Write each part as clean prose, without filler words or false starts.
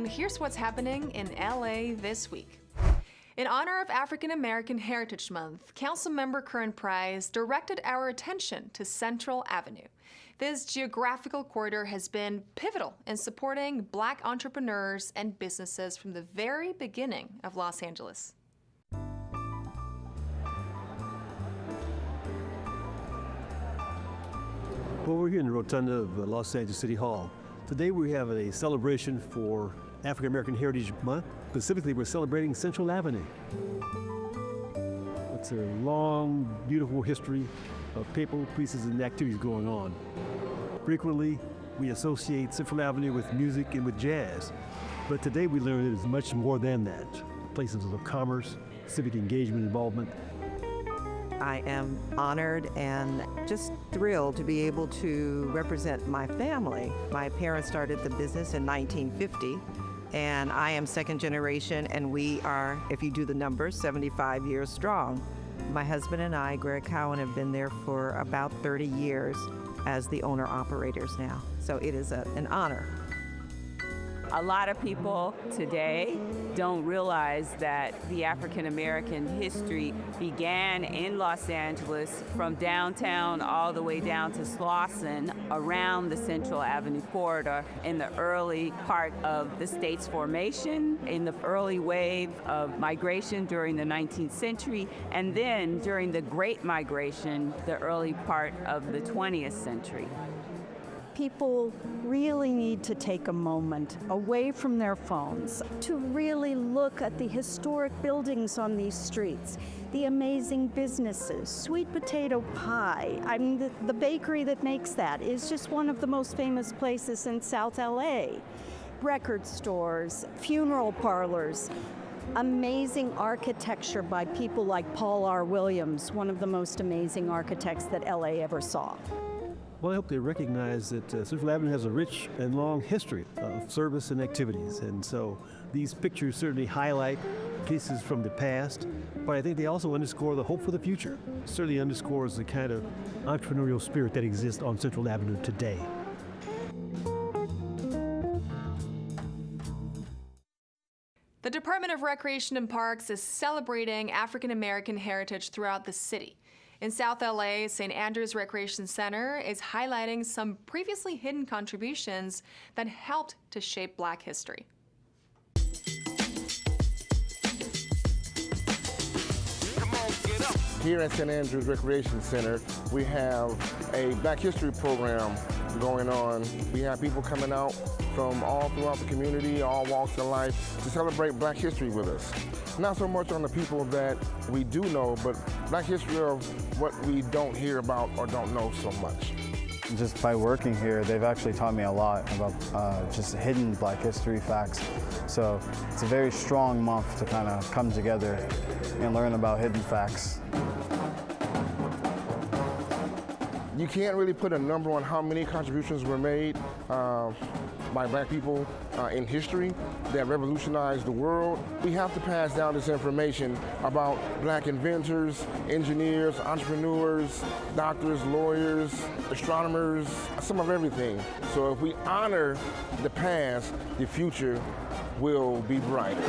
here's what's happening in LA this week. In honor of African American Heritage Month, Councilmember Curran Price directed our attention to Central Avenue. This geographical corridor has been pivotal in supporting Black entrepreneurs and businesses from the very beginning of Los Angeles. Well, we're here in the rotunda of Los Angeles City Hall. Today we have a celebration for African American Heritage Month. Specifically, we're celebrating Central Avenue. It's a long, beautiful history of people, places, and activities going on. Frequently, we associate Central Avenue with music and with jazz, but today we learned it is much more than that. Places of commerce, civic engagement, involvement. I am honored and just thrilled to be able to represent my family. My parents started the business in 1950, and I am second generation, and we are, if you do the numbers, 75 years strong. My husband and I, Greg Cowan, have been there for about 30 years as the owner-operators now. So it is an honor. A lot of people today don't realize that the African American history began in Los Angeles from downtown all the way down to Slauson around the Central Avenue corridor in the early part of the state's formation, in the early wave of migration during the 19th century, and then during the Great Migration, the early part of the 20th century. People really need to take a moment away from their phones to really look at the historic buildings on these streets, the amazing businesses. Sweet Potato Pie, I mean, the bakery that makes that is just one of the most famous places in South LA. Record stores, funeral parlors, amazing architecture by people like Paul R. Williams, one of the most amazing architects that LA ever saw. Well, I hope they recognize that Central Avenue has a rich and long history of service and activities, and so these pictures certainly highlight cases from the past, but I think they also underscore the hope for the future. It certainly underscores the kind of entrepreneurial spirit that exists on Central Avenue today. The Department of Recreation and Parks is celebrating African American heritage throughout the city. In South LA, St. Andrews Recreation Center is highlighting some previously hidden contributions that helped to shape Black history. Here at St. Andrews Recreation Center, we have a Black History program going on. We have people coming out from all throughout the community, all walks of life, to celebrate Black history with us. Not so much on the people that we do know, but Black history of what we don't hear about or don't know so much. Just by working here, they've actually taught me a lot about just hidden Black history facts. So it's a very strong month to kind of come together and learn about hidden facts. You can't really put a number on how many contributions were made by Black people in history that revolutionized the world. We have to pass down this information about Black inventors, engineers, entrepreneurs, doctors, lawyers, astronomers, some of everything. So if we honor the past, the future will be brighter.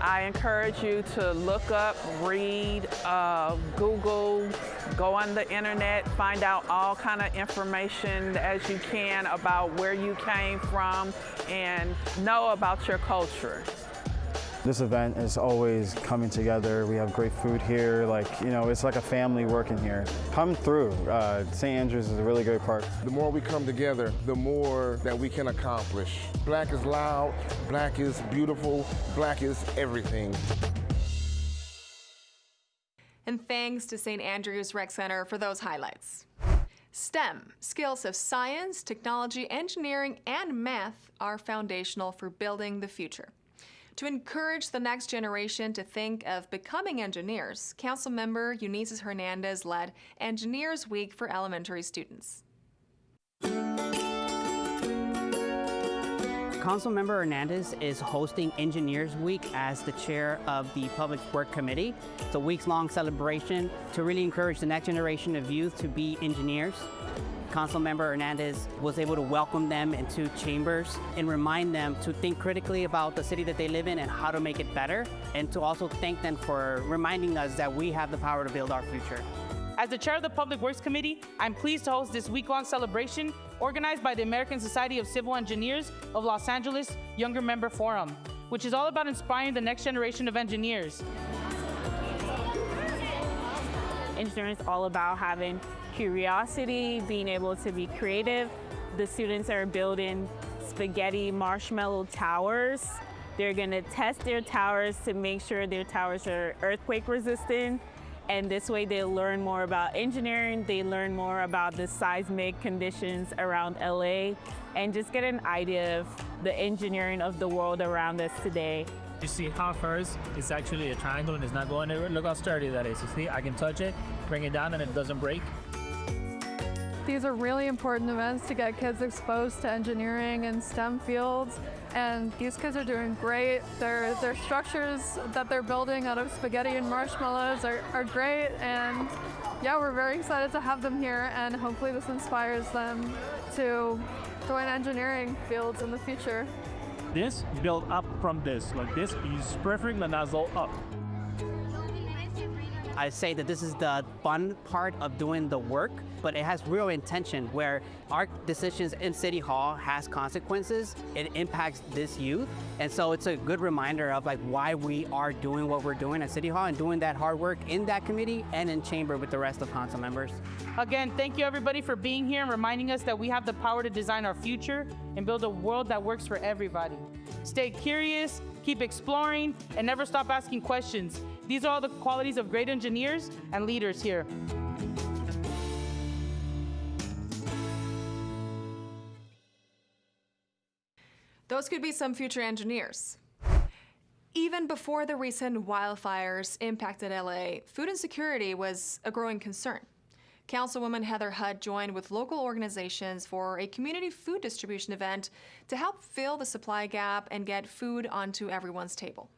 I encourage you to look up, read, Google, go on the internet, find out all kind of information as you can about where you came from and know about your culture. This event is always coming together. We have great food here. It's like a family working here. Come through. St. Andrews is a really great park. The more we come together, the more that we can accomplish. Black is loud, Black is beautiful, Black is everything. And thanks to St. Andrews Rec Center for those highlights. STEM, skills of science, technology, engineering, and math are foundational for building the future. To encourage the next generation to think of becoming engineers, Councilmember Eunices Hernandez led Engineers Week for elementary students. Councilmember Hernandez is hosting Engineers Week as the chair of the Public Work Committee. It's a weeks-long celebration to really encourage the next generation of youth to be engineers. Councilmember Hernandez was able to welcome them into chambers and remind them to think critically about the city that they live in and how to make it better, and to also thank them for reminding us that we have the power to build our future. As the chair of the Public Works Committee, I'm pleased to host this week-long celebration organized by the American Society of Civil Engineers of Los Angeles Younger Member Forum, which is all about inspiring the next generation of engineers. Engineering is all about having curiosity, being able to be creative. The students are building spaghetti marshmallow towers. They're gonna test their towers to make sure their towers are earthquake resistant. And this way they learn more about engineering, they learn more about the seismic conditions around LA, and just get an idea of the engineering of the world around us today. You see how first it's actually a triangle and it's not going anywhere? Look how sturdy that is. You see, I can touch it, bring it down, and it doesn't break. These are really important events to get kids exposed to engineering and STEM fields, and these kids are doing great. Their structures that they're building out of spaghetti and marshmallows are great, and yeah, we're very excited to have them here, and hopefully this inspires them to join engineering fields in the future. This build up from this, like this is perfect, the nozzle up. I say that this is the fun part of doing the work, but it has real intention where our decisions in City Hall has consequences. It impacts this youth. And so it's a good reminder of like why we are doing what we're doing at City Hall and doing that hard work in that committee and in chamber with the rest of council members. Again, thank you everybody for being here and reminding us that we have the power to design our future and build a world that works for everybody. Stay curious, keep exploring, and never stop asking questions. These are all the qualities of great engineers and leaders here. Those could be some future engineers. Even before the recent wildfires impacted LA, food insecurity was a growing concern. Councilwoman Heather Hutt joined with local organizations for a community food distribution event to help fill the supply gap and get food onto everyone's table.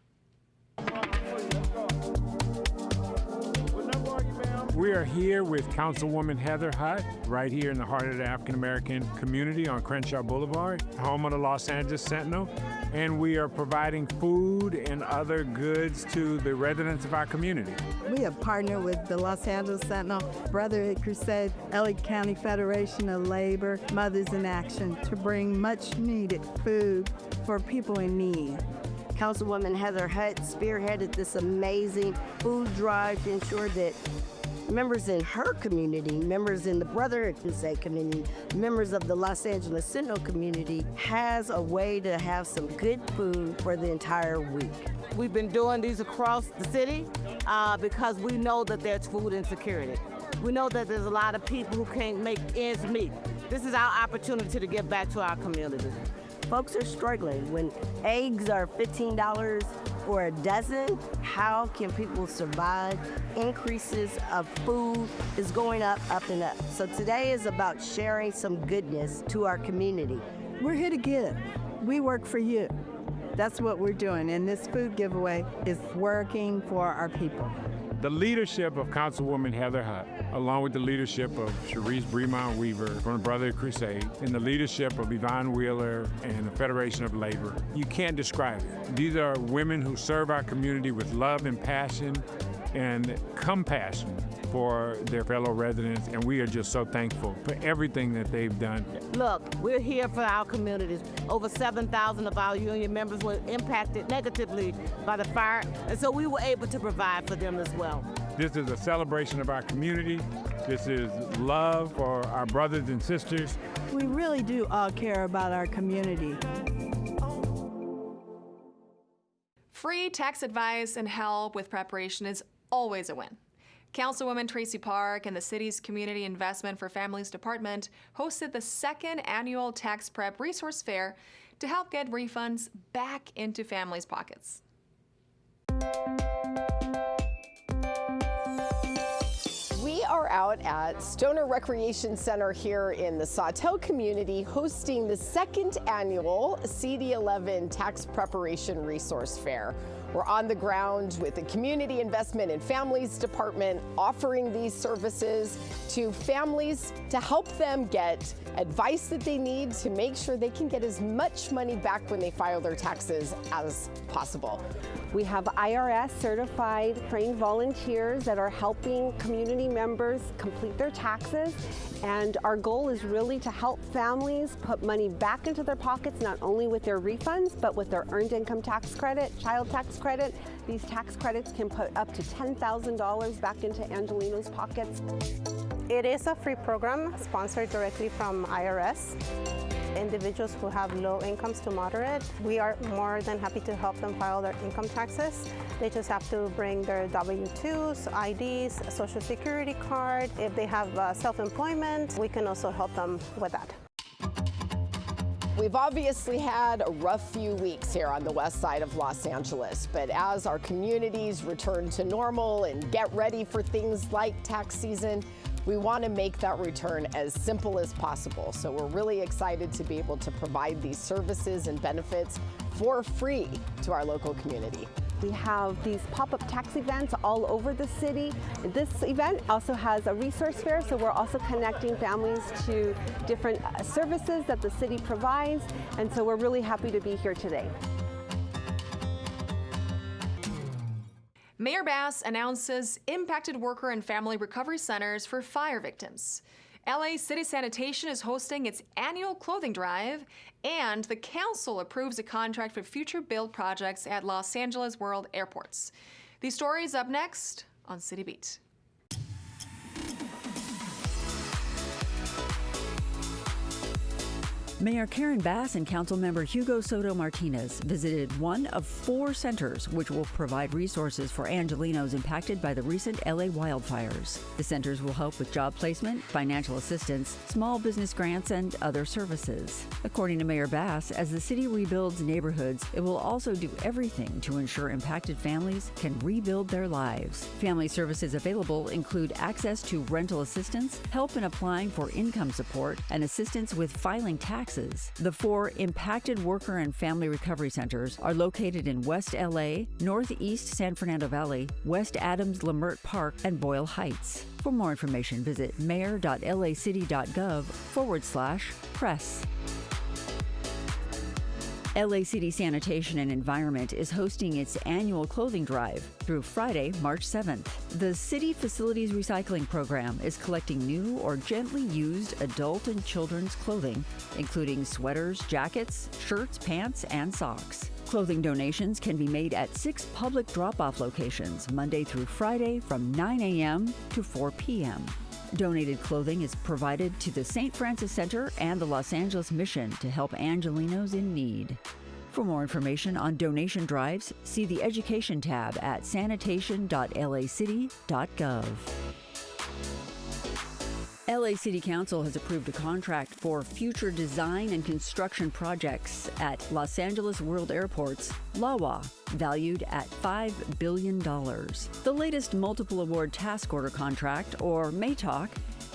We are here with Councilwoman Heather Hutt, right here in the heart of the African American community on Crenshaw Boulevard, home of the Los Angeles Sentinel, and we are providing food and other goods to the residents of our community. We have partnered with the Los Angeles Sentinel, Brotherhood Crusade, LA County Federation of Labor, Mothers in Action to bring much needed food for people in need. Councilwoman Heather Hutt spearheaded this amazing food drive to ensure that members in her community, members in the Brotherhood Crusade community, members of the Los Angeles Sentinel community has a way to have some good food for the entire week. We've been doing these across the city because we know that there's food insecurity. We know that there's a lot of people who can't make ends meet. This is our opportunity to give back to our community. Folks are struggling. When eggs are $15 for a dozen, how can people survive? Increases of food is going up, and up. So today is about sharing some goodness to our community. We're here to give. We work for you. That's what we're doing, and this food giveaway is working for our people. The leadership of Councilwoman Heather Hutt, along with the leadership of Sharice Bremont Weaver from the Brotherhood Crusade, and the leadership of Yvonne Wheeler and the Federation of Labor, you can't describe it. These are women who serve our community with love and passion and compassion for their fellow residents, and we are just so thankful for everything that they've done. Look, we're here for our communities. Over 7,000 of our union members were impacted negatively by the fire, and so we were able to provide for them as well. This is a celebration of our community. This is love for our brothers and sisters. We really do all care about our community. Free tax advice and help with preparation is always a win. Councilwoman Tracy Park and the city's Community Investment for Families Department hosted the second annual Tax Prep Resource Fair to help get refunds back into families' pockets. We are out at Stoner Recreation Center here in the Sawtelle community, hosting the second annual CD11 Tax Preparation Resource Fair. We're on the ground with the Community Investment and Families Department, offering these services to families to help them get advice that they need to make sure they can get as much money back when they file their taxes as possible. We have IRS certified trained volunteers that are helping community members complete their taxes. And our goal is really to help families put money back into their pockets, not only with their refunds, but with their earned income tax credit, child tax credit. These tax credits can put up to $10,000 back into Angelino's pockets. It is a free program sponsored directly from IRS. Individuals who have low incomes to moderate, we are more than happy to help them file their income taxes. They just have to bring their W-2s, IDs, Social Security card. If they have self-employment, we can also help them with that. We've obviously had a rough few weeks here on the west side of Los Angeles, but as our communities return to normal and get ready for things like tax season, we want to make that return as simple as possible. So we're really excited to be able to provide these services and benefits for free to our local community. We have these pop-up tax events all over the city. This event also has a resource fair, so we're also connecting families to different services that the city provides, and so we're really happy to be here today. Mayor Bass announces impacted worker and family recovery centers for fire victims. LA City Sanitation is hosting its annual clothing drive, and the council approves a contract for future build projects at Los Angeles World Airports. These stories up next on City Beat. Mayor Karen Bass and Councilmember Hugo Soto Martinez visited one of 4 centers which will provide resources for Angelinos impacted by the recent LA wildfires. The centers will help with job placement, financial assistance, small business grants, and other services. According to Mayor Bass, as the city rebuilds neighborhoods, it will also do everything to ensure impacted families can rebuild their lives. Family services available include access to rental assistance, help in applying for income support, and assistance with filing taxes. The 4 impacted worker and family recovery centers are located in West LA, Northeast San Fernando Valley, West Adams Lamert Park, and Boyle Heights. For more information, visit mayor.lacity.gov/press. LA City Sanitation and Environment is hosting its annual clothing drive through Friday, March 7th. The City Facilities Recycling Program is collecting new or gently used adult and children's clothing, including sweaters, jackets, shirts, pants, and socks. Clothing donations can be made at 6 public drop-off locations, Monday through Friday from 9 a.m. to 4 p.m. Donated clothing is provided to the St. Francis Center and the Los Angeles Mission to help Angelinos in need. For more information on donation drives, see the Education tab at sanitation.lacity.gov. LA City Council has approved a contract for future design and construction projects at Los Angeles World Airports, LAWA, valued at $5 billion. The latest multiple award task order contract, or MATOC,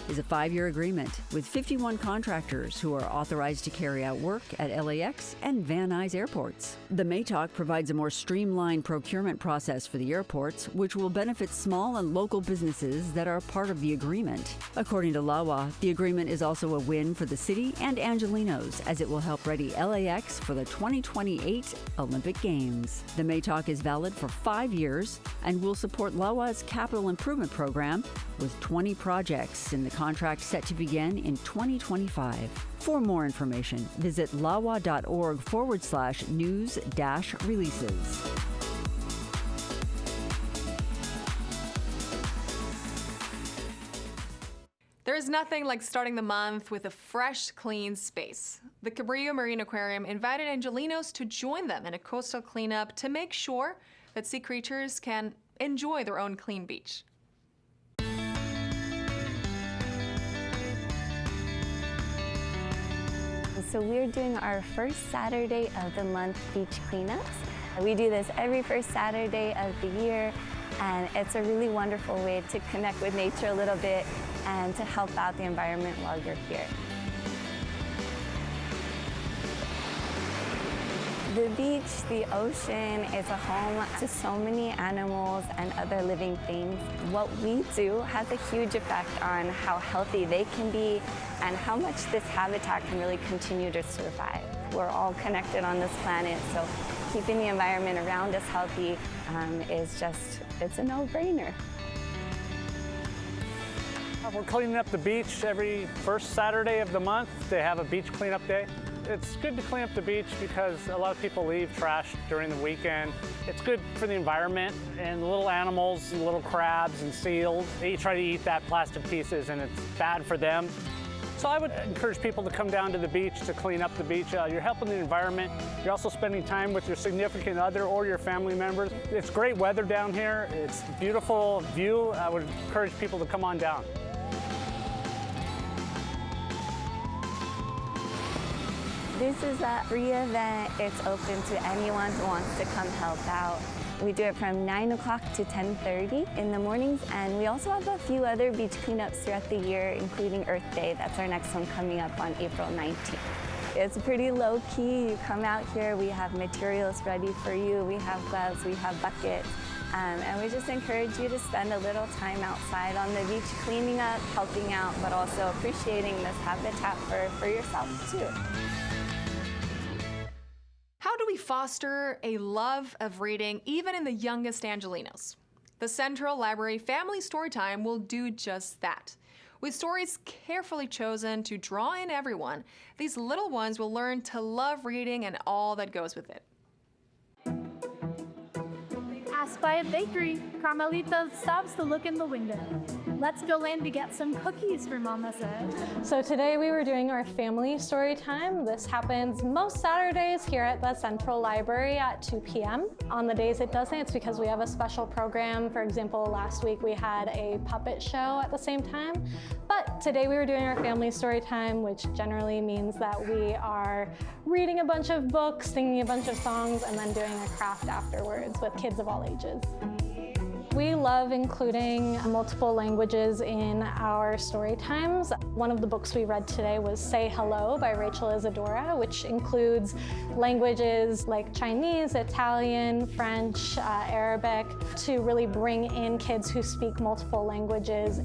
is a 5-year agreement with 51 contractors who are authorized to carry out work at LAX and Van Nuys airports. The MATOC provides a more streamlined procurement process for the airports, which will benefit small and local businesses that are part of the agreement. According to LAWA, the agreement is also a win for the city and Angelinos, as it will help ready LAX for the 2028 Olympic Games. The MATOC is valid for 5 years and will support LAWA's capital improvement program with 20 projects in the contract set to begin in 2025. For more information, visit lawa.org/news-releases. There is nothing like starting the month with a fresh, clean space. The Cabrillo Marine Aquarium invited Angelinos to join them in a coastal cleanup to make sure that sea creatures can enjoy their own clean beach. So we're doing our first Saturday of the month beach cleanups. We do this every first Saturday of the year. And it's a really wonderful way to connect with nature a little bit and to help out the environment while you're here. The beach, the ocean, is a home to so many animals and other living things. What we do has a huge effect on how healthy they can be and how much this habitat can really continue to survive. We're all connected on this planet, so keeping the environment around us healthy it's a no-brainer. We're cleaning up the beach every first Saturday of the month. They have a beach cleanup day. It's good to clean up the beach because a lot of people leave trash during the weekend. It's good for the environment and the little animals, and little crabs and seals. They try to eat that plastic pieces and it's bad for them. So I would encourage people to come down to the beach to clean up the beach. You're helping the environment. You're also spending time with your significant other or your family members. It's great weather down here. It's a beautiful view. I would encourage people to come on down. This is a free event. It's open to anyone who wants to come help out. We do it from 9 o'clock to 10:30 in the mornings, and we also have a few other beach cleanups throughout the year, including Earth Day. That's our next one coming up on April 19th. It's pretty low-key. You come out here, we have materials ready for you. We have gloves, we have buckets, and we just encourage you to spend a little time outside on the beach cleaning up, helping out, but also appreciating this habitat for yourself too. How do we foster a love of reading even in the youngest Angelenos? The Central Library Family Storytime will do just that. With stories carefully chosen to draw in everyone, these little ones will learn to love reading and all that goes with it. Aspire Bakery. Carmelita stops to look in the window. Let's go in to get some cookies for Mama said. So today we were doing our family story time. This happens most Saturdays here at the Central Library at 2 p.m. On the days it doesn't, it's because we have a special program. For example, last week we had a puppet show at the same time. But today we were doing our family story time, which generally means that we are reading a bunch of books, singing a bunch of songs, and then doing a craft afterwards with kids of all ages. We love including multiple languages in our story times. One of the books we read today was Say Hello by Rachel Isadora, which includes languages like Chinese, Italian, French, Arabic, to really bring in kids who speak multiple languages.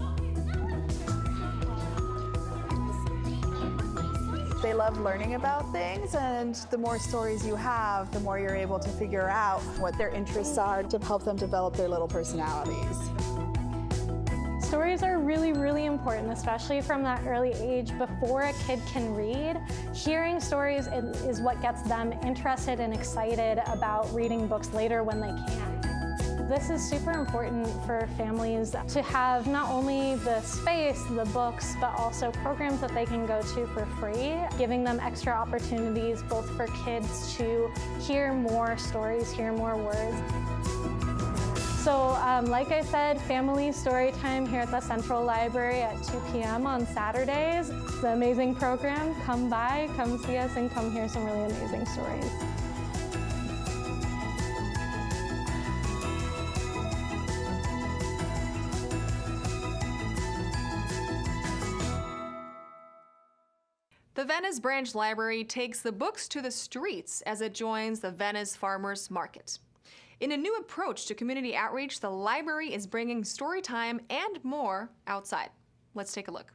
They love learning about things, and the more stories you have, the more you're able to figure out what their interests are to help them develop their little personalities. Stories are really, really important, especially from that early age before a kid can read. Hearing stories is what gets them interested and excited about reading books later when they can. This is super important for families to have not only the space, the books, but also programs that they can go to for free, giving them extra opportunities both for kids to hear more stories, hear more words. So like I said, family story time here at the Central Library at 2 p.m. on Saturdays. It's an amazing program. Come by, come see us, and come hear some really amazing stories. The Venice Branch Library takes the books to the streets as it joins the Venice Farmers Market. In a new approach to community outreach, the library is bringing story time and more outside. Let's take a look.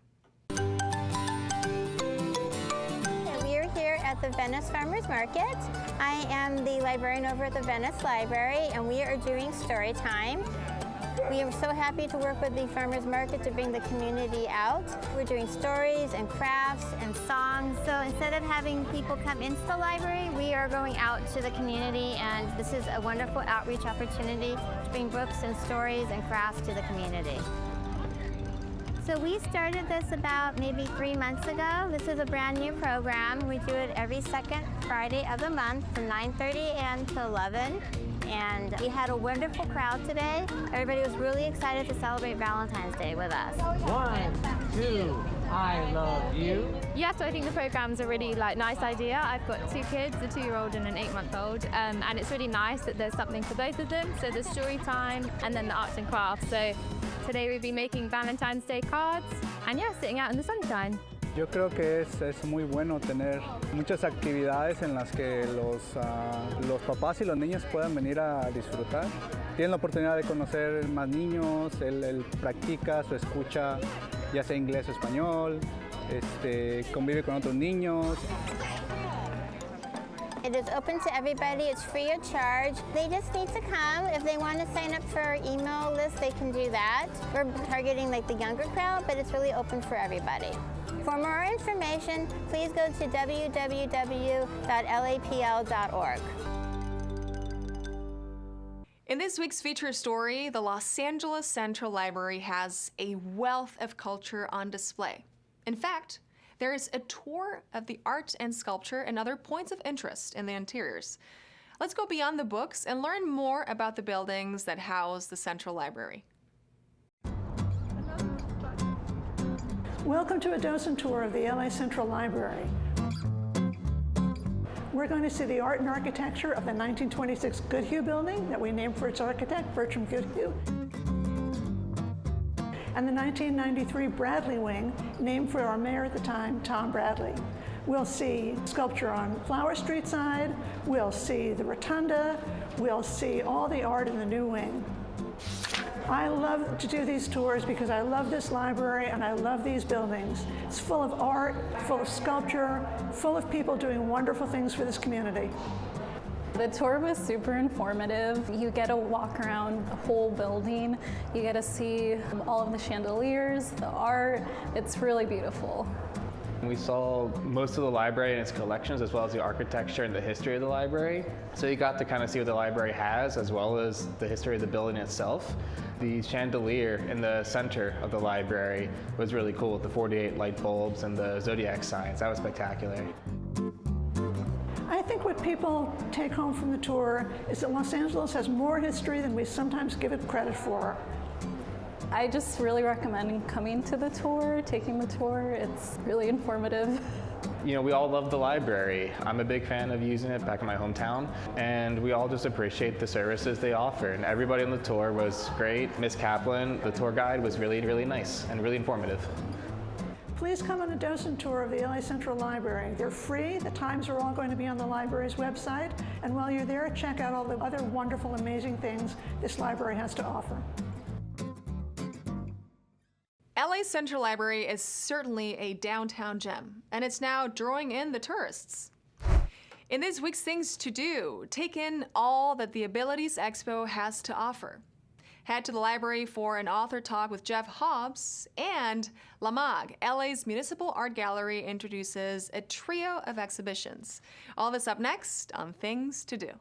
We are here at the Venice Farmers Market. I am the librarian over at the Venice Library, and we are doing story time. We are so happy to work with the Farmers Market to bring the community out. We're doing stories and crafts and songs. So instead of having people come into the library, we are going out to the community, and this is a wonderful outreach opportunity to bring books and stories and crafts to the community. So we started this about maybe 3 months ago. This is a brand new program. We do it every second Friday of the month from 9:30 a.m. to 11. And we had a wonderful crowd today. Everybody was really excited to celebrate Valentine's Day with us. 1, 2, I love you. Yeah, so I think the program's a really nice idea. I've got 2 kids, a 2-year-old and an 8-month-old, and it's really nice that there's something for both of them. So the story time and then the arts and crafts. So today we'll be making Valentine's Day cards and sitting out in the sunshine. Yo creo que es muy bueno tener muchas actividades en las que los papás y los niños puedan venir a disfrutar. Tienen la oportunidad de conocer más niños, él practica su escucha, ya sea inglés o español, convive con otros niños. It is open to everybody. It's free of charge. They just need to come. If they want to sign up for our email list, they can do that. We're targeting the younger crowd, but it's really open for everybody. For more information, please go to www.lapl.org. In this week's feature story, the Los Angeles Central Library has a wealth of culture on display. In fact, there is a tour of the art and sculpture and other points of interest in the interiors. Let's go beyond the books and learn more about the buildings that house the Central Library. Welcome to a docent tour of the LA Central Library. We're going to see the art and architecture of the 1926 Goodhue building that we named for its architect, Bertram Goodhue, and the 1993 Bradley wing, named for our mayor at the time, Tom Bradley. We'll see sculpture on Flower Street side, we'll see the rotunda, we'll see all the art in the new wing. I love to do these tours because I love this library and I love these buildings. It's full of art, full of sculpture, full of people doing wonderful things for this community. The tour was super informative. You get to walk around the whole building. You get to see all of the chandeliers, the art. It's really beautiful. We saw most of the library and its collections, as well as the architecture and the history of the library. So you got to kind of see what the library has, as well as the history of the building itself. The chandelier in the center of the library was really cool, with the 48 light bulbs and the zodiac signs. That was spectacular. I think what people take home from the tour is that Los Angeles has more history than we sometimes give it credit for. I just really recommend coming to the tour, taking the tour. It's really informative. You know, we all love the library. I'm a big fan of using it back in my hometown, and we all just appreciate the services they offer. And everybody on the tour was great. Miss Kaplan, the tour guide, was really, really nice and really informative. Please come on a docent tour of the LA Central Library. They're free. The times are all going to be on the library's website. And while you're there, check out all the other wonderful, amazing things this library has to offer. LA Central Library is certainly a downtown gem, and it's now drawing in the tourists. In this week's Things to Do, take in all that the Abilities Expo has to offer. Head to the library for an author talk with Jeff Hobbs, and La Mag, LA's Municipal Art Gallery, introduces a trio of exhibitions. All this up next on Things to Do.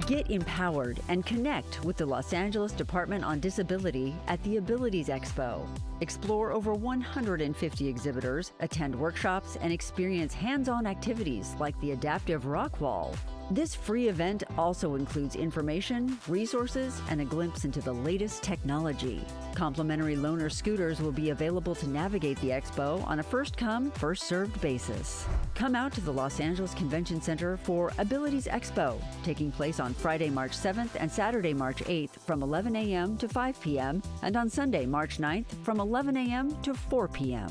Get empowered and connect with the Los Angeles Department on Disability at the Abilities Expo. Explore over 150 exhibitors, attend workshops, and experience hands-on activities like the Adaptive Rock Wall. This free event also includes information, resources, and a glimpse into the latest technology. Complimentary loaner scooters will be available to navigate the expo on a first-come, first-served basis. Come out to the Los Angeles Convention Center for Abilities Expo, taking place on Friday, March 7th and Saturday, March 8th from 11 a.m. to 5 p.m. and on Sunday, March 9th from 11 a.m. to 4 p.m.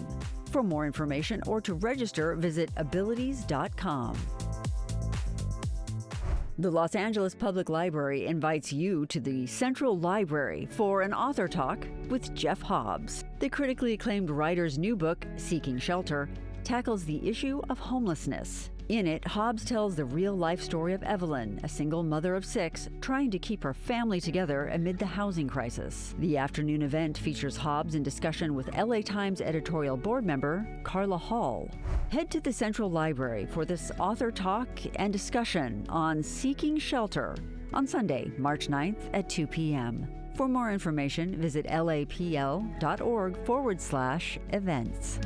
For more information or to register, visit abilities.com. The Los Angeles Public Library invites you to the Central Library for an author talk with Jeff Hobbs. The critically acclaimed writer's new book, Seeking Shelter, tackles the issue of homelessness. In it, Hobbs tells the real-life story of Evelyn, a single mother of 6, trying to keep her family together amid the housing crisis. The afternoon event features Hobbs in discussion with LA Times editorial board member Carla Hall. Head to the Central Library for this author talk and discussion on Seeking Shelter on Sunday, March 9th at 2 p.m. For more information, visit lapl.org/events.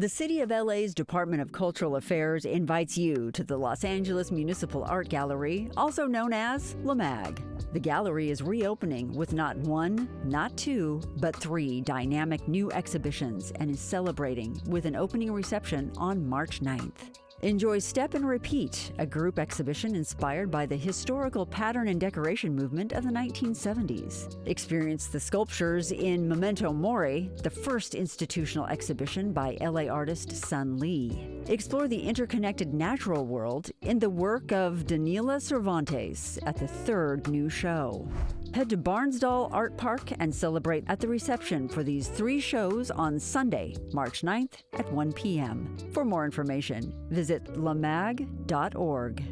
The City of LA's Department of Cultural Affairs invites you to the Los Angeles Municipal Art Gallery, also known as LAMAG. The gallery is reopening with not one, not two, but 3 dynamic new exhibitions and is celebrating with an opening reception on March 9th. Enjoy Step and Repeat, a group exhibition inspired by the historical pattern and decoration movement of the 1970s. Experience the sculptures in Memento Mori, the first institutional exhibition by LA artist Sun Lee. Explore the interconnected natural world in the work of Danila Cervantes at the 3rd new show. Head to Barnsdall Art Park and celebrate at the reception for these 3 shows on Sunday, March 9th at 1 p.m. For more information, visit lamag.org.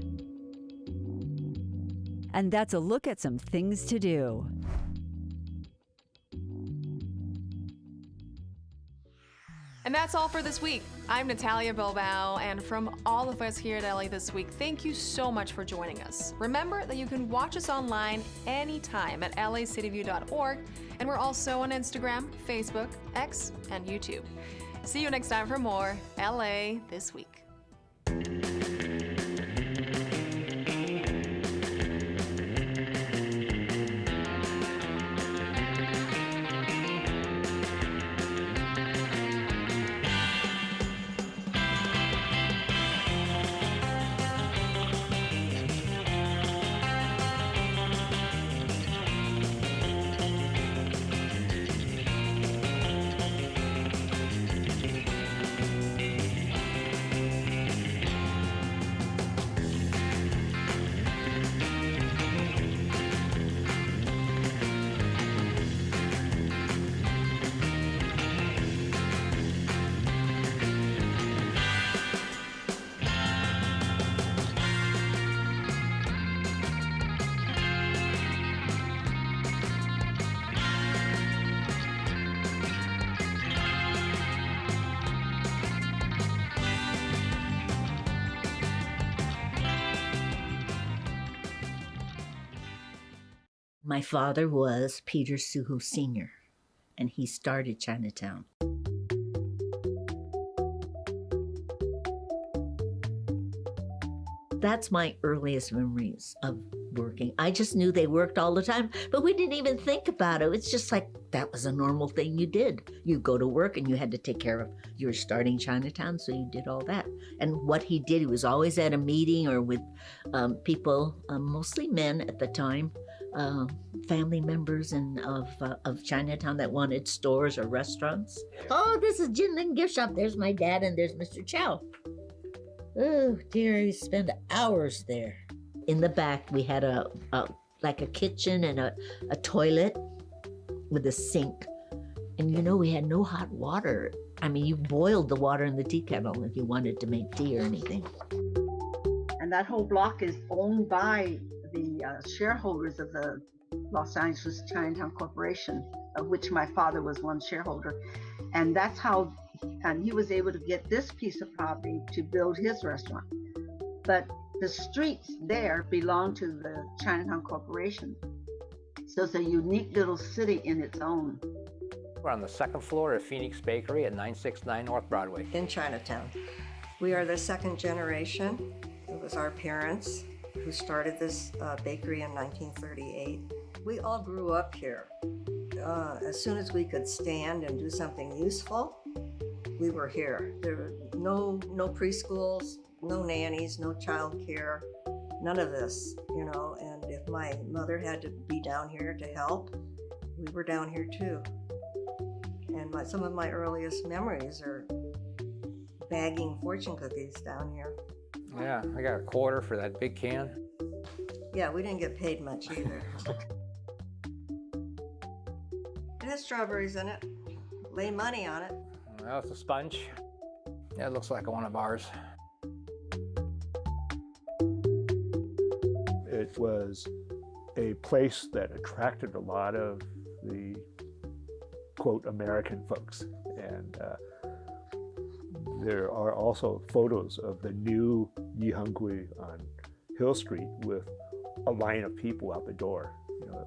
And that's a look at some things to do. And that's all for this week. I'm Natalia Bilbao, and from all of us here at LA This Week, thank you so much for joining us. Remember that you can watch us online anytime at lacityview.org, and we're also on Instagram, Facebook, X, and YouTube. See you next time for more LA This Week. My father was Peter Suhu Sr., and he started Chinatown. That's my earliest memories of working. I just knew they worked all the time, but we didn't even think about it. It's just like that was a normal thing you did. You go to work and you had to take care of, you were starting Chinatown, so you did all that. And what he did, he was always at a meeting or with people, mostly men at the time, family members and of Chinatown that wanted stores or restaurants. Oh, this is Jinling Gift Shop. There's my dad and there's Mr. Chow. Oh dear, I spend hours there. In the back, we had like a kitchen and a toilet with a sink. And you know, we had no hot water. I mean, you boiled the water in the tea kettle if you wanted to make tea or anything. And that whole block is owned by the shareholders of the Los Angeles Chinatown Corporation, of which my father was one shareholder. And that's how, and he was able to get this piece of property to build his restaurant. But the streets there belong to the Chinatown Corporation. So it's a unique little city in its own. We're on the 2nd floor of Phoenix Bakery at 969 North Broadway. In Chinatown. We are the 2nd generation. It was our parents who started this bakery in 1938. We all grew up here. As soon as we could stand and do something useful, we were here. There were no preschools, no nannies, no child care, none of this, you know. And if my mother had to be down here to help, we were down here too. And some of my earliest memories are bagging fortune cookies down here. Yeah, I got a quarter for that big can. Yeah, we didn't get paid much either. It has strawberries in it. Lay money on it. Well, it's a sponge. Yeah, it looks like one of ours. It was a place that attracted a lot of the, quote, American folks. And there are also photos of the new Yihangui on Hill Street with a line of people out the door. You know,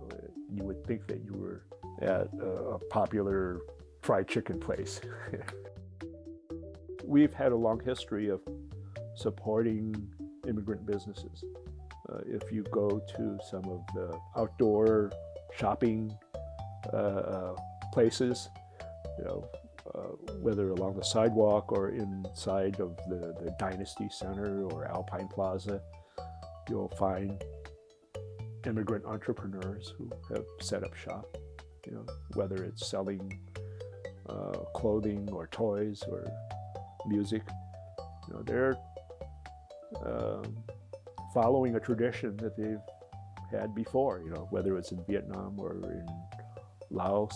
you would think that you were at a popular fried chicken place. we've had a long history of supporting immigrant businesses. If you go to some of the outdoor shopping places, you know, whether along the sidewalk or inside of the Dynasty Center or Alpine Plaza, you'll find immigrant entrepreneurs who have set up shop, you know, whether it's selling clothing or toys or music. You know, they're following a tradition that they've had before, you know, whether it's in Vietnam or in Laos.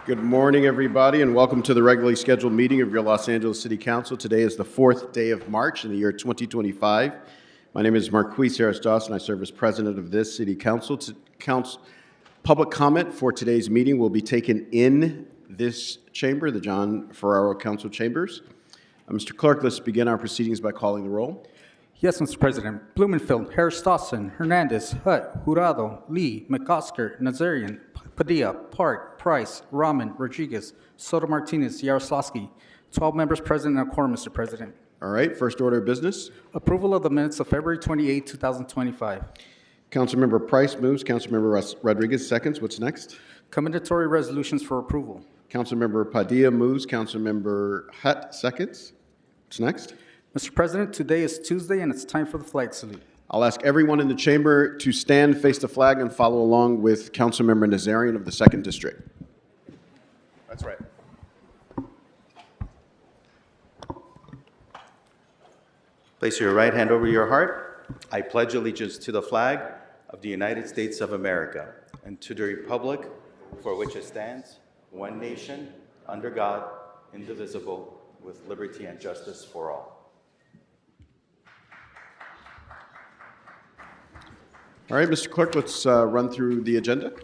Good morning, everybody, and welcome to the regularly scheduled meeting of your Los Angeles City Council. Today is the 4th day of March in the year 2025. My name is Marquis Harris Dawson. I serve as president of this City Council. Public comment for today's meeting will be taken in this chamber, the John Ferraro Council Chambers. Mr. Clerk, let's begin our proceedings by calling the roll. Yes, Mr. President. Blumenfield, Harris Dawson, Hernandez, Hutt, Jurado, Lee, McOsker, Nazarian, Padilla, Park, Price, Rahman, Rodriguez, Soto Martinez, Yaroslavsky. 12 members present and a quorum, Mr. President. All right, first order of business. Approval of the minutes of February 28, 2025. Councilmember Price moves. Councilmember Rodriguez seconds. What's next? Commendatory resolutions for approval. Councilmember Padilla moves. Councilmember Hutt seconds. What's next? Mr. President, today is Tuesday and it's time for the flag salute. I'll ask everyone in the chamber to stand, face the flag, and follow along with Councilmember Nazarian of the 2nd District. That's right. Place your right hand over your heart. I pledge allegiance to the flag of the United States of America and to the republic for which it stands, one nation, under God, indivisible, with liberty and justice for all. All right, Mr. Clerk, let's run through the agenda.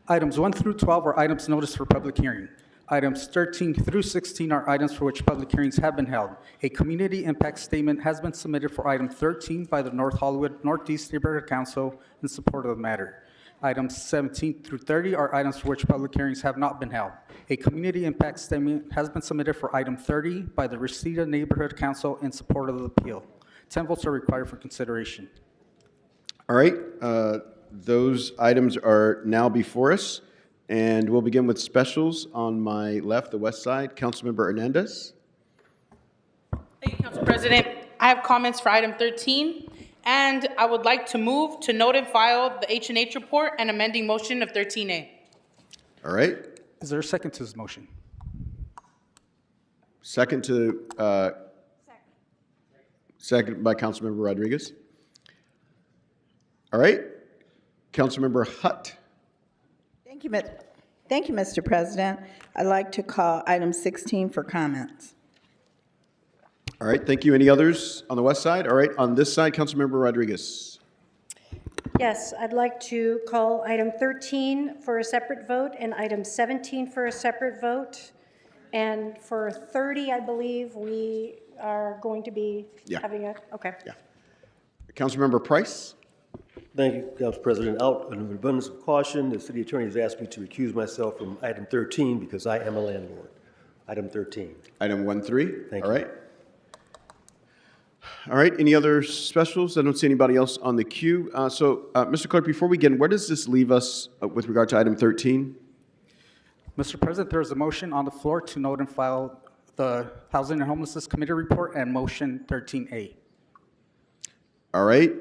Items 1 through 12 are items noticed for public hearing. Items 13 through 16 are items for which public hearings have been held. A community impact statement has been submitted for item 13 by the North Hollywood Northeast Neighborhood Council in support of the matter. Items 17 through 30 are items for which public hearings have not been held. A community impact statement has been submitted for item 30 by the Reseda Neighborhood Council in support of the appeal. 10 votes are required for consideration. All right, those items are now before us, and we'll begin with specials. On my left, the west side, Councilmember Hernandez. Thank you, Council President. I have comments for item 13, and I would like to move to note and file the H&H report and amending motion of 13A. All right. Is there a second to this motion? Second by Councilmember Rodriguez. All right, Councilmember Hutt. Thank you, Mr. President. I'd like to call item 16 for comments. All right, thank you. Any others on the west side? All right, on this side, Councilmember Rodriguez. Yes, I'd like to call item 13 for a separate vote and item 17 for a separate vote. And for 30, I believe we are going to be having a, okay. Yeah. Councilmember Price. Thank you, Council President. Out of an abundance of caution, the city attorney has asked me to recuse myself from item 13 because I am a landlord. Item 13. Item 1-3. Thank All you. right. All right, any other specials? I don't see anybody else on the queue. Mr. Clerk, before we begin, where does this leave us with regard to item 13? Mr. President, there is a motion on the floor to note and file the Housing and Homelessness Committee report and motion 13A. All right.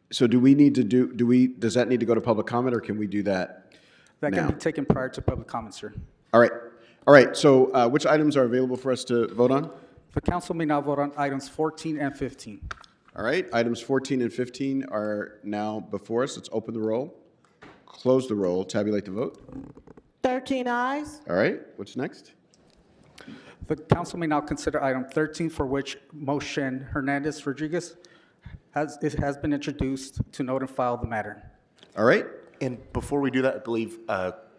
So do we need to does that need to go to public comment, or can we do that That now? can be taken prior to public comment, sir. All right. All right, so which items are available for us to vote on? The council may now vote on items 14 and 15. All right, items 14 and 15 are now before us. Let's open the roll, close the roll, tabulate the vote. 13 ayes. All right, what's next? The council may now consider item 13, for which motion Hernandez Rodriguez has been introduced to note and file the matter. All right. And before we do that, I believe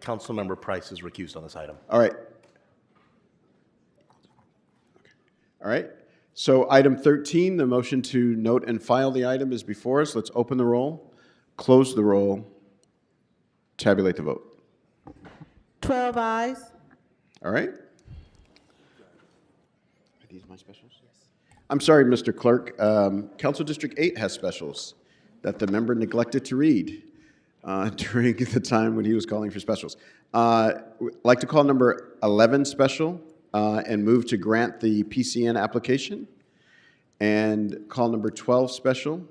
Councilmember Price is recused on this item. All right. All right. So item 13, the motion to note and file the item is before us. Let's open the roll, close the roll, tabulate the vote. 12 ayes. All right. Are these my specials? Yes. I'm sorry, Mr. Clerk. Council District 8 has specials that the member neglected to read during the time when he was calling for specials. I'd like to call number 11 special and move to grant the PCN application, and call number 12 special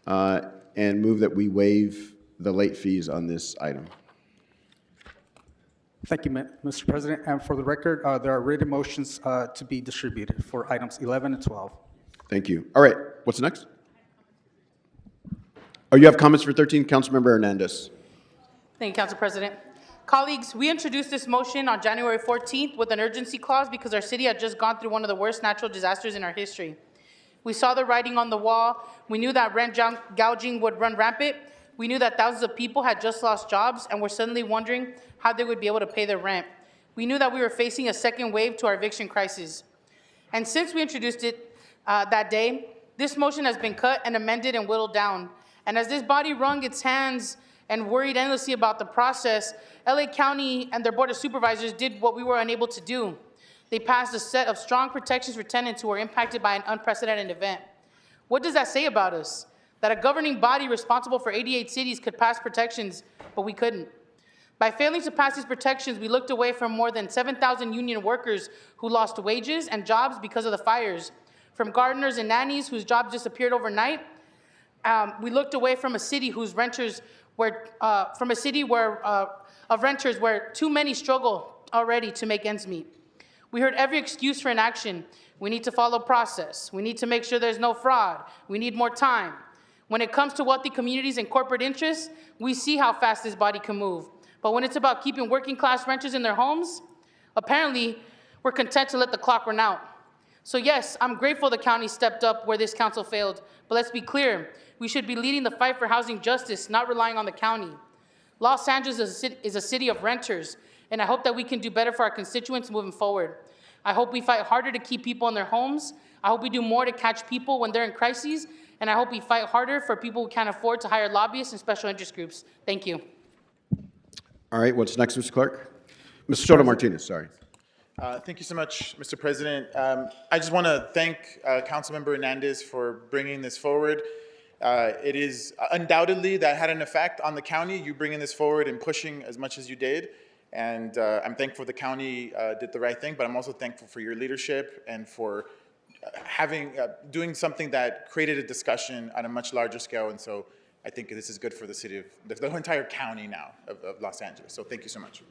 and move that we waive the late fees on this item. Thank you, Mr. President. And for the record, there are written motions to be distributed for items 11 and 12. Thank you. All right, what's next? Oh, you have comments for 13, Councilmember Hernandez. Thank you, Council President. Colleagues, we introduced this motion on January 14th with an urgency clause because our city had just gone through one of the worst natural disasters in our history. We saw the writing on the wall. We knew that rent gouging would run rampant. We knew that thousands of people had just lost jobs and were suddenly wondering how they would be able to pay their rent. We knew that we were facing a second wave to our eviction crisis. And since we introduced it that day, this motion has been cut and amended and whittled down. And as this body wrung its hands and worried endlessly about the process, LA County and their Board of Supervisors did what we were unable to do. They passed a set of strong protections for tenants who were impacted by an unprecedented event. What does that say about us? That a governing body responsible for 88 cities could pass protections, but we couldn't. By failing to pass these protections, we looked away from more than 7,000 union workers who lost wages and jobs because of the fires, from gardeners and nannies whose jobs disappeared overnight. We looked away from a city whose renters were, of renters where too many struggle already to make ends meet. We heard every excuse for inaction. We need to follow process. We need to make sure there's no fraud. We need more time. When it comes to wealthy communities and corporate interests, we see how fast this body can move. But when it's about keeping working class renters in their homes, apparently we're content to let the clock run out. So yes, I'm grateful the county stepped up where this council failed, but let's be clear, we should be leading the fight for housing justice, not relying on the county. Los Angeles is a city of renters, and I hope that we can do better for our constituents moving forward. I hope we fight harder to keep people in their homes. I hope we do more to catch people when they're in crises, and I hope we fight harder for people who can't afford to hire lobbyists and special interest groups. Thank you. All right, what's next, Mr. Clerk? Mr. Soto Martinez, sorry. Thank you so much, Mr. President. I just want to thank Councilmember Hernandez for bringing this forward. It is undoubtedly that had an effect on the county, you bringing this forward and pushing as much as you did. And I'm thankful the county did the right thing, but I'm also thankful for your leadership and for doing something that created a discussion on a much larger scale. And so I think this is good for the city of, the entire county now of Los Angeles. So thank you so much.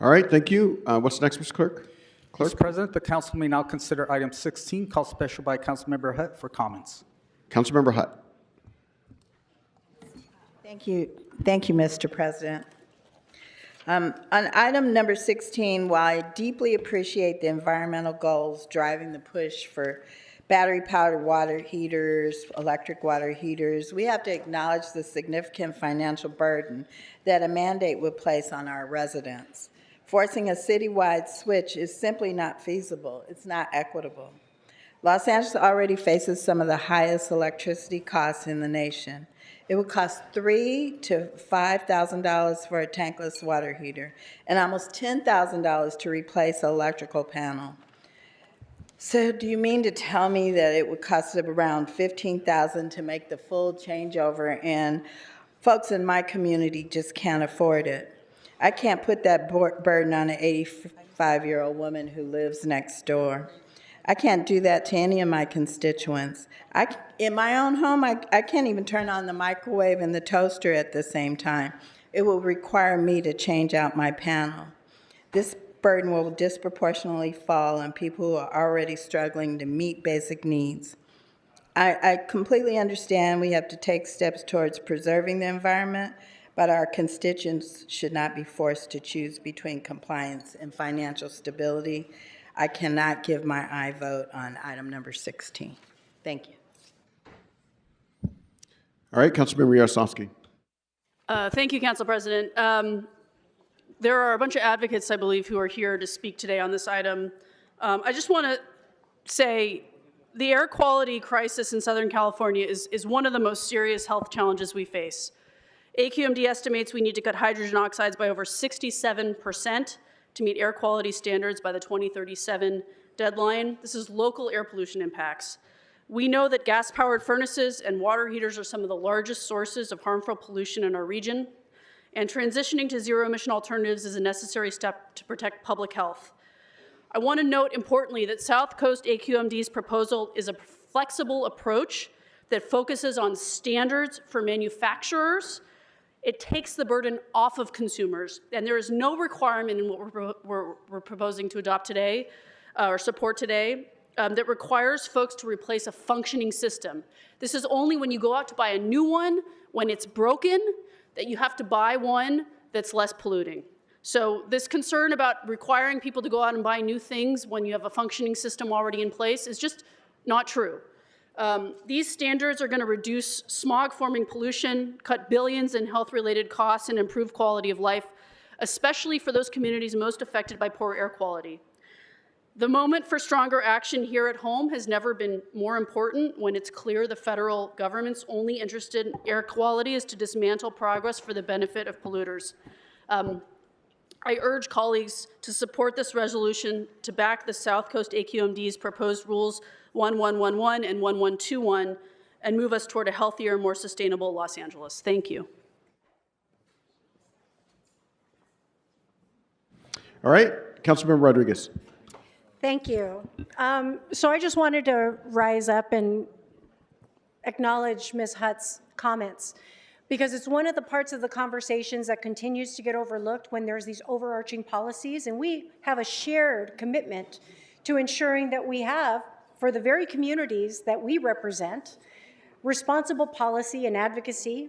All right, thank you. What's next, Mr. Clerk? Mr. President, the council may now consider item 16, called special by Councilmember Hutt for comments. Councilmember Hutt. Thank you, Mr. President. On item number 16, while I deeply appreciate the environmental goals driving the push for battery-powered water heaters, electric water heaters, we have to acknowledge the significant financial burden that a mandate would place on our residents. Forcing a citywide switch is simply not feasible. It's not equitable. Los Angeles already faces some of the highest electricity costs in the nation. It would cost $3,000 to $5,000 for a tankless water heater and almost $10,000 to replace an electrical panel. So do you mean to tell me that it would cost around $15,000 to make the full changeover, and folks in my community just can't afford it? I can't put that burden on an 85-year-old woman who lives next door. I can't do that to any of my constituents. In my own home, I can't even turn on the microwave and the toaster at the same time. It will require me to change out my panel. This burden will disproportionately fall on people who are already struggling to meet basic needs. I completely understand we have to take steps towards preserving the environment, but our constituents should not be forced to choose between compliance and financial stability. I cannot give my aye vote on item number 16. Thank you. All right, Councilmember Yaroslavsky. Thank you, Council President. There are a bunch of advocates, I believe, who are here to speak today on this item. I just want to say the air quality crisis in Southern California is one of the most serious health challenges we face. AQMD estimates we need to cut hydrogen oxides by over 67% to meet air quality standards by the 2037 deadline. This is local air pollution impacts. We know that gas-powered furnaces and water heaters are some of the largest sources of harmful pollution in our region, and transitioning to zero-emission alternatives is a necessary step to protect public health. I want to note importantly that South Coast AQMD's proposal is a flexible approach that focuses on standards for manufacturers. It takes the burden off of consumers, and there is no requirement in what we're proposing to adopt today or support today that requires folks to replace a functioning system. This is only when you go out to buy a new one, when it's broken, that you have to buy one that's less polluting. So this concern about requiring people to go out and buy new things when you have a functioning system already in place is just not true. These standards are going to reduce smog-forming pollution, cut billions in health-related costs, and improve quality of life, especially for those communities most affected by poor air quality. The moment for stronger action here at home has never been more important when it's clear the federal government's only interest in air quality is to dismantle progress for the benefit of polluters. I urge colleagues to support this resolution to back the South Coast AQMD's proposed rules 1111 and 1121 and move us toward a healthier, more sustainable Los Angeles. Thank you. All right, Councilmember Rodriguez. Thank you. So I just wanted to rise up and acknowledge Ms. Hutt's comments, because it's one of the parts of the conversations that continues to get overlooked when there's these overarching policies, and we have a shared commitment to ensuring that we have, for the very communities that we represent, responsible policy and advocacy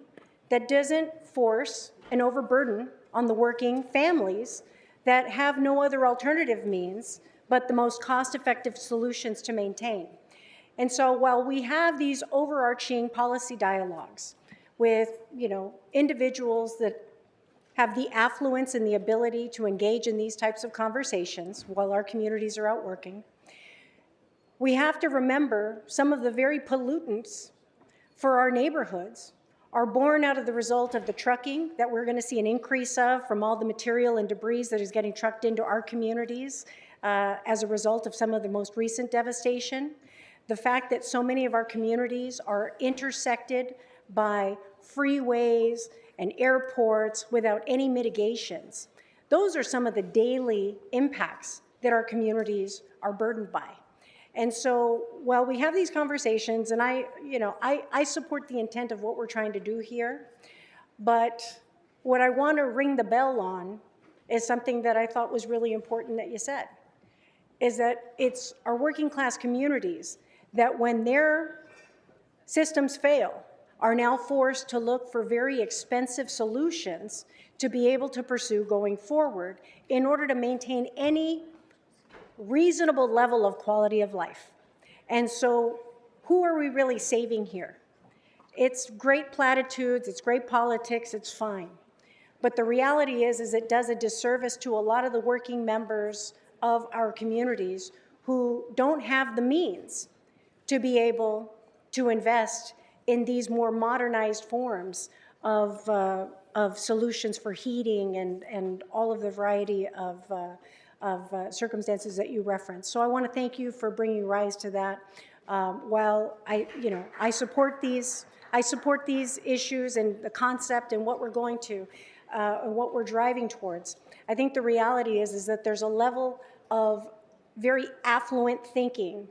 that doesn't force an overburden on the working families that have no other alternative means but the most cost-effective solutions to maintain. And so while we have these overarching policy dialogues with, individuals that have the affluence and the ability to engage in these types of conversations while our communities are out working, we have to remember some of the very pollutants for our neighborhoods are born out of the result of the trucking that we're going to see an increase of from all the material and debris that is getting trucked into our communities as a result of some of the most recent devastation. The fact that so many of our communities are intersected by freeways and airports without any mitigations. Those are some of the daily impacts that our communities are burdened by. And so while we have these conversations, and I support the intent of what we're trying to do here, but what I want to ring the bell on is something that I thought was really important that you said, is that it's our working class communities that when their systems fail are now forced to look for very expensive solutions to be able to pursue going forward in order to maintain any reasonable level of quality of life. And so who are we really saving here? It's great platitudes, it's great politics, it's fine. But the reality is it does a disservice to a lot of the working members of our communities who don't have the means to be able to invest in these more modernized forms of solutions for heating and all of the variety of circumstances that you referenced. So I want to thank you for bringing rise to that. While I support these issues and the concept and what we're going to, and what we're driving towards, I think the reality is that there's a level of very affluent thinking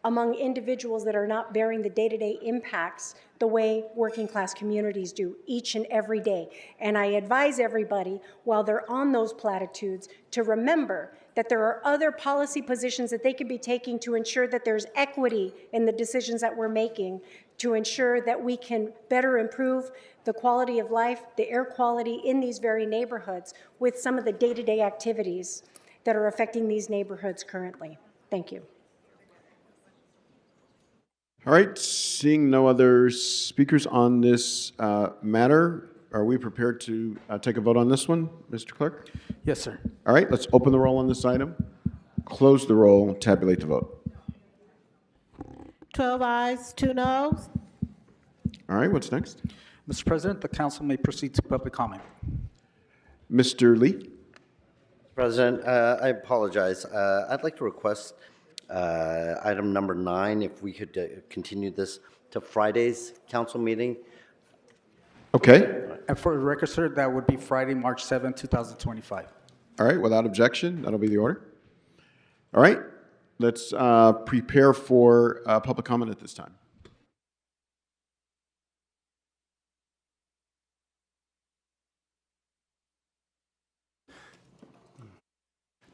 among individuals that are not bearing the day-to-day impacts the way working class communities do each and every day. And I advise everybody, while they're on those platitudes, to remember that there are other policy positions that they could be taking to ensure that there's equity in the decisions that we're making, to ensure that we can better improve the quality of life, the air quality in these very neighborhoods with some of the day-to-day activities that are affecting these neighborhoods currently. Thank you. All right, seeing no other speakers on this matter, are we prepared to take a vote on this one, Mr. Clerk? Yes, sir. All right, let's open the roll on this item, close the roll, tabulate the vote. 12 ayes, 2 noes. All right, what's next? Mr. President, the council may proceed to public comment. Mr. Lee? President, I apologize. I'd like to request item number 9, if we could continue this to Friday's council meeting. Okay. And for the record, sir, that would be Friday, March 7, 2025. All right, without objection, that'll be the order. All right, let's prepare for public comment at this time.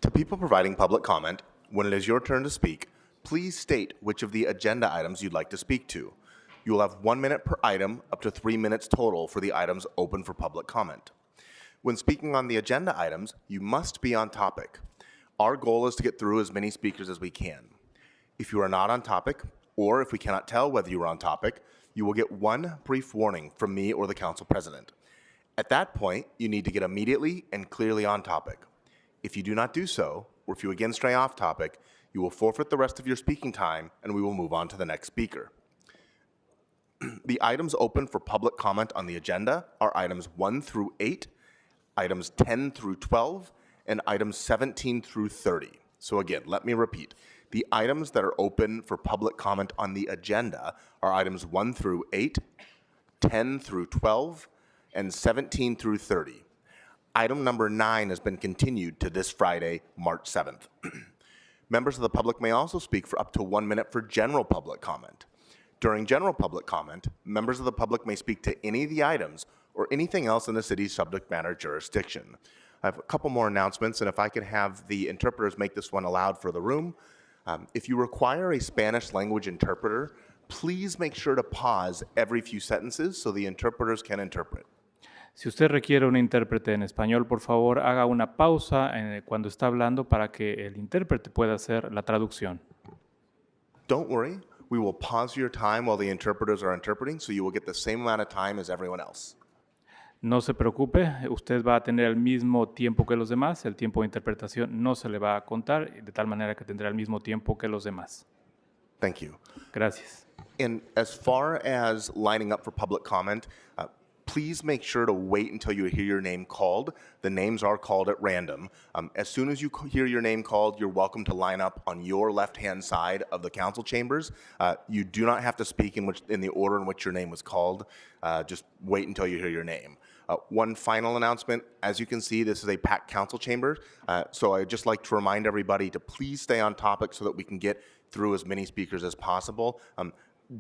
To people providing public comment, when it is your turn to speak, please state which of the agenda items you'd like to speak to. You will have 1 minute per item, up to 3 minutes total for the items open for public comment. When speaking on the agenda items, you must be on topic. Our goal is to get through as many speakers as we can. If you are not on topic, or if we cannot tell whether you are on topic, you will get one brief warning from me or the council president. At that point, you need to get immediately and clearly on topic. If you do not do so, or if you again stray off topic, you will forfeit the rest of your speaking time and we will move on to the next speaker. The items open for public comment on the agenda are items 1 through 8, items 10 through 12, and items 17 through 30. So again, let me repeat. The items that are open for public comment on the agenda are items 1 through 8, 10 through 12, and 17 through 30. Item number 9 has been continued to this Friday, March 7th. Members of the public may also speak for up to 1 minute for general public comment. During general public comment, members of the public may speak to any of the items or anything else in the city's subject matter jurisdiction. I have a couple more announcements, and if I could have the interpreters make this one aloud for the room. If you require a Spanish language interpreter, please make sure to pause every few sentences so the interpreters can interpret. Si usted requiere un intérprete en español, por favor, haga una pausa cuando está hablando para que el intérprete pueda hacer la traducción. Don't worry, we will pause your time while the interpreters are interpreting, so you will get the same amount of time as everyone else. No se preocupe, usted va a tener el mismo tiempo que los demás, el tiempo de interpretación no se le va a contar, de tal manera que tendrá el mismo tiempo que los demás. Thank you. Gracias. And as far as lining up for public comment, please make sure to wait until you hear your name called. The names are called at random. As soon as you hear your name called, you're welcome to line up on your left-hand side of the council chambers. You do not have to speak in the order in which your name was called. Just wait until you hear your name. One final announcement, as you can see, this is a packed council chamber, so I'd just like to remind everybody to please stay on topic so that we can get through as many speakers as possible.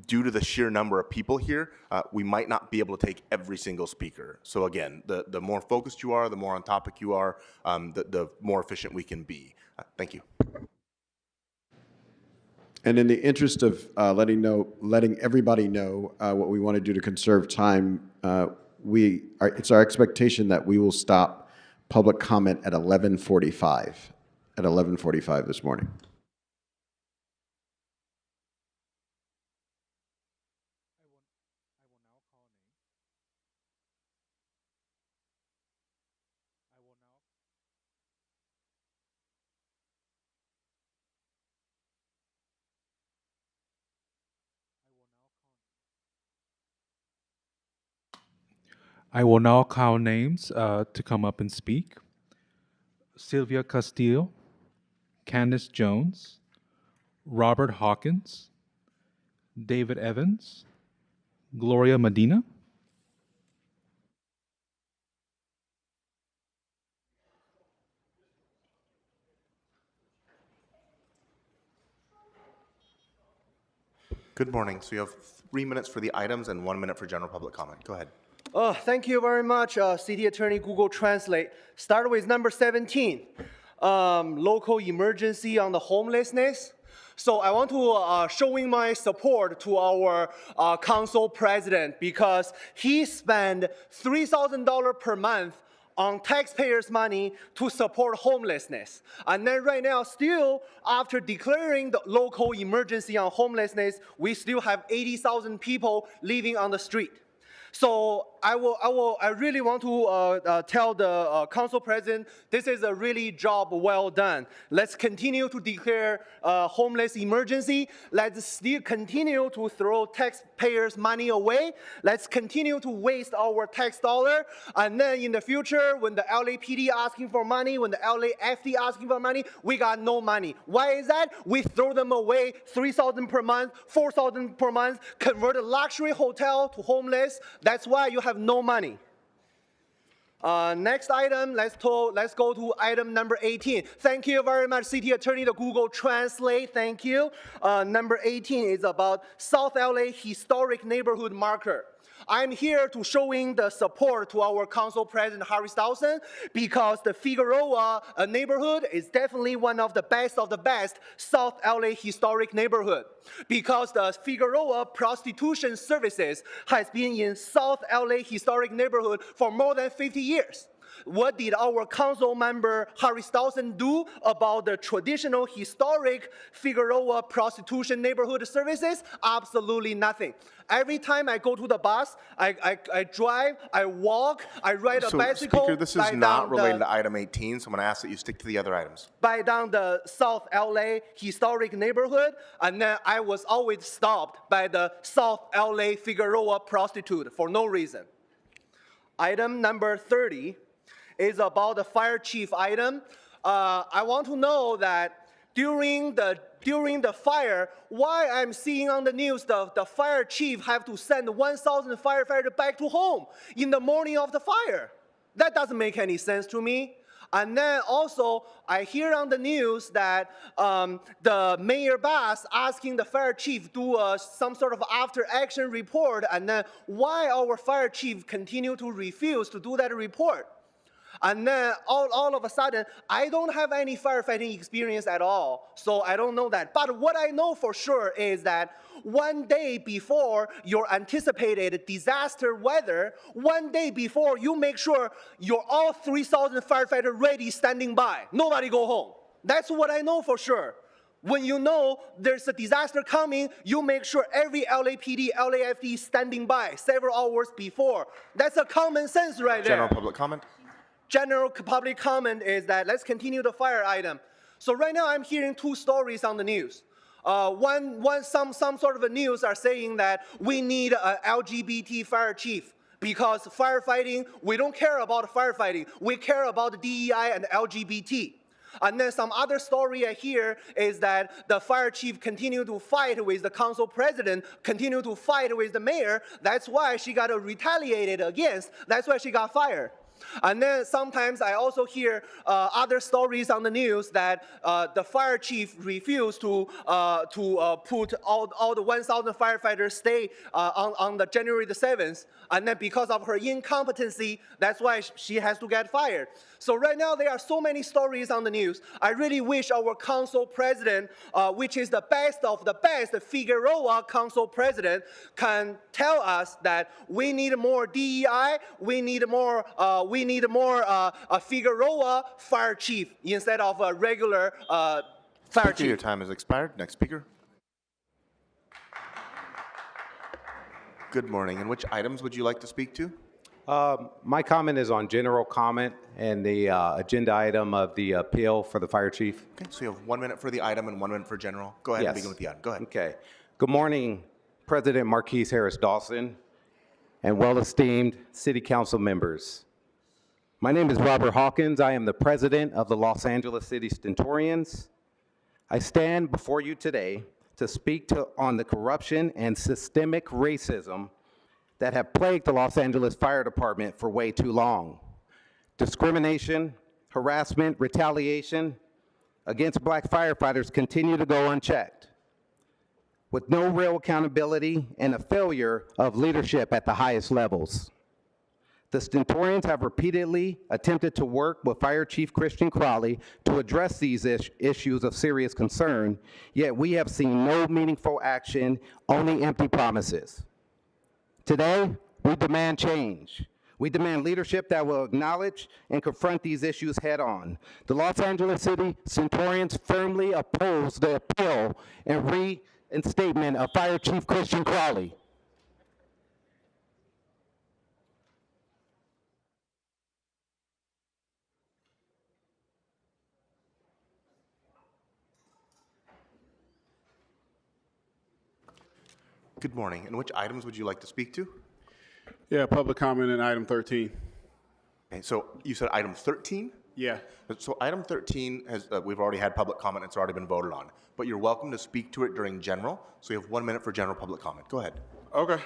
Due to the sheer number of people here, we might not be able to take every single speaker. So again, the more focused you are, the more on topic you are, the more efficient we can be. Thank you. And in the interest of letting everybody know what we want to do to conserve time, it's our expectation that we will stop public comment at 11:45. At 11:45 this morning. I will now call names to come up and speak. Sylvia Castillo, Candace Jones, Robert Hawkins, David Evans, Gloria Medina. Good morning. So you have 3 minutes for the items and 1 minute for general public comment. Go ahead. Thank you very much, City Attorney Google Translate. Start with number 17, local emergency on the homelessness. So I want to showing my support to our council president because he spent $3,000 per month on taxpayers' money to support homelessness. And then right now, still, after declaring the local emergency on homelessness, we still have 80,000 people living on the street. So I really want to tell the council president, this is a really job well done. Let's continue to declare homeless emergency. Let's still continue to throw taxpayers' money away. Let's continue to waste our tax dollar. And then in the future, when the LAPD asking for money, when the LAFD asking for money, we got no money. Why is that? We throw them away, $3,000 per month, $4,000 per month, convert a luxury hotel to homeless. That's why you have no money. Next item, let's go to item number 18. Thank you very much, City Attorney, the Google Translate, thank you. Number 18 is about South LA Historic Neighborhood Marker. I'm here to showing the support to our council president, Harry Stousen, because the Figueroa neighborhood is definitely one of the best South LA historic neighborhood. Because the Figueroa prostitution services has been in South LA historic neighborhood for more than 50 years. What did our council member Harris Dawson do about the traditional historic Figueroa prostitution neighborhood services? Absolutely nothing. Every time I go to the bus, I drive, I walk, I ride a So, bicycle. Speaker, this is by not down related the, to item 18, so I'm going to ask that you stick to the other items. by down the South LA historic neighborhood, and then I was always stopped by the South LA Figueroa prostitute for no reason. Item number 30 is about the fire chief item. I want to know that during the fire, why I'm seeing on the news the fire chief have to send 1,000 firefighters back to home in the morning of the fire. That doesn't make any sense to me. And then also, I hear on the news that the mayor boss asking the fire chief do some sort of after-action report, and then why our fire chief continue to refuse to do that report. And then all of a sudden, I don't have any firefighting experience at all, so I don't know that. But what I know for sure is that one day before your anticipated disaster weather, one day before, you make sure you're all 3,000 firefighters ready, standing by. Nobody go home. That's what I know for sure. When you know there's a disaster coming, you make sure every LAPD, LAFD is standing by several hours before. That's a common sense right there. General public comment. General public comment is that let's continue the fire item. So right now I'm hearing two stories on the news. Some sort of a news are saying that we need an LGBT fire chief because firefighting, we don't care about firefighting. We care about the DEI and LGBT. And then some other story I hear is that the fire chief continue to fight with the council president, continue to fight with the mayor. That's why she got retaliated against. That's why she got fired. And then sometimes I also hear other stories on the news that the fire chief refused to put all the 1,000 firefighters stay on the January the 7th. And then because of her incompetency, that's why she has to get fired. So right now there are so many stories on the news. I really wish our council president, which is the best of the best, Figueroa council president, can tell us that we need more DEI, we need more Figueroa fire chief instead of a regular fire Speaker, chief. your time has expired. Next speaker. Good morning. And which items would you like to speak to? My comment is on general comment and the agenda item of the appeal for the fire chief. Okay, so you have 1 minute for the item and 1 minute for general. Go ahead and begin with the item. Go ahead. Okay. Good morning, President Marquise Harris Dawson and well-esteemed city council members. My name is Robert Hawkins. I am the president of the Los Angeles City Stentorians. I stand before you today to speak on the corruption and systemic racism that have plagued the Los Angeles Fire Department for way too long. Discrimination, harassment, retaliation against black firefighters continue to go unchecked, with no real accountability and a failure of leadership at the highest levels. The Stentorians have repeatedly attempted to work with Fire Chief Christian Crowley to address these issues of serious concern, yet we have seen no meaningful action, only empty promises. Today, we demand change. We demand leadership that will acknowledge and confront these issues head on. The Los Angeles City Stentorians firmly oppose the appeal and reinstatement of Fire Chief Christian Crowley. Good morning. And which items would you like to speak to? Yeah, public comment in item 13. Okay, so you said item 13? Yeah. So item 13 has, we've already had public comment. It's already been voted on. But you're welcome to speak to it during general. So you have 1 minute for general public comment. Go ahead. Okay.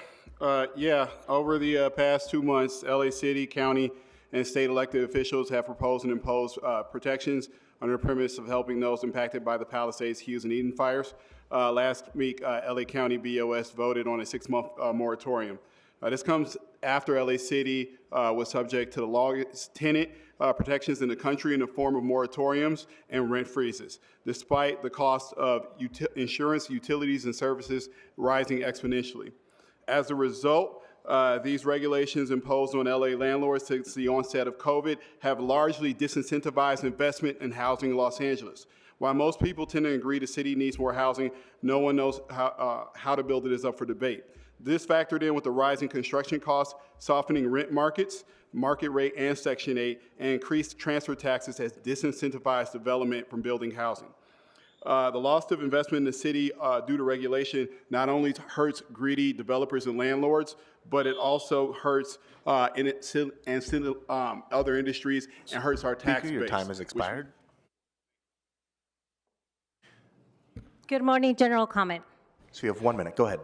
Yeah, over the past 2 months, LA City, county, and state elected officials have proposed and imposed protections under the premise of helping those impacted by the Palisades, Hughes, and Eden fires. Last week, LA County BOS voted on a 6-month moratorium. This comes after LA City was subject to the longest tenant protections in the country in the form of moratoriums and rent freezes, despite the cost of insurance, utilities, and services rising exponentially. As a result, These regulations imposed on LA landlords since the onset of COVID have largely disincentivized investment in housing in Los Angeles. While most people tend to agree the city needs more housing, no one knows how to build it is up for debate. This factored in with the rising construction costs, softening rent markets, market rate and Section 8, and increased transfer taxes has disincentivized development from building housing. The loss of investment in the city due to regulation not only hurts greedy developers and landlords, but it also hurts other industries and hurts our tax base. Speaker, your time has expired. Good morning, general comment. So you have 1 minute. Go ahead.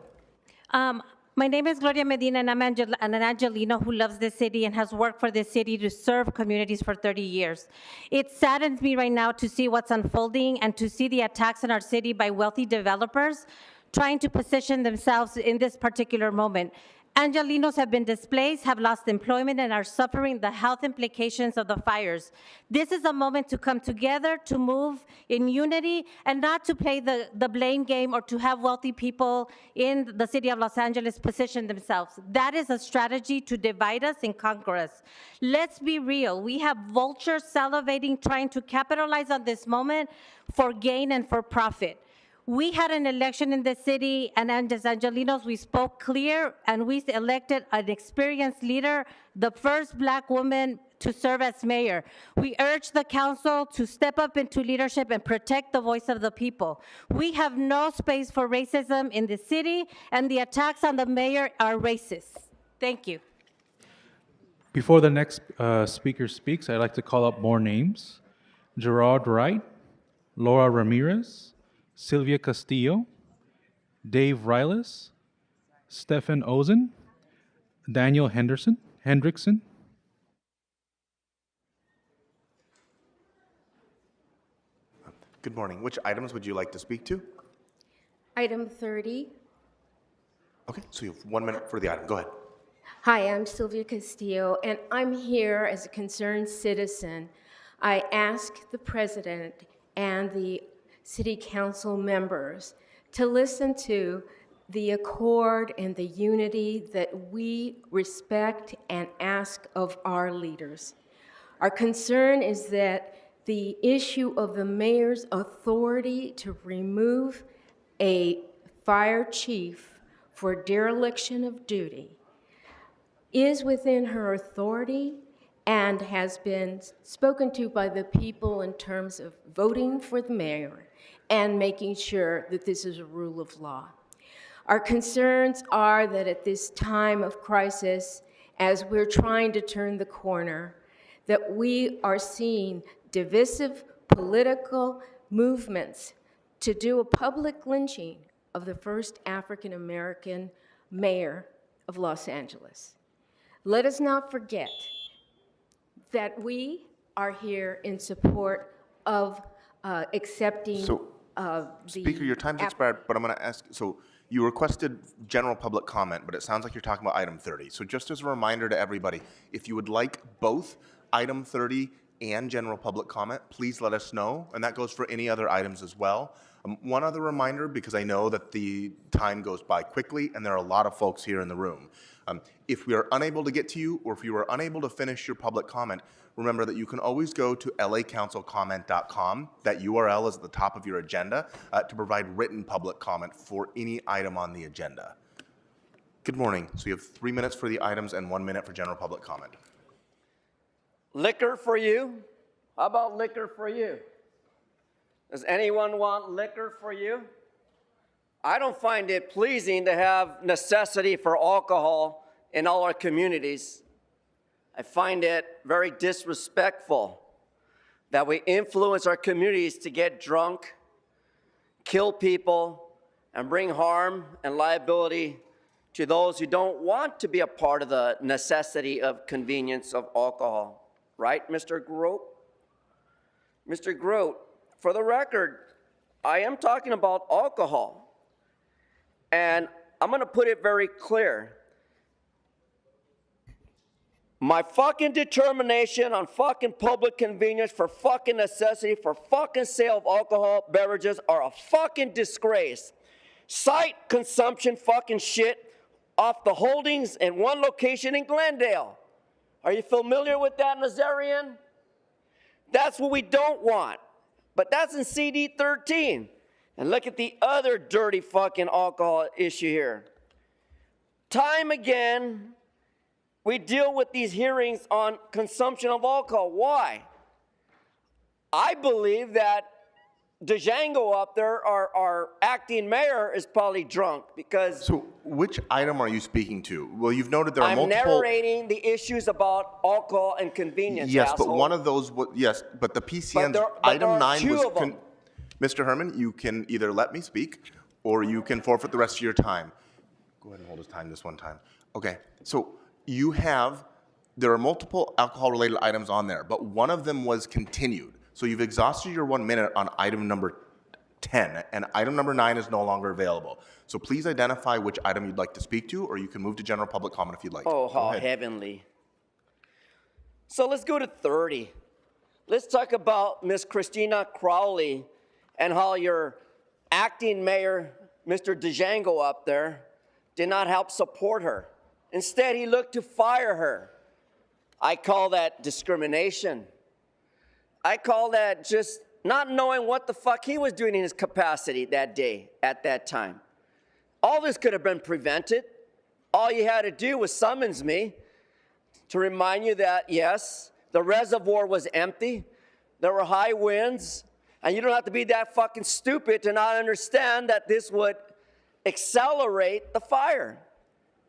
My name is Gloria Medina, and I'm an Angelino who loves this city and has worked for this city to serve communities for 30 years. It saddens me right now to see what's unfolding and to see the attacks in our city by wealthy developers trying to position themselves in this particular moment. Angelinos have been displaced, have lost employment, and are suffering the health implications of the fires. This is a moment to come together, to move in unity, and not to play the blame game or to have wealthy people in the city of Los Angeles position themselves. That is a strategy to divide us and conquer us. Let's be real. We have vultures salivating, trying to capitalize on this moment for gain and for profit. We had an election in the city, and as Angelinos, we spoke clear, and we elected an experienced leader, the first Black woman to serve as mayor. We urge the council to step up into leadership and protect the voice of the people. We have no space for racism in the city, and the attacks on the mayor are racist. Thank you. Before the next speaker speaks, I'd like to call up more names. Gerard Wright, Laura Ramirez, Sylvia Castillo, Dave Riles, Stephen Ozen, Daniel Hendrickson. Good morning. Which items would you like to speak to? Item 30. Okay, so you have 1 minute for the item. Go ahead. Hi, I'm Sylvia Castillo, and I'm here as a concerned citizen. I ask the president and the city council members to listen to the accord and the unity that we respect and ask of our leaders. Our concern is that the issue of the mayor's authority to remove a fire chief for dereliction of duty is within her authority and has been spoken to by the people in terms of voting for the mayor and making sure that this is a rule of law. Our concerns are that at this time of crisis, as we're trying to turn the corner, that we are seeing divisive political movements to do a public lynching of the first African-American mayor of Los Angeles. Let us not forget that we are here in support of accepting Speaker, your time's expired, but I'm going to ask, so you requested general public comment, but it sounds like you're talking about item 30. So just as a reminder to everybody, if you would like both item 30 and general public comment, please let us know, and that goes for any other items as well. One other reminder, because I know that the time goes by quickly and there are a lot of folks here in the room. If we are unable to get to you, or if you are unable to finish your public comment, remember that you can always go to lacouncilcomment.com. That URL is at the top of your agenda to provide written public comment for any item on the agenda. Good morning. So you have 3 minutes for the items and 1 minute for general public comment. Liquor for you? How about liquor for you? Does anyone want liquor for you? I don't find it pleasing to have necessity for alcohol in all our communities. I find it very disrespectful that we influence our communities to get drunk, kill people, and bring harm and liability to those who don't want to be a part of the necessity of convenience of alcohol. Right, Mr. Grote? Mr. Grote, for the record, I am talking about alcohol. And I'm going to put it very clear. My fucking determination on fucking public convenience for fucking necessity for fucking sale of alcohol beverages are a fucking disgrace. Cite consumption fucking shit off the holdings in one location in Glendale. Are you familiar with that, Nazarian? That's what we don't want. But that's in CD 13. And look at the other dirty fucking alcohol issue here. Time again, we deal with these hearings on consumption of alcohol. Why? I believe that Django up there, our acting mayor, is probably drunk because So which item are you speaking to? Well, you've noted there are I'm multiple. narrating the issues about alcohol and convenience. Yes, asshole. but one of those, yes, but the PCN's there item are 9 two was. of them. Mr. Herman, you can either let me speak or you can forfeit the rest of your time. Go ahead and hold his time this one time. Okay, so there are multiple alcohol-related items on there, but one of them was continued. So you've exhausted your 1 minute on item number 10, and item number 9 is no longer available. So please identify which item you'd like to speak to, or you can move to general public comment if you'd like. Oh, Go how ahead. heavenly. So let's go to 30. Let's talk about Miss Christina Crowley and how your acting mayor, Mr. Django up there, did not help support her. Instead, he looked to fire her. I call that discrimination. I call that just not knowing what the fuck he was doing in his capacity that day, at that time. All this could have been prevented. All you had to do was summons me to remind you that, yes, the reservoir was empty, there were high winds, and you don't have to be that fucking stupid to not understand that this would accelerate the fire.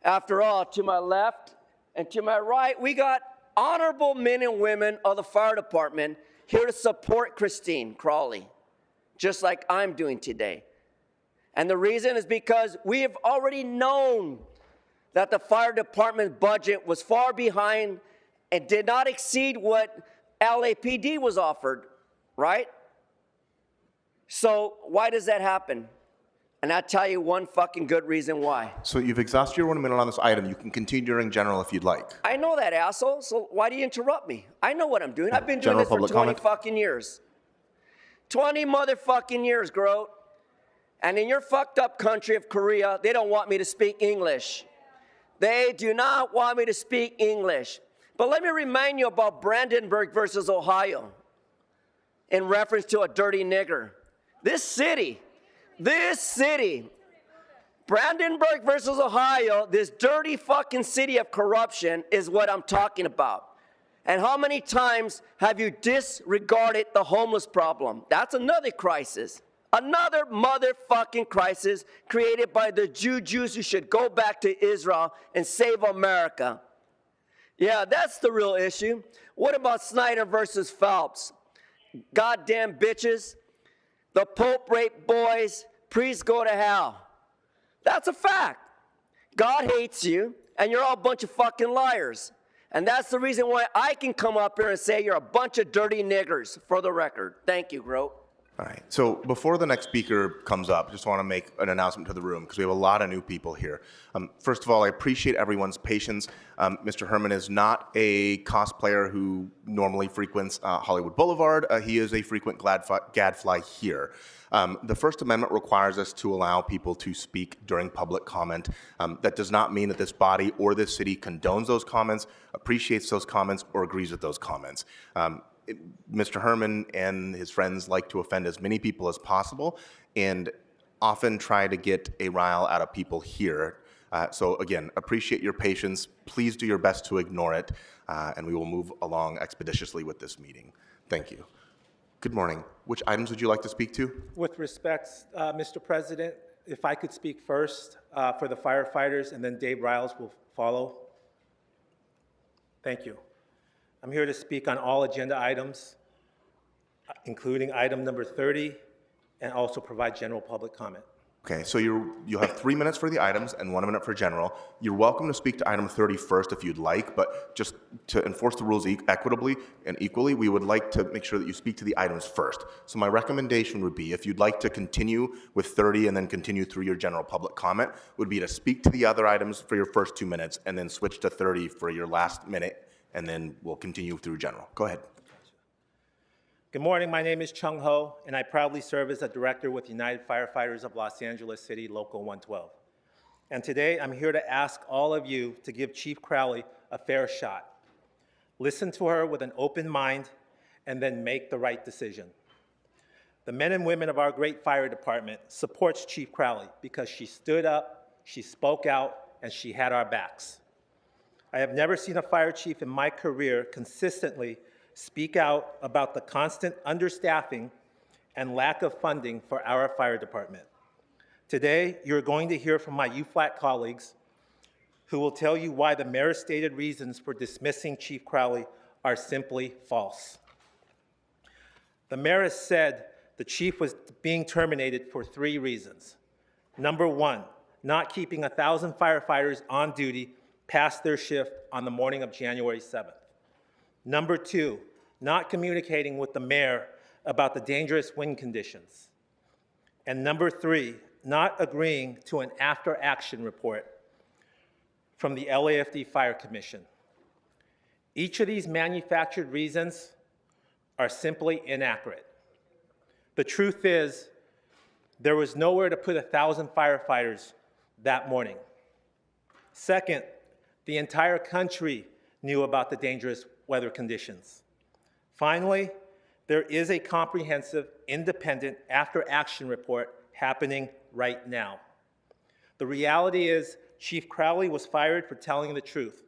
After all, to my left and to my right, we got honorable men and women of the fire department here to support Christine Crowley, just like I'm doing today. And the reason is because we have already known that the fire department budget was far behind and did not exceed what LAPD was offered, right? So why does that happen? And I'll tell you one fucking good reason why. So you've exhausted your 1 minute on this item. You can continue during general if you'd like. I know that, asshole, so why do you interrupt me? I know what I'm doing. I've been doing General this for public 20 comment. fucking years. 20 motherfucking years, Grote. And in your fucked up country of Korea, they don't want me to speak English. They do not want me to speak English. But let me remind you about Brandenburg versus Ohio in reference to a dirty nigger. This city, Brandenburg versus Ohio, this dirty fucking city of corruption is what I'm talking about. And how many times have you disregarded the homeless problem? That's another crisis. Another motherfucking crisis created by the Jews who should go back to Israel and save America. Yeah, that's the real issue. What about Snyder versus Phelps? Goddamn bitches. The Pope raped boys. Priests go to hell. That's a fact. God hates you, and you're all a bunch of fucking liars. And that's the reason why I can come up here and say you're a bunch of dirty niggers, for the record. Thank you, Grote. All right. So before the next speaker comes up, I just want to make an announcement to the room because we have a lot of new people here. First of all, I appreciate everyone's patience. Mr. Herman is not a cosplayer who normally frequents Hollywood Boulevard. He is a frequent gadfly here. The First Amendment requires us to allow people to speak during public comment. That does not mean that this body or this city condones those comments, appreciates those comments, or agrees with those comments. Mr. Herman and his friends like to offend as many people as possible and often try to get a rile out of people here. So again, appreciate your patience. Please do your best to ignore it, and we will move along expeditiously with this meeting. Thank you. Good morning. Which items would you like to speak to? With respect, Mr. President, if I could speak first for the firefighters, and then Dave Riles will follow. Thank you. I'm here to speak on all agenda items, including item number 30, and also provide general public comment. Okay, so you'll have 3 minutes for the items and 1 minute for general. You're welcome to speak to item 30 first if you'd like, but just to enforce the rules equitably and equally, we would like to make sure that you speak to the items first. So my recommendation would be, if you'd like to continue with 30 and then continue through your general public comment, would be to speak to the other items for your first 2 minutes and then switch to 30 for your last minute, and then we'll continue through general. Go ahead. Good morning, my name is Chung Ho, and I proudly serve as a director with United Firefighters of Los Angeles City, Local 112. And today, I'm here to ask all of you to give Chief Crowley a fair shot. Listen to her with an open mind, and then make the right decision. The men and women of our great fire department supports Chief Crowley because she stood up, she spoke out, and she had our backs. I have never seen a fire chief in my career consistently speak out about the constant understaffing and lack of funding for our fire department. Today, you're going to hear from my UFLAC colleagues who will tell you why the mayor's stated reasons for dismissing Chief Crowley are simply false. The mayor has said the chief was being terminated for 3 reasons. Number 1, not keeping 1,000 firefighters on duty past their shift on the morning of January 7th. Number 2, not communicating with the mayor about the dangerous wind conditions. And number 3, not agreeing to an after-action report from the LAFD Fire Commission. Each of these manufactured reasons are simply inaccurate. The truth is, there was nowhere to put 1,000 firefighters that morning. Second, the entire country knew about the dangerous weather conditions. Finally, there is a comprehensive, independent after-action report happening right now. The reality is, Chief Crowley was fired for telling the truth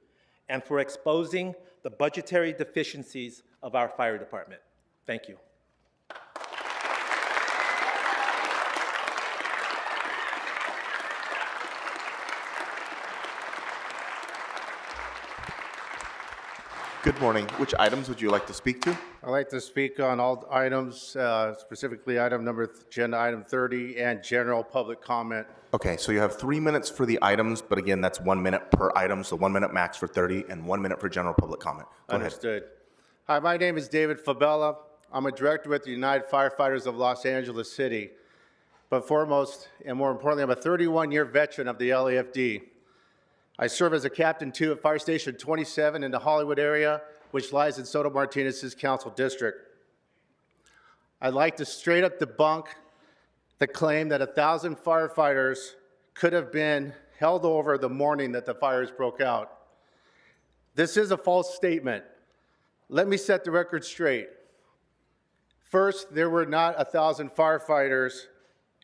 and for exposing the budgetary deficiencies of our fire department. Thank you. Good morning. Which items would you like to speak to? I'd like to speak on all items, specifically agenda item 30 and general public comment. Okay, so you have 3 minutes for the items, but again, that's 1 minute per item, so 1 minute max for 30 and 1 minute for general public comment. Go ahead. Understood. Hi, my name is David Fabella. I'm a director with the United Firefighters of Los Angeles City. But foremost, and more importantly, I'm a 31-year veteran of the LAFD. I serve as a Captain 2 at Fire Station 27 in the Hollywood area, which lies in Soto Martinez's council district. I'd like to straight up debunk the claim that 1,000 firefighters could have been held over the morning that the fires broke out. This is a false statement. Let me set the record straight. First, there were not 1,000 firefighters,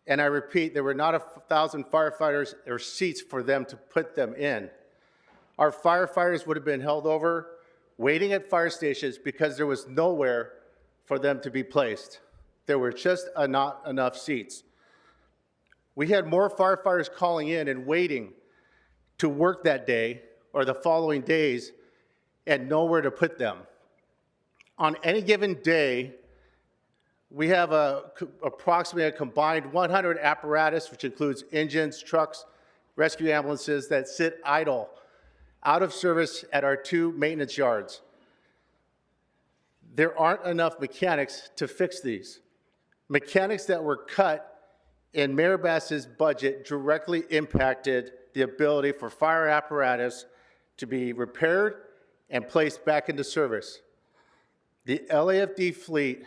and I repeat, there were not 1,000 firefighters or seats for them to put them in. Our firefighters would have been held over, waiting at fire stations because there was nowhere for them to be placed. There were just not enough seats. We had more firefighters calling in and waiting to work that day or the following days and nowhere to put them. On any given day, we have approximately a combined 100 apparatus, which includes engines, trucks, rescue ambulances that sit idle, out of service at our 2 maintenance yards. There aren't enough mechanics to fix these. Mechanics that were cut in Mayor Bass's budget directly impacted the ability for fire apparatus to be repaired and placed back into service. The LAFD fleet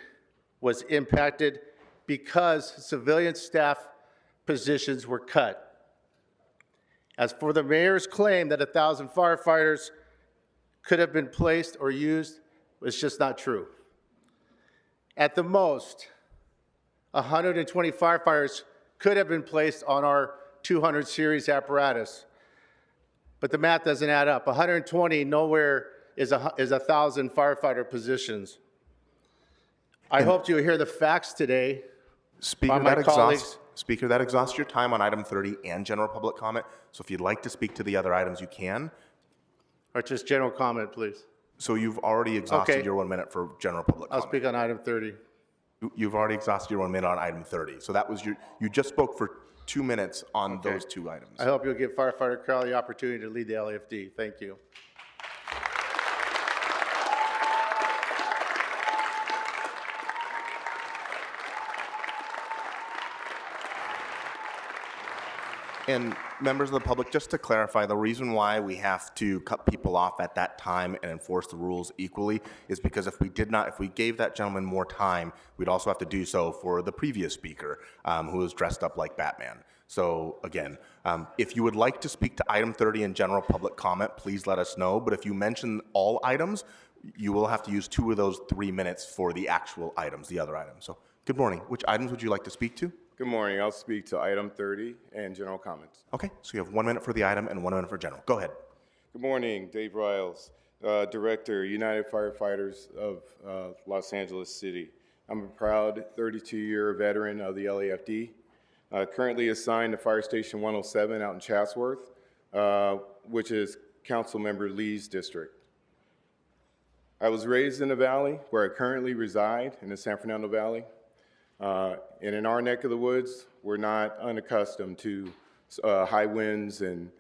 was impacted because civilian staff positions were cut. As for the mayor's claim that 1,000 firefighters could have been placed or used, it's just not true. At the most, 120 firefighters could have been placed on our 200 series apparatus, but the math doesn't add up. 120 nowhere is 1,000 firefighter positions. I hope you hear the facts today. Speaker, that exhausts your time on item 30 and general public comment. So if you'd like to speak to the other items, you can. Or just general comment, please. So you've already exhausted Okay. your 1 minute for general public I'll comment. speak on item 30. You've already exhausted your 1 minute on item 30. So that was you just spoke for 2 minutes on those 2 items. I hope you'll give firefighter Crowley the opportunity to lead the LAFD. Thank you. And members of the public, just to clarify, the reason why we have to cut people off at that time and enforce the rules equally is because if we gave that gentleman more time, we'd also have to do so for the previous speaker, who was dressed up like Batman. So again, if you would like to speak to item 30 in general public comment, please let us know. But if you mention all items, you will have to use 2 of those 3 minutes for the actual items, the other items. So good morning. Which items would you like to speak to? Good morning. I'll speak to item 30 and general comments. Okay, so you have 1 minute for the item and 1 minute for general. Go ahead. Good morning. Dave Riles, Director, United Firefighters of Los Angeles City. I'm a proud 32-year veteran of the LAFD, currently assigned to Fire Station 107 out in Chatsworth, which is Councilmember Lee's district. I was raised in the Valley, where I currently reside in the San Fernando Valley. And in our neck of the woods, we're not unaccustomed to high winds and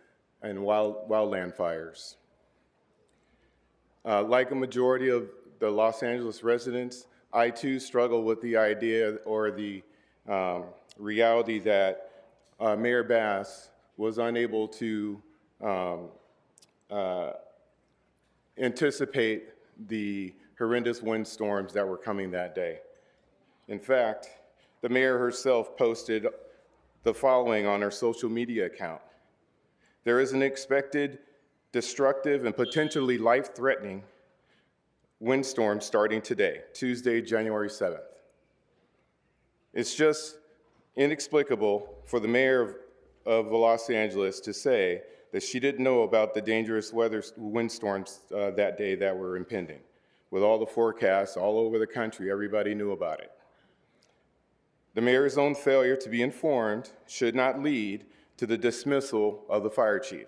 wildland fires. Like a majority of the Los Angeles residents, I too struggle with the idea or the reality that Mayor Bass was unable to anticipate the horrendous windstorms that were coming that day. In fact, the mayor herself posted the following on her social media account. There is an expected destructive and potentially life-threatening windstorm starting today, Tuesday, January 7th. It's just inexplicable for the mayor of Los Angeles to say that she didn't know about the dangerous windstorms that day that were impending. With all the forecasts all over the country, everybody knew about it. The mayor's own failure to be informed should not lead to the dismissal of the fire chief.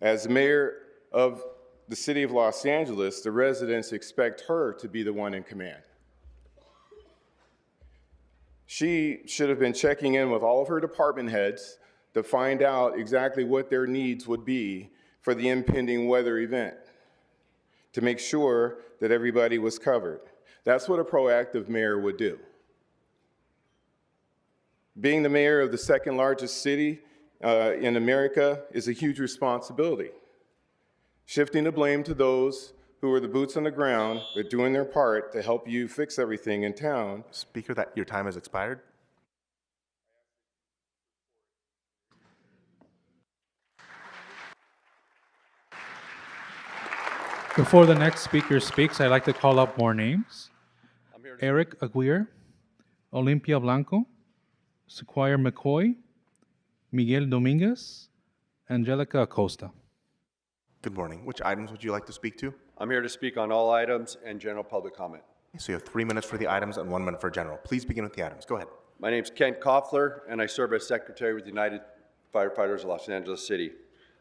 As mayor of the city of Los Angeles, the residents expect her to be the one in command. She should have been checking in with all of her department heads to find out exactly what their needs would be for the impending weather event, to make sure that everybody was covered. That's what a proactive mayor would do. Being the mayor of the second largest city in America is a huge responsibility. Shifting the blame to those who are the boots on the ground, they're doing their part to help you fix everything in town. Speaker, that your time has expired. Before the next speaker speaks, I'd like to call up more names. Eric Aguirre, Olympia Blanco, Sequire McCoy, Miguel Dominguez, Angelica Acosta. Good morning. Which items would you like to speak to? I'm here to speak on all items and general public comment. So you have 3 minutes for the items and 1 minute for general. Please begin with the items. Go ahead. My name's Ken Koffler, and I serve as Secretary with the United Firefighters of Los Angeles City.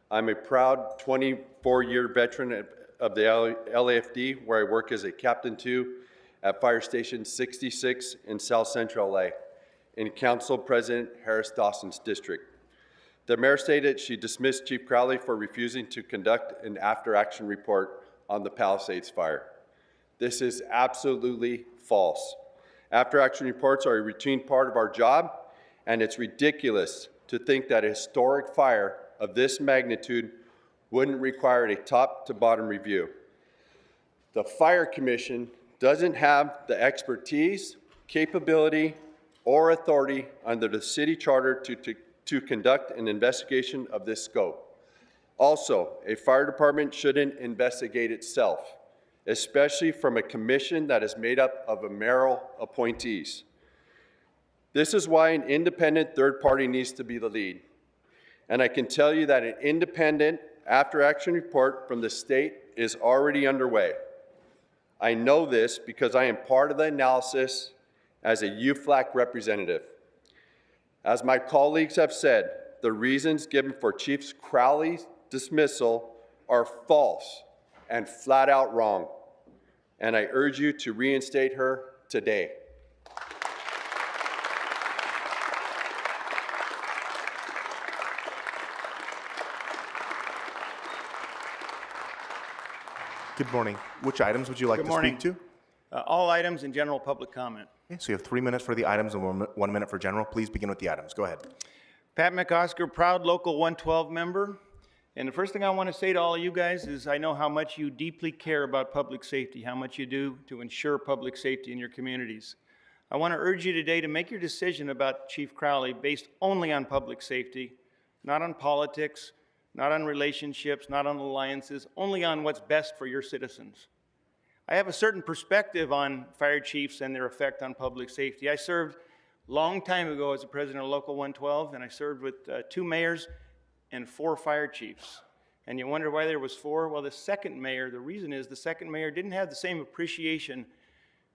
I'm a proud 24-year veteran of the LAFD, where I work as a Captain 2 at Fire Station 66 in South Central LA, in Council President Harris Dawson's district. The mayor stated she dismissed Chief Crowley for refusing to conduct an after-action report on the Palisades fire. This is absolutely false. After-action reports are a routine part of our job, and it's ridiculous to think that a historic fire of this magnitude wouldn't require a top-to-bottom review. The Fire Commission doesn't have the expertise, capability, or authority under the city charter to conduct an investigation of this scope. Also, a fire department shouldn't investigate itself, especially from a commission that is made up of mayoral appointees. This is why an independent third party needs to be the lead. And I can tell you that an independent after-action report from the state is already underway. I know this because I am part of the analysis as a UFLAC representative. As my colleagues have said, the reasons given for Chief Crowley's dismissal are false and flat out wrong. And I urge you to reinstate her today. Good morning. Which items would you like Good to morning. speak to? All items in general public comment. Okay, so you have 3 minutes for the items and 1 minute for general. Please begin with the items. Go ahead. Pat McOsker, proud Local 112 member. And the first thing I want to say to all of you guys is I know how much you deeply care about public safety, how much you do to ensure public safety in your communities. I want to urge you today to make your decision about Chief Crowley based only on public safety, not on politics, not on relationships, not on alliances, only on what's best for your citizens. I have a certain perspective on fire chiefs and their effect on public safety. I served a long time ago as the president of Local 112, and I served with 2 mayors and 4 fire chiefs. And you wonder why there was 4? Well, the second mayor, the reason is the second mayor didn't have the same appreciation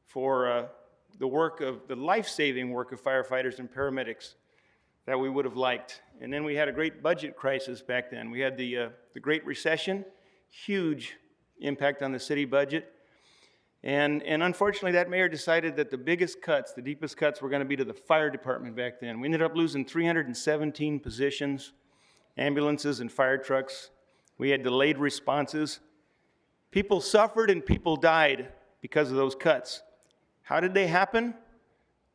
for the work of, the life-saving work of firefighters and paramedics that we would have liked. And then we had a great budget crisis back then. We had the Great Recession, huge impact on the city budget. And unfortunately, that mayor decided that the biggest cuts, the deepest cuts, were going to be to the fire department back then. We ended up losing 317 positions, ambulances and fire trucks. We had delayed responses. People suffered and people died because of those cuts. How did they happen?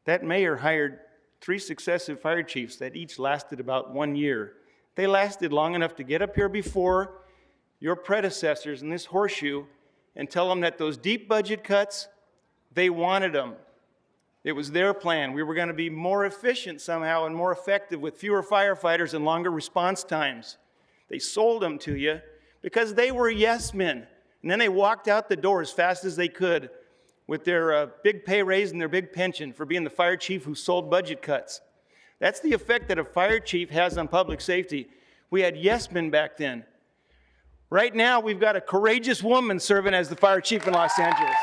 That mayor hired 3 successive fire chiefs that each lasted about 1 year. They lasted long enough to get up here before your predecessors in this horseshoe and tell them that those deep budget cuts, they wanted them. It was their plan. We were going to be more efficient somehow and more effective with fewer firefighters and longer response times. They sold them to you because they were yes men. And then they walked out the door as fast as they could with their big pay raise and their big pension for being the fire chief who sold budget cuts. That's the effect that a fire chief has on public safety. We had yes men back then. Right now, we've got a courageous woman serving as the fire chief in Los Angeles.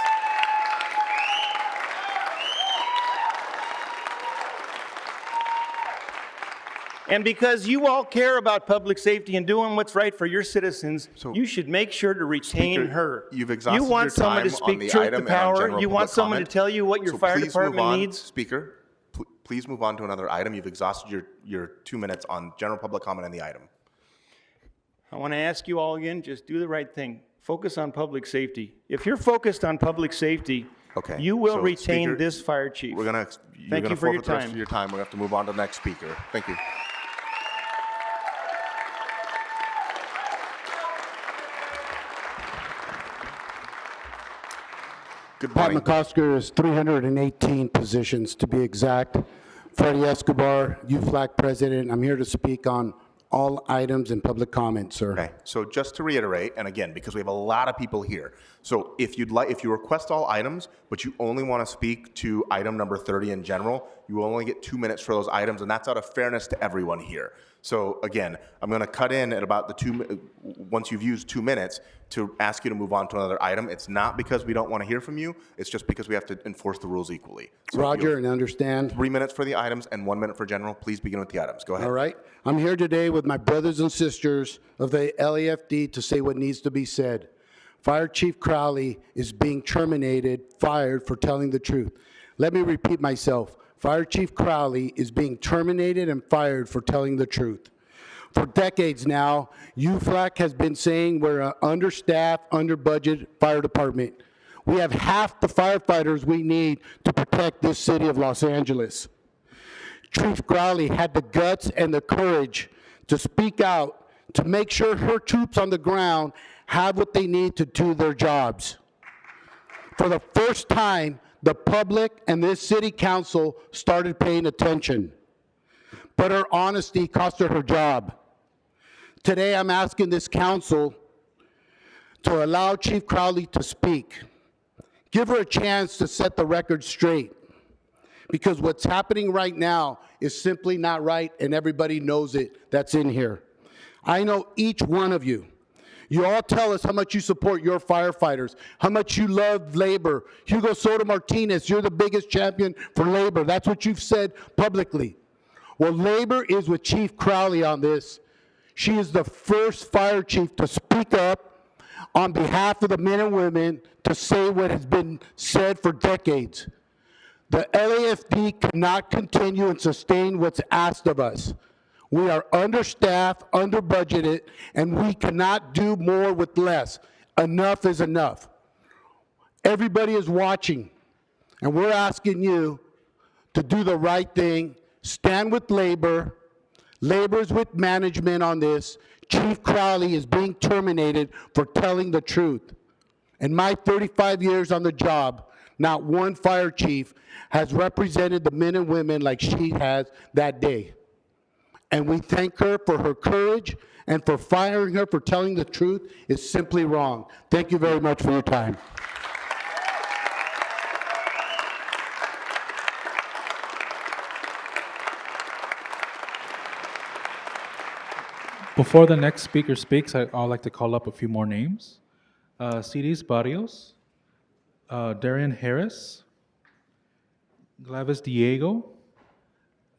And because you all care about public safety and doing what's right for your citizens, you should make sure to retain Speaker, her. you've exhausted You want your someone time to on speak the truth item to and on power. general You want public someone comment. to tell you what your So fire please move department on. needs. Speaker, please move on to another item. You've exhausted your 2 minutes on general public comment on the item. I want to ask you all again, just do the right thing. Focus on public safety. If you're focused on public safety, you will So, retain Speaker, this fire chief. You're Thank gonna you for your forfeit the rest time. of your time. We're going to have to move on to the next speaker. Thank you. Good Pat morning. McOsker is 318 positions to be exact. Freddie Escobar, UFLAG president. I'm here to speak on all items and public comment, sir. Okay, so just to reiterate, and again, because we have a lot of people here, so if you request all items, but you only want to speak to item number 30 in general, you will only get 2 minutes for those items, and that's out of fairness to everyone here. So again, I'm going to cut in at about once you've used 2 minutes to ask you to move on to another item. It's not because we don't want to hear from you, it's just because we have to enforce the rules equally. So Roger, and understand. 3 minutes for the items and 1 minute for general. Please begin with the items. Go ahead. All right. I'm here today with my brothers and sisters of the LAFD to say what needs to be said. Fire Chief Crowley is being fired for telling the truth. Let me repeat myself. Fire Chief Crowley is being terminated and fired for telling the truth. For decades now, UFLAG has been saying we're an understaffed, under-budget fire department. We have half the firefighters we need to protect this city of Los Angeles. Chief Crowley had the guts and the courage to speak out, to make sure her troops on the ground have what they need to do their jobs. For the first time, the public and this city council started paying attention. But her honesty cost her her job. Today, I'm asking this council to allow Chief Crowley to speak. Give her a chance to set the record straight. Because what's happening right now is simply not right, and everybody knows it that's in here. I know each one of you. You all tell us how much you support your firefighters, how much you love labor. Hugo Soto Martinez, you're the biggest champion for labor. That's what you've said publicly. Well, labor is with Chief Crowley on this. She is the first fire chief to speak up on behalf of the men and women to say what has been said for decades. The LAFD cannot continue and sustain what's asked of us. We are understaffed, under-budgeted, and we cannot do more with less. Enough is enough. Everybody is watching, and we're asking you to do the right thing, stand with labor, labors with management on this. Chief Crowley is being terminated for telling the truth. In my 35 years on the job, not one fire chief has represented the men and women like she has that day. And we thank her for her courage, and for firing her for telling the truth is simply wrong. Thank you very much for your time. Before the next speaker speaks, I'd like to call up a few more names. Ciris Barrios, Darian Harris, Glavis Diego,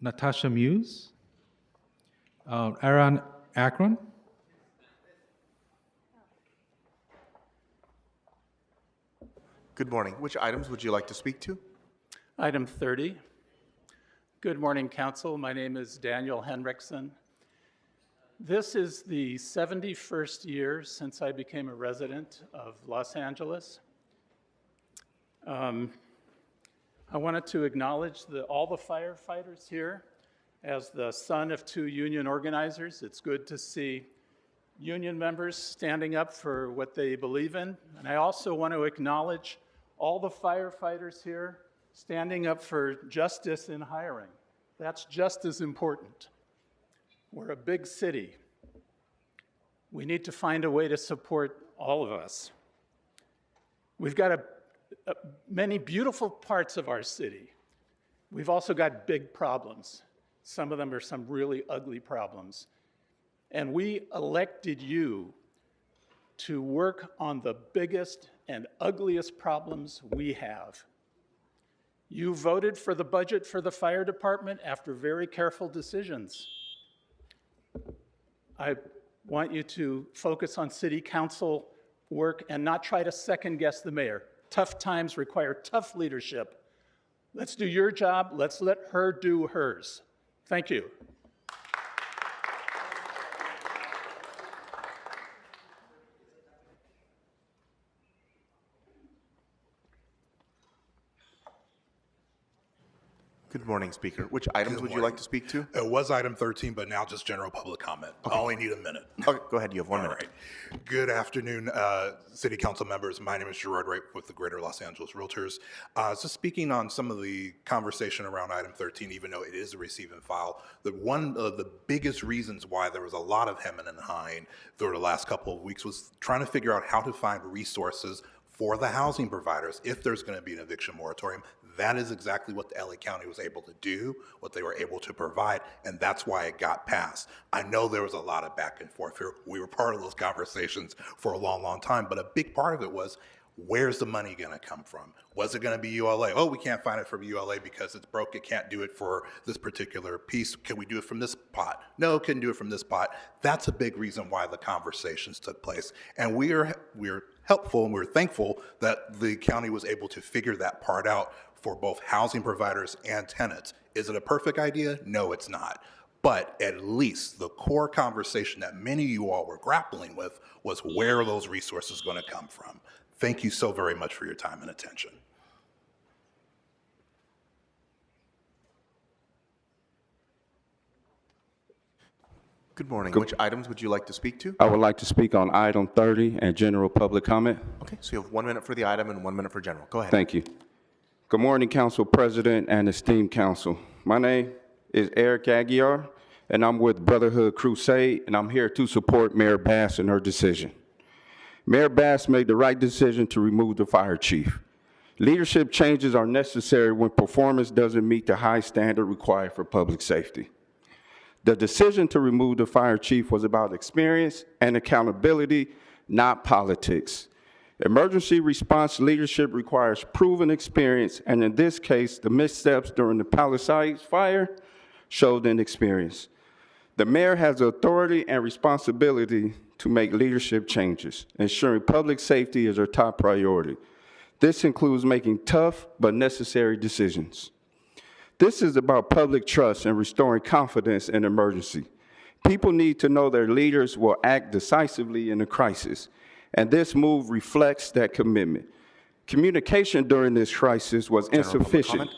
Natasha Muse, Aaron Akron. Good morning. Which items would you like to speak to? Item 30. Good morning, Council. My name is Daniel Henriksen. This is the 71st year since I became a resident of Los Angeles. I wanted to acknowledge all the firefighters here. As the son of two union organizers, it's good to see union members standing up for what they believe in. And I also want to acknowledge all the firefighters here standing up for justice in hiring. That's just as important. We're a big city. We need to find a way to support all of us. We've got many beautiful parts of our city. We've also got big problems. Some of them are some really ugly problems. And we elected you to work on the biggest and ugliest problems we have. You voted for the budget for the fire department after very careful decisions. I want you to focus on city council work and not try to second guess the mayor. Tough times require tough leadership. Let's do your job. Let's let her do hers. Thank you. Good morning, Speaker. Which items would you like to speak to? It was item 13, but now just general public comment. I only need a minute. Okay, go ahead. You have 1 minute. All right. Good afternoon, City Council members. My name is Gerard Wright with the Greater Los Angeles Realtors. So speaking on some of the conversation around item 13, even though it is a receive and file, one of the biggest reasons why there was a lot of hemming and hawing through the last couple of weeks was trying to figure out how to find resources for the housing providers if there's going to be an eviction moratorium. That is exactly what the LA County was able to do, what they were able to provide, and that's why it got passed. I know there was a lot of back and forth here. We were part of those conversations for a long, long time, but a big part of it was, where's the money going to come from? Was it going to be ULA? Oh, we can't find it from ULA because it's broke. It can't do it for this particular piece. Can we do it from this pot? No, couldn't do it from this pot. That's a big reason why the conversations took place. And we're helpful and we're thankful that the county was able to figure that part out for both housing providers and tenants. Is it a perfect idea? No, it's not. But at least the core conversation that many of you all were grappling with was where are those resources going to come from? Thank you so very much for your time and attention. Good morning. Which items would you like to speak to? I would like to speak on item 30 and general public comment. Okay, so you have 1 minute for the item and 1 minute for general. Go ahead. Thank you. Good morning, Council President and esteemed council. My name is Eric Aguiar, and I'm with Brotherhood Crusade, and I'm here to support Mayor Bass in her decision. Mayor Bass made the right decision to remove the fire chief. Leadership changes are necessary when performance doesn't meet the high standard required for public safety. The decision to remove the fire chief was about experience and accountability, not politics. Emergency response leadership requires proven experience, and in this case, the missteps during the Palisades fire showed an experience. The mayor has the authority and responsibility to make leadership changes, ensuring public safety is her top priority. This includes making tough but necessary decisions. This is about public trust and restoring confidence in emergency. People need to know their leaders will act decisively in a crisis, and this move reflects that commitment. Communication during this crisis was insufficient.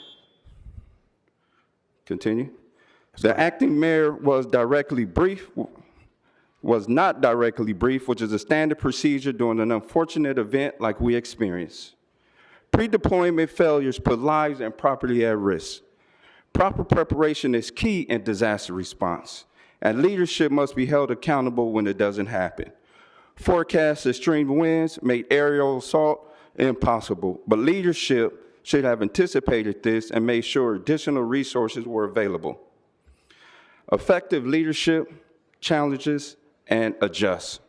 Continue. The acting mayor was not directly briefed, which is a standard procedure during an unfortunate event like we experienced. Pre-deployment failures put lives and property at risk. Proper preparation is key in disaster response, and leadership must be held accountable when it doesn't happen. Forecast extreme winds made aerial assault impossible, but leadership should have anticipated this and made sure additional resources were available. Effective leadership challenges and adjust.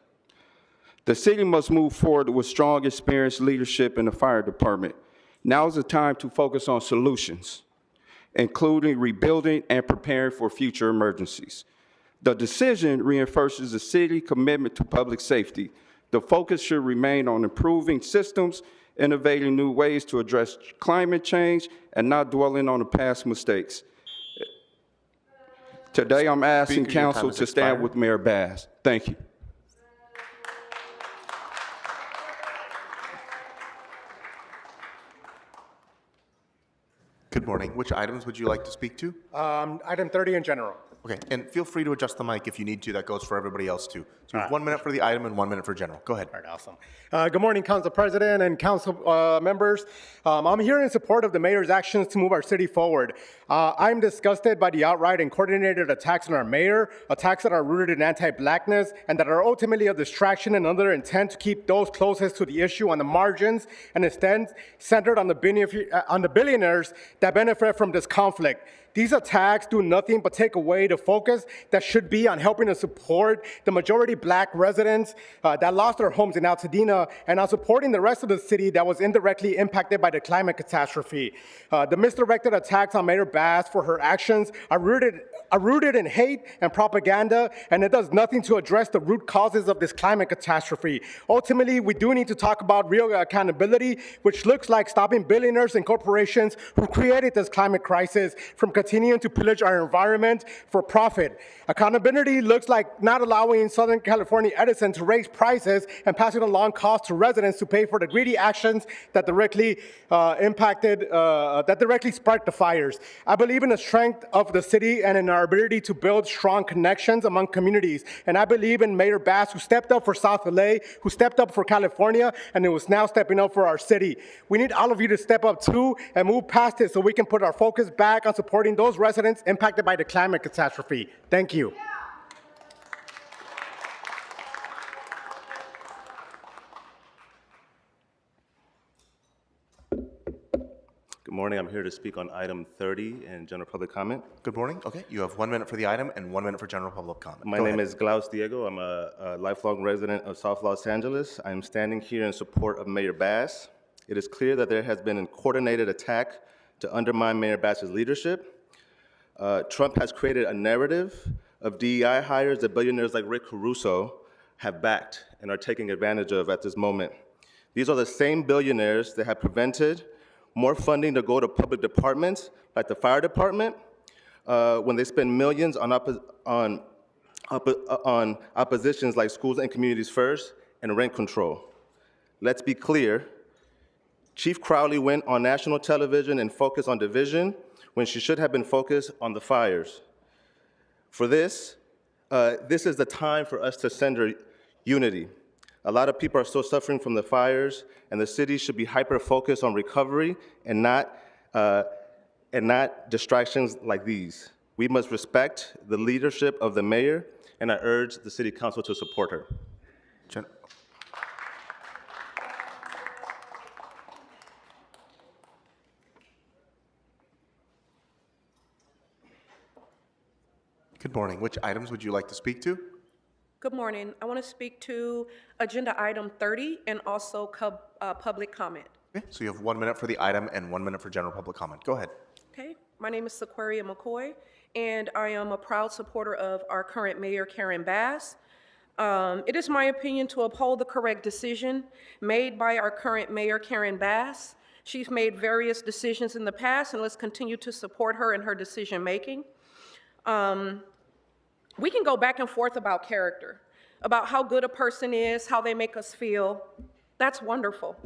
The city must move forward with strong, experienced leadership in the fire department. Now is the time to focus on solutions, including rebuilding and preparing for future emergencies. The decision reinforces the city's commitment to public safety. The focus should remain on improving systems, innovating new ways to address climate change, and not dwelling on the past mistakes. Today, I'm asking Speaker, your time council has to stand expired. with Mayor Bass. Thank you. Good morning. Which items would you like to speak to? Item 30 in general. Okay, and feel free to adjust the mic if you need to. That goes for everybody else too. So 1 minute for the item and 1 minute for general. Go ahead. All right, awesome. Good morning, Council President and Council members. I'm here in support of the mayor's actions to move our city forward. I'm disgusted by the outright and coordinated attacks on our mayor, attacks that are rooted in anti-blackness and that are ultimately a distraction and another intent to keep those closest to the issue on the margins and instead centered on the billionaires that benefit from this conflict. These attacks do nothing but take away the focus that should be on helping to support the majority black residents that lost their homes in Altadena and on supporting the rest of the city that was indirectly impacted by the climate catastrophe. The misdirected attacks on Mayor Bass for her actions are rooted in hate and propaganda, and it does nothing to address the root causes of this climate catastrophe. Ultimately, we do need to talk about real accountability, which looks like stopping billionaires and corporations who created this climate crisis from continuing to pillage our environment for profit. Accountability looks like not allowing Southern California Edison to raise prices and passing along costs to residents to pay for the greedy actions that directly sparked the fires. I believe in the strength of the city and in our ability to build strong connections among communities. And I believe in Mayor Bass, who stepped up for South LA, who stepped up for California, and who is now stepping up for our city. We need all of you to step up too and move past it so we can put our focus back on supporting those residents impacted by the climate catastrophe. Thank you. Good morning. I'm here to speak on item 30 in general public comment. Good morning. Okay, you have 1 minute for the item and 1 minute for general public comment. My Go name ahead. is Glaus Diego. I'm a lifelong resident of South Los Angeles. I am standing here in support of Mayor Bass. It is clear that there has been a coordinated attack to undermine Mayor Bass's leadership. Trump has created a narrative of DEI hires that billionaires like Rick Caruso have backed and are taking advantage of at this moment. These are the same billionaires that have prevented more funding to go to public departments like the fire department when they spend millions on oppositions like schools and communities first and rent control. Let's be clear, Chief Crowley went on national television and focused on division when she should have been focused on the fires. For this, this is the time for us to center unity. A lot of people are still suffering from the fires, and the city should be hyper-focused on recovery and not distractions like these. We must respect the leadership of the mayor, and I urge the city council to support her. Good morning. Which items would you like to speak to? Good morning. I want to speak to agenda item 30 and also public comment. Okay, so you have 1 minute for the item and 1 minute for general public comment. Go ahead. Okay, my name is Sequoia McCoy, and I am a proud supporter of our current mayor, Karen Bass. It is my opinion to uphold the correct decision made by our current mayor, Karen Bass. She's made various decisions in the past, and let's continue to support her in her decision-making. We can go back and forth about character, about how good a person is, how they make us feel. That's wonderful.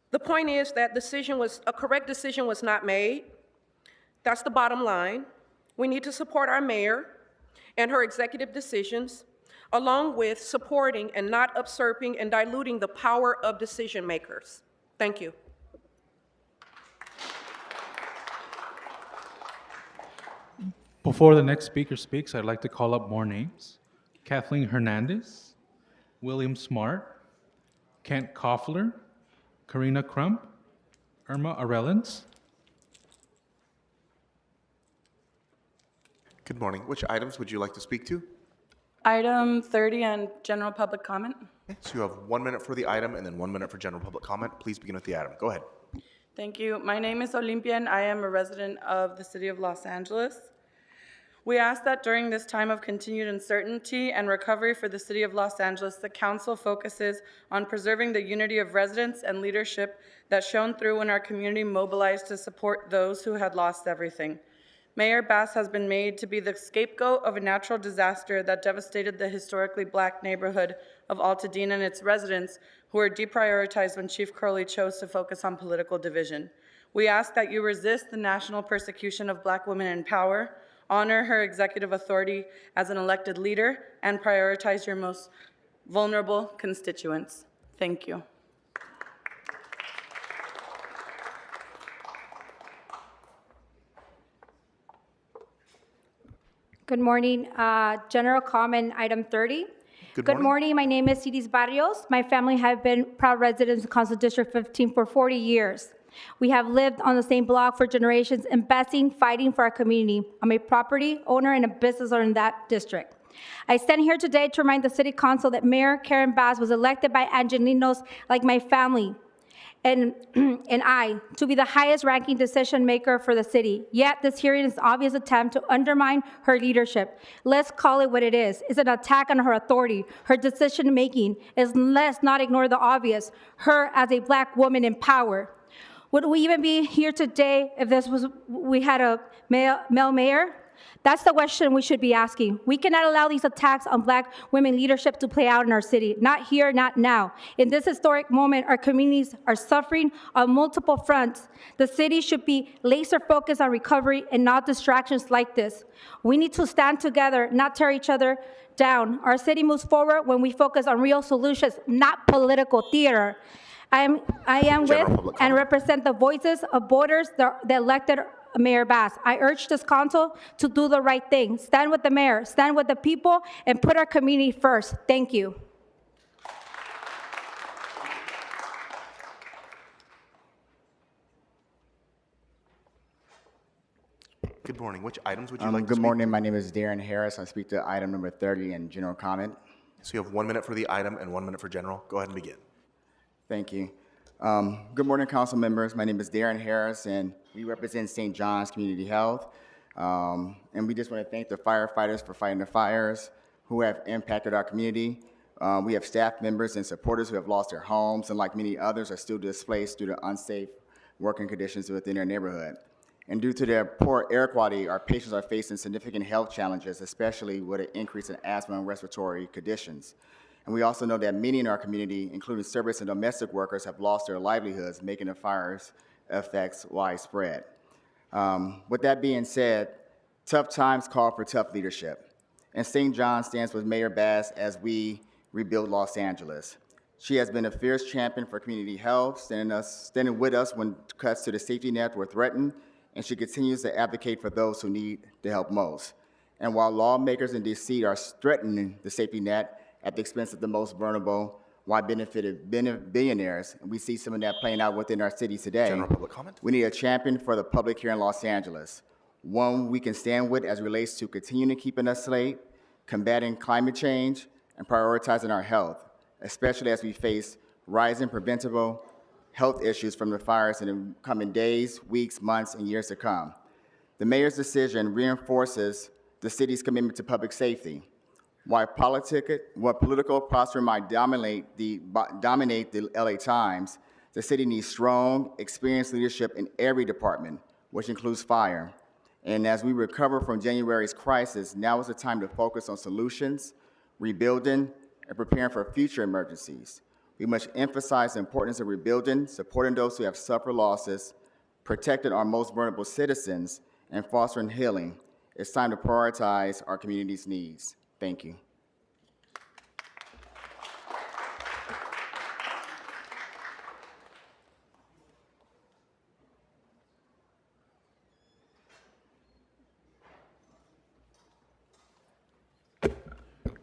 The point is that a correct decision was not made. That's the bottom line. We need to support our mayor and her executive decisions, along with supporting and not usurping and diluting the power of decision makers. Thank you. Before the next speaker speaks, I'd like to call up more names. Kathleen Hernandez, William Smart, Kent Koffler, Karina Crump, Irma Arellans. Good morning. Which items would you like to speak to? Item 30 and general public comment. Okay, so you have 1 minute for the item and then 1 minute for general public comment. Please begin with the item. Go ahead. Thank you. My name is Olympia and I am a resident of the city of Los Angeles. We ask that during this time of continued uncertainty and recovery for the city of Los Angeles, the council focuses on preserving the unity of residents and leadership that shone through when our community mobilized to support those who had lost everything. Mayor Bass has been made to be the scapegoat of a natural disaster that devastated the historically black neighborhood of Altadena and its residents, who were deprioritized when Chief Crowley chose to focus on political division. We ask that you resist the national persecution of black women in power, honor her executive authority as an elected leader, and prioritize your most vulnerable constituents. Thank you. Good morning. General comment, item 30. Good morning. My name is Cidis Barrios. My family have been proud residents of Council District 15 for 40 years. We have lived on the same block for generations, investing, fighting for our community. I'm a property owner and a business owner in that district. I stand here today to remind the City Council that Mayor Karen Bass was elected by Angelinos like my family and I to be the highest ranking decision maker for the city. Yet this hearing is an obvious attempt to undermine her leadership. Let's call it what it is. It's an attack on her authority, her decision making. Let's not ignore the obvious, her as a black woman in power. Would we even be here today if we had a male mayor? That's the question we should be asking. We cannot allow these attacks on black women leadership to play out in our city. Not here, not now. In this historic moment, our communities are suffering on multiple fronts. The city should be laser focused on recovery and not distractions like this. We need to stand together, not tear each other down. Our city moves forward when we focus on real solutions, not political theater. I am with and represent the voices of voters that elected Mayor Bass. I urge this council to do the right thing. Stand with the mayor, stand with the people, and put our community first. Thank you. Good morning. Which items would you like to Good speak morning. to? My name is Darren Harris. I speak to item number 30 and general comment. So you have 1 minute for the item and 1 minute for general. Go ahead and begin. Thank you. Good morning, council members. My name is Darren Harris, and we represent St. John's Community Health. And we just want to thank the firefighters for fighting the fires who have impacted our community. We have staff members and supporters who have lost their homes, and like many others, are still displaced due to unsafe working conditions within their neighborhood. And due to their poor air quality, our patients are facing significant health challenges, especially with an increase in asthma and respiratory conditions. And we also know that many in our community, including service and domestic workers, have lost their livelihoods, making the fire's effects widespread. With that being said, tough times call for tough leadership. And St. John stands with Mayor Bass as we rebuild Los Angeles. She has been a fierce champion for community health, standing with us when cuts to the safety net were threatened, and she continues to advocate for those who need the help most. And while lawmakers in D.C. are threatening the safety net at the expense of the most vulnerable, while benefiting billionaires, and we see some of that playing out within our city today. General public comment. We need a champion for the public here in Los Angeles, one we can stand with as it relates to continuing keeping us safe, combating climate change, and prioritizing our health, especially as we face rising preventable health issues from the fires in the coming days, weeks, months, and years to come. The mayor's decision reinforces the city's commitment to public safety. While political posture might dominate the LA Times, the city needs strong, experienced leadership in every department, which includes fire. And as we recover from January's crisis, now is the time to focus on solutions, rebuilding, and preparing for future emergencies. We must emphasize the importance of rebuilding, supporting those who have suffered losses, protecting our most vulnerable citizens, and fostering healing, It's time to prioritize our community's needs. Thank you.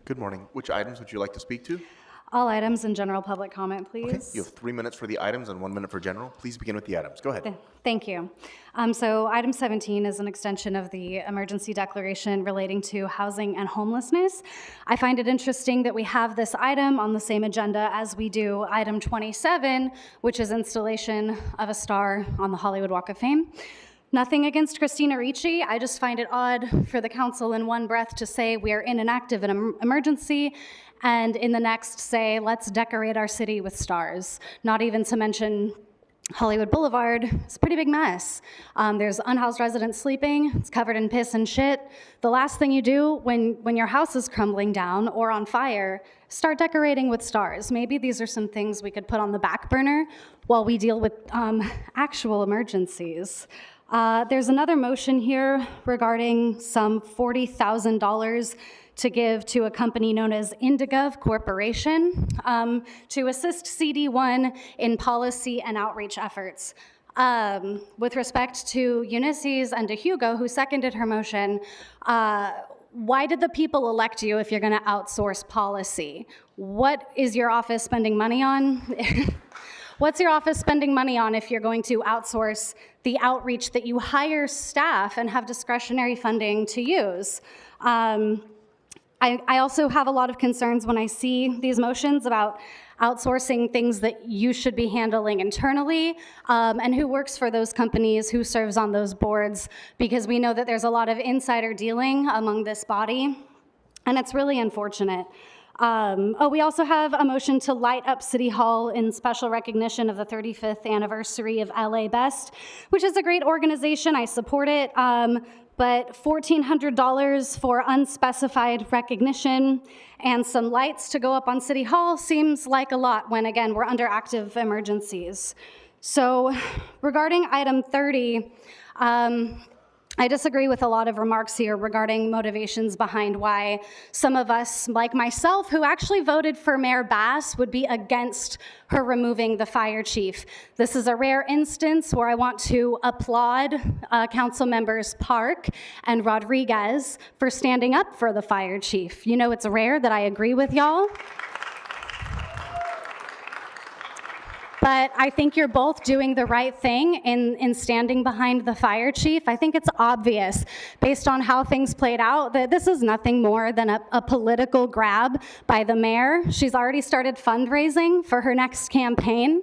Good morning. Which items would you like to speak to? All items in general public comment, please. Okay, you have 3 minutes for the items and 1 minute for general. Please begin with the items. Go ahead. Thank you. So item 17 is an extension of the emergency declaration relating to housing and homelessness. I find it interesting that we have this item on the same agenda as we do item 27, which is installation of a star on the Hollywood Walk of Fame. Nothing against Christina Ricci. I just find it odd for the council in one breath to say we are in an active emergency, and in the next say, let's decorate our city with stars. Not even to mention Hollywood Boulevard. It's a pretty big mess. There's unhoused residents sleeping. It's covered in piss and shit. The last thing you do when your house is crumbling down or on fire, start decorating with stars. Maybe these are some things we could put on the back burner while we deal with actual emergencies. There's another motion here regarding some $40,000 to give to a company known as Indigov Corporation to assist CD1 in policy and outreach efforts. With respect to Ulysses and to Hugo, who seconded her motion, why did the people elect you if you're going to outsource policy? What is your office spending money on? What's your office spending money on if you're going to outsource the outreach that you hire staff and have discretionary funding to use? I also have a lot of concerns when I see these motions about outsourcing things that you should be handling internally, and who works for those companies, who serves on those boards, because we know that there's a lot of insider dealing among this body, and it's really unfortunate. We also have a motion to light up City Hall in special recognition of the 35th anniversary of LA Best, which is a great organization. I support it. But $1,400 for unspecified recognition and some lights to go up on City Hall seems like a lot when, again, we're under active emergencies. So regarding item 30, I disagree with a lot of remarks here regarding motivations behind why some of us, like myself, who actually voted for Mayor Bass, would be against her removing the fire chief. This is a rare instance where I want to applaud Council Members Park and Rodriguez for standing up for the fire chief. You know, it's rare that I agree with y'all. But I think you're both doing the right thing in standing behind the fire chief. I think it's obvious, based on how things played out, that this is nothing more than a political grab by the mayor. She's already started fundraising for her next campaign.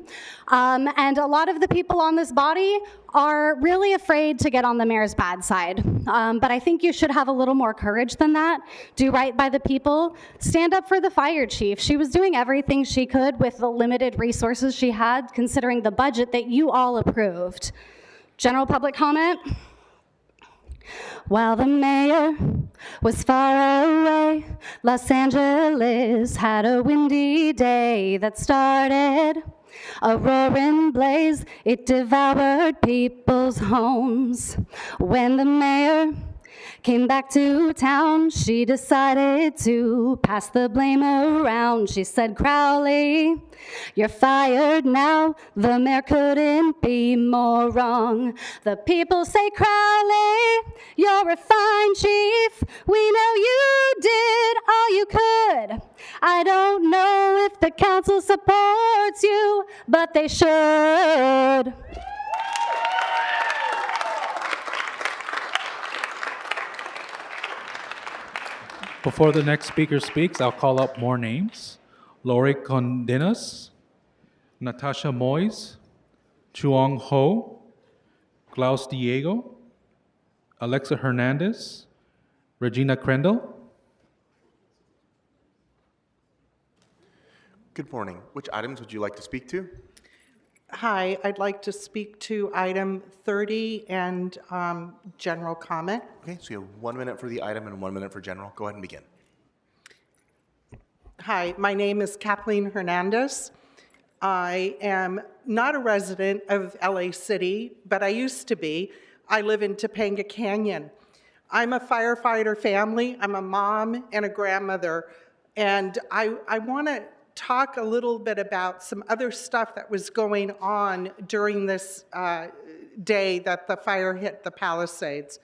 And a lot of the people on this body are really afraid to get on the mayor's bad side. But I think you should have a little more courage than that. Do right by the people. Stand up for the fire chief. She was doing everything she could with the limited resources she had, considering the budget that you all approved. General public comment? While the mayor was far away, Los Angeles had a windy day that started a roaring blaze. It devoured people's homes. When the mayor came back to town, she decided to pass the blame around. She said, Crowley, you're fired now. The mayor couldn't be more wrong. The people say, Crowley, you're a fine chief. We know you did all you could. I don't know if the council supports you, but they should. Before the next speaker speaks, I'll call up more names. Lori Condenas, Natasha Moyes, Chuong Ho, Klaus Diego, Alexa Hernandez, Regina Crendel. Good morning. Which items would you like to speak to? Hi, I'd like to speak to item 30 and general comment. Okay, so you have 1 minute for the item and 1 minute for general. Go ahead and begin. Hi, my name is Kathleen Hernandez. I am not a resident of LA City, but I used to be. I live in Topanga Canyon. I'm a firefighter family. I'm a mom and a grandmother. And I want to talk a little bit about some other stuff that was going on during this day that the fire hit the Palisades.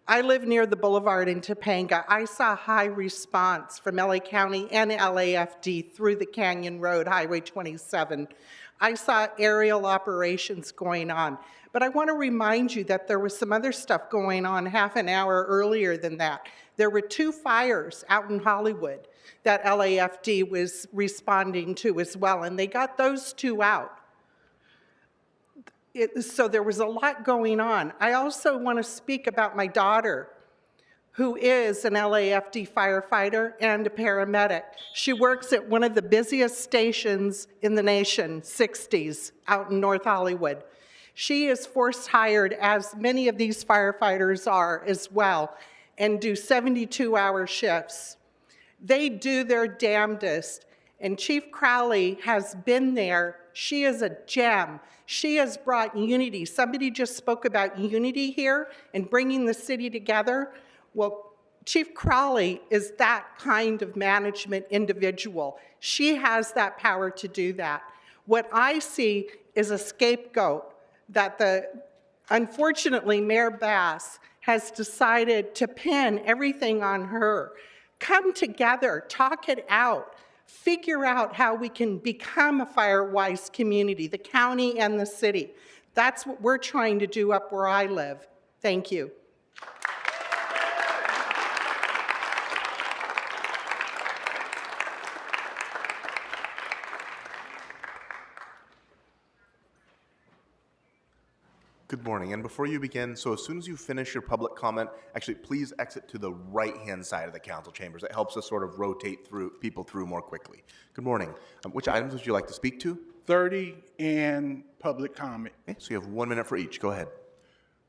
I live near the boulevard in Topanga. I saw high response from LA County and LAFD through the Canyon Road, Highway 27. I saw aerial operations going on. But I want to remind you that there was some other stuff going on half an hour earlier than that. There were 2 fires out in Hollywood that LAFD was responding to as well, and they got those 2 out. So there was a lot going on. I also want to speak about my daughter, who is an LAFD firefighter and a paramedic. She works at one of the busiest stations in the nation, 60s, out in North Hollywood. She is forced hired, as many of these firefighters are as well, and do 72-hour shifts. They do their damnedest, and Chief Crowley has been there. She is a gem. She has brought unity. Somebody just spoke about unity here and bringing the city together. Well, Chief Crowley is that kind of management individual. She has that power to do that. What I see is a scapegoat that unfortunately, Mayor Bass has decided to pin everything on her. Come together, talk it out, figure out how we can become a fire-wise community, the county and the city. That's what we're trying to do up where I live. Thank you. Good morning, and before you begin, so as soon as you finish your public comment, actually please exit to the right-hand side of the council chambers. It helps us sort of rotate people through more quickly. Good morning. Which items would you like to speak to? 30 and public comment. Okay, so you have 1 minute for each. Go ahead.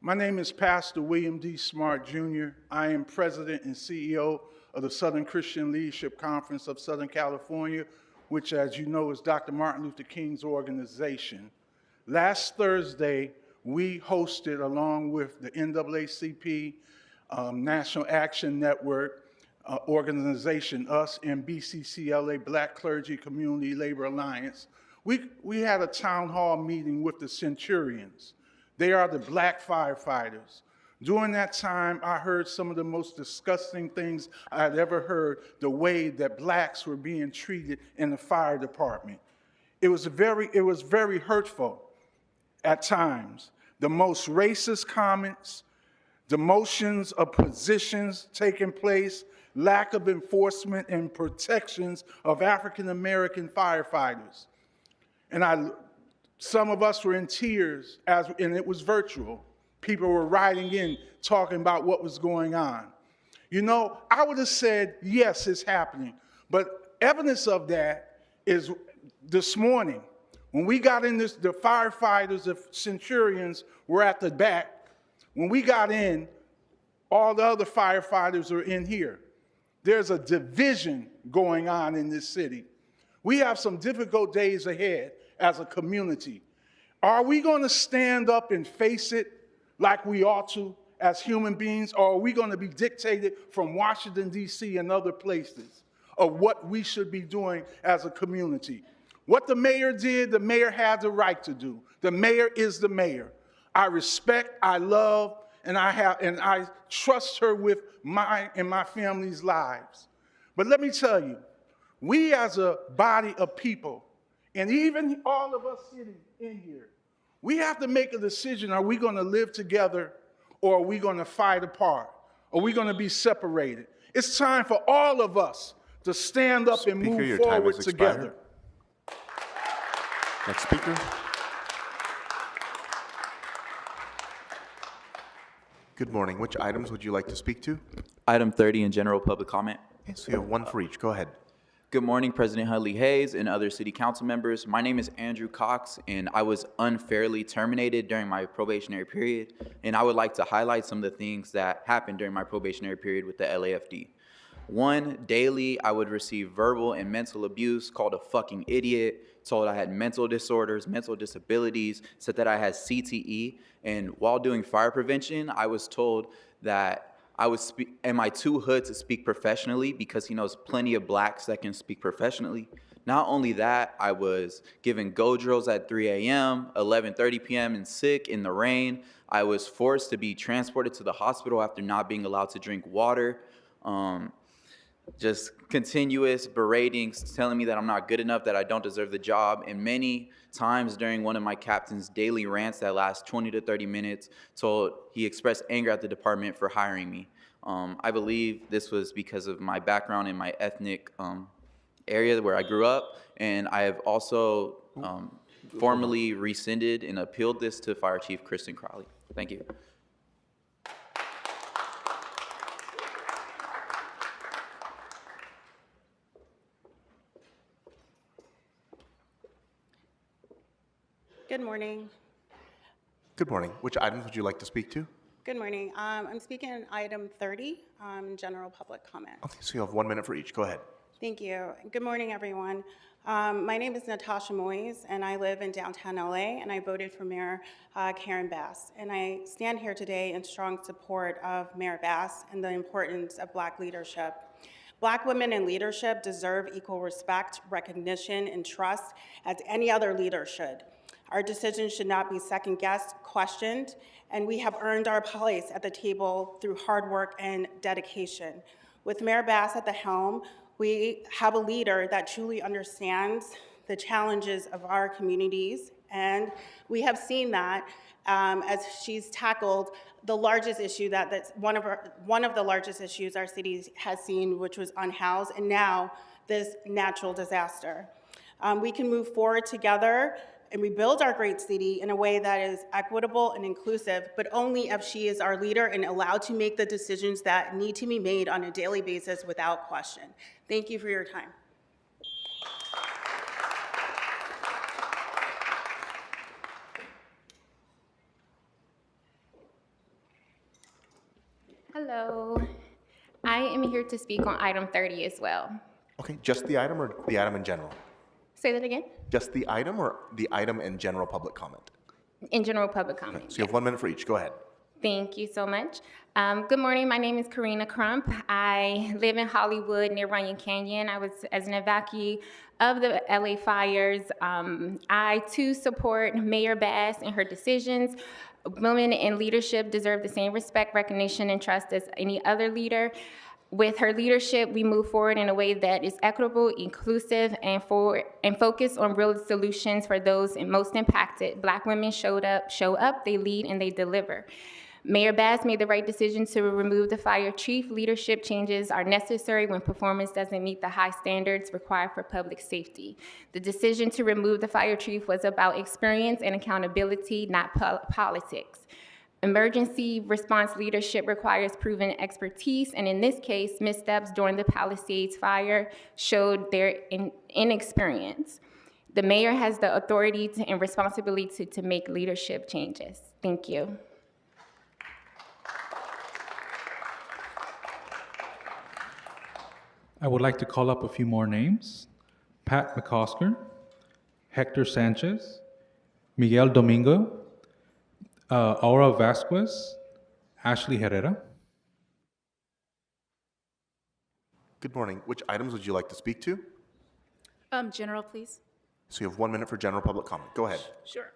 My name is Pastor William D. Smart Jr. I am president and CEO of the Southern Christian Leadership Conference of Southern California, which, as you know, is Dr. Martin Luther King's organization. Last Thursday, we hosted, along with the NAACP, National Action Network organization, us, and BCCLA, Black Clergy Community Labor Alliance. We had a town hall meeting with the Centurions. They are the black firefighters. During that time, I heard some of the most disgusting things I'd ever heard, the way that blacks were being treated in the fire department. It was very hurtful at times. The most racist comments, demotions of positions taking place, lack of enforcement and protections of African-American firefighters. And some of us were in tears, and it was virtual. People were writing in, talking about what was going on. You know, I would have said, yes, it's happening. But evidence of that is this morning. When we got in this, the firefighters, the Centurions were at the back. When we got in, all the other firefighters are in here. There's a division going on in this city. We have some difficult days ahead as a community. Are we going to stand up and face it like we ought to as human beings, or are we going to be dictated from Washington, D.C. and other places of what we should be doing as a community? What the mayor did, the mayor had the right to do. The mayor is the mayor. I respect, I love, and I trust her with my and my family's lives. But let me tell you, we as a body of people, and even all of us sitting in here, we have to make a decision. Are we going to live together, or are we going to fight apart? Are we going to be separated? It's time for all of us to stand up and move forward together. Next speaker. Good morning. Which items would you like to speak to? Item 30 in general public comment. Okay, so you have 1 for each. Go ahead. Good morning, President Huntley Hayes and other city council members. My name is Andrew Cox, and I was unfairly terminated during my probationary period. And I would like to highlight some of the things that happened during my probationary period with the LAFD. 1, daily, I would receive verbal and mental abuse, called a fucking idiot, told I had mental disorders, mental disabilities, said that I had CTE. And while doing fire prevention, I was told that am I too hood to speak professionally because he knows plenty of blacks that can speak professionally? Not only that, I was given go drills at 3 a.m., 11:30 p.m. and sick in the rain. I was forced to be transported to the hospital after not being allowed to drink water. Just continuous beratings, telling me that I'm not good enough, that I don't deserve the job. And many times during one of my captain's daily rants that last 20 to 30 minutes, he expressed anger at the department for hiring me. I believe this was because of my background in my ethnic area where I grew up, and I have also formally rescinded and appealed this to Fire Chief Kristen Crowley. Thank you. Good morning. Good morning. Which items would you like to speak to? Good morning. I'm speaking on item 30, general public comment. Okay, so you have 1 minute for each. Go ahead. Thank you. Good morning, everyone. My name is Natasha Moyes, and I live in downtown LA, and I voted for Mayor Karen Bass. And I stand here today in strong support of Mayor Bass and the importance of Black leadership. Black women in leadership deserve equal respect, recognition, and trust as any other leader should. Our decisions should not be second-guessed, questioned, and we have earned our place at the table through hard work and dedication. With Mayor Bass at the helm, we have a leader that truly understands the challenges of our communities, and we have seen that as she's tackled the largest issue that's one of the largest issues our city has seen, which was unhoused, and now this natural disaster. We can move forward together and rebuild our great city in a way that is equitable and inclusive, but only if she is our leader and allowed to make the decisions that need to be made on a daily basis without question. Thank you for your time. Hello. I am here to speak on item 30 as well. Okay, just the item or the item in general? Say that again? Just the item or the item in general public comment? In general public Okay, comment. so you have 1 minute for each. Go ahead. Thank you so much. Good morning. My name is Karina Crump. I live in Hollywood near Runyon Canyon. I was as an evacuee of the LA fires. I too support Mayor Bass and her decisions. Women in leadership deserve the same respect, recognition, and trust as any other leader. With her leadership, we move forward in a way that is equitable, inclusive, and focused on real solutions for those most impacted. Black women show up, they lead, and they deliver. Mayor Bass made the right decision to remove the fire chief. Leadership changes are necessary when performance doesn't meet the high standards required for public safety. The decision to remove the fire chief was about experience and accountability, not politics. Emergency response leadership requires proven expertise, and in this case, missteps during the Palisades fire showed their inexperience. The mayor has the authority and responsibility to make leadership changes. Thank you. I would like to call up a few more names. Pat McCosker, Hector Sanchez, Miguel Domingo, Aura Vasquez, Ashley Herrera. Good morning. Which items would you like to speak to? General, please. So you have 1 minute for general public comment. Go ahead. Sure.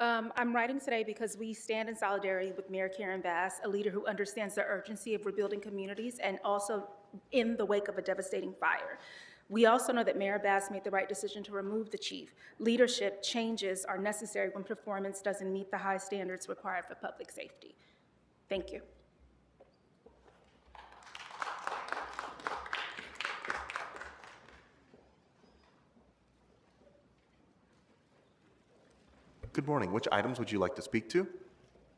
I'm writing today because we stand in solidarity with Mayor Karen Bass, a leader who understands the urgency of rebuilding communities and also in the wake of a devastating fire. We also know that Mayor Bass made the right decision to remove the chief. Leadership changes are necessary when performance doesn't meet the high standards required for public safety. Thank you. Good morning. Which items would you like to speak to?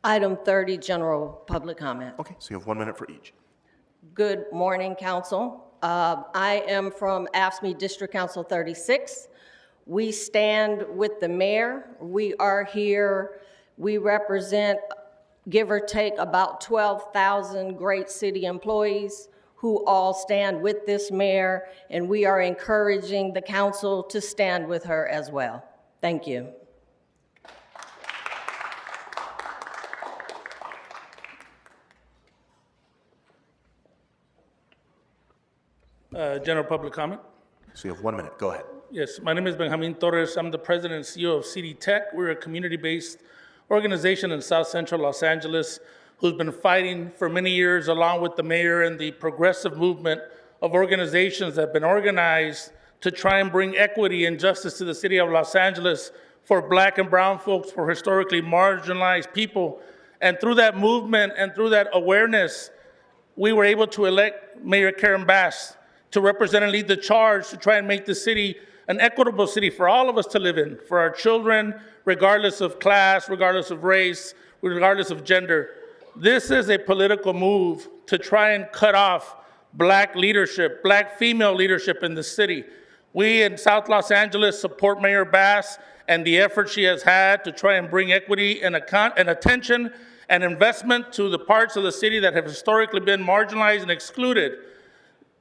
Item 30, general public comment. Okay, so you have 1 minute for each. Good morning, council. I am from AFSCME District Council 36. We stand with the mayor. We are here. We represent, give or take, about 12,000 great city employees who all stand with this mayor, and we are encouraging the council to stand with her as well. Thank you. General public comment. So you have 1 minute. Go ahead. Yes, my name is Benjamin Torres. I'm the president and CEO of CD Tech. We're a community-based organization in South Central Los Angeles who's been fighting for many years along with the mayor and the progressive movement of organizations that have been organized to try and bring equity and justice to the city of Los Angeles for Black and brown folks, for historically marginalized people. And through that movement and through that awareness, we were able to elect Mayor Karen Bass to represent and lead the charge to try and make the city an equitable city for all of us to live in, for our children, regardless of class, regardless of race, regardless of gender. This is a political move to try and cut off Black leadership, Black female leadership in the city. We in South Los Angeles support Mayor Bass and the effort she has had to try and bring equity and attention and investment to the parts of the city that have historically been marginalized and excluded.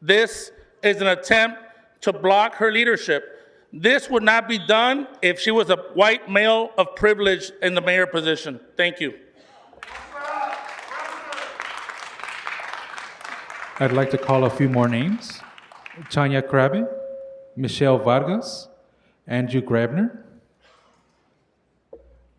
This is an attempt to block her leadership. This would not be done if she was a white male of privilege in the mayor position. Thank you. I'd like to call a few more names. Tanya Krabbe, Michelle Vargas, Andrew Grabner.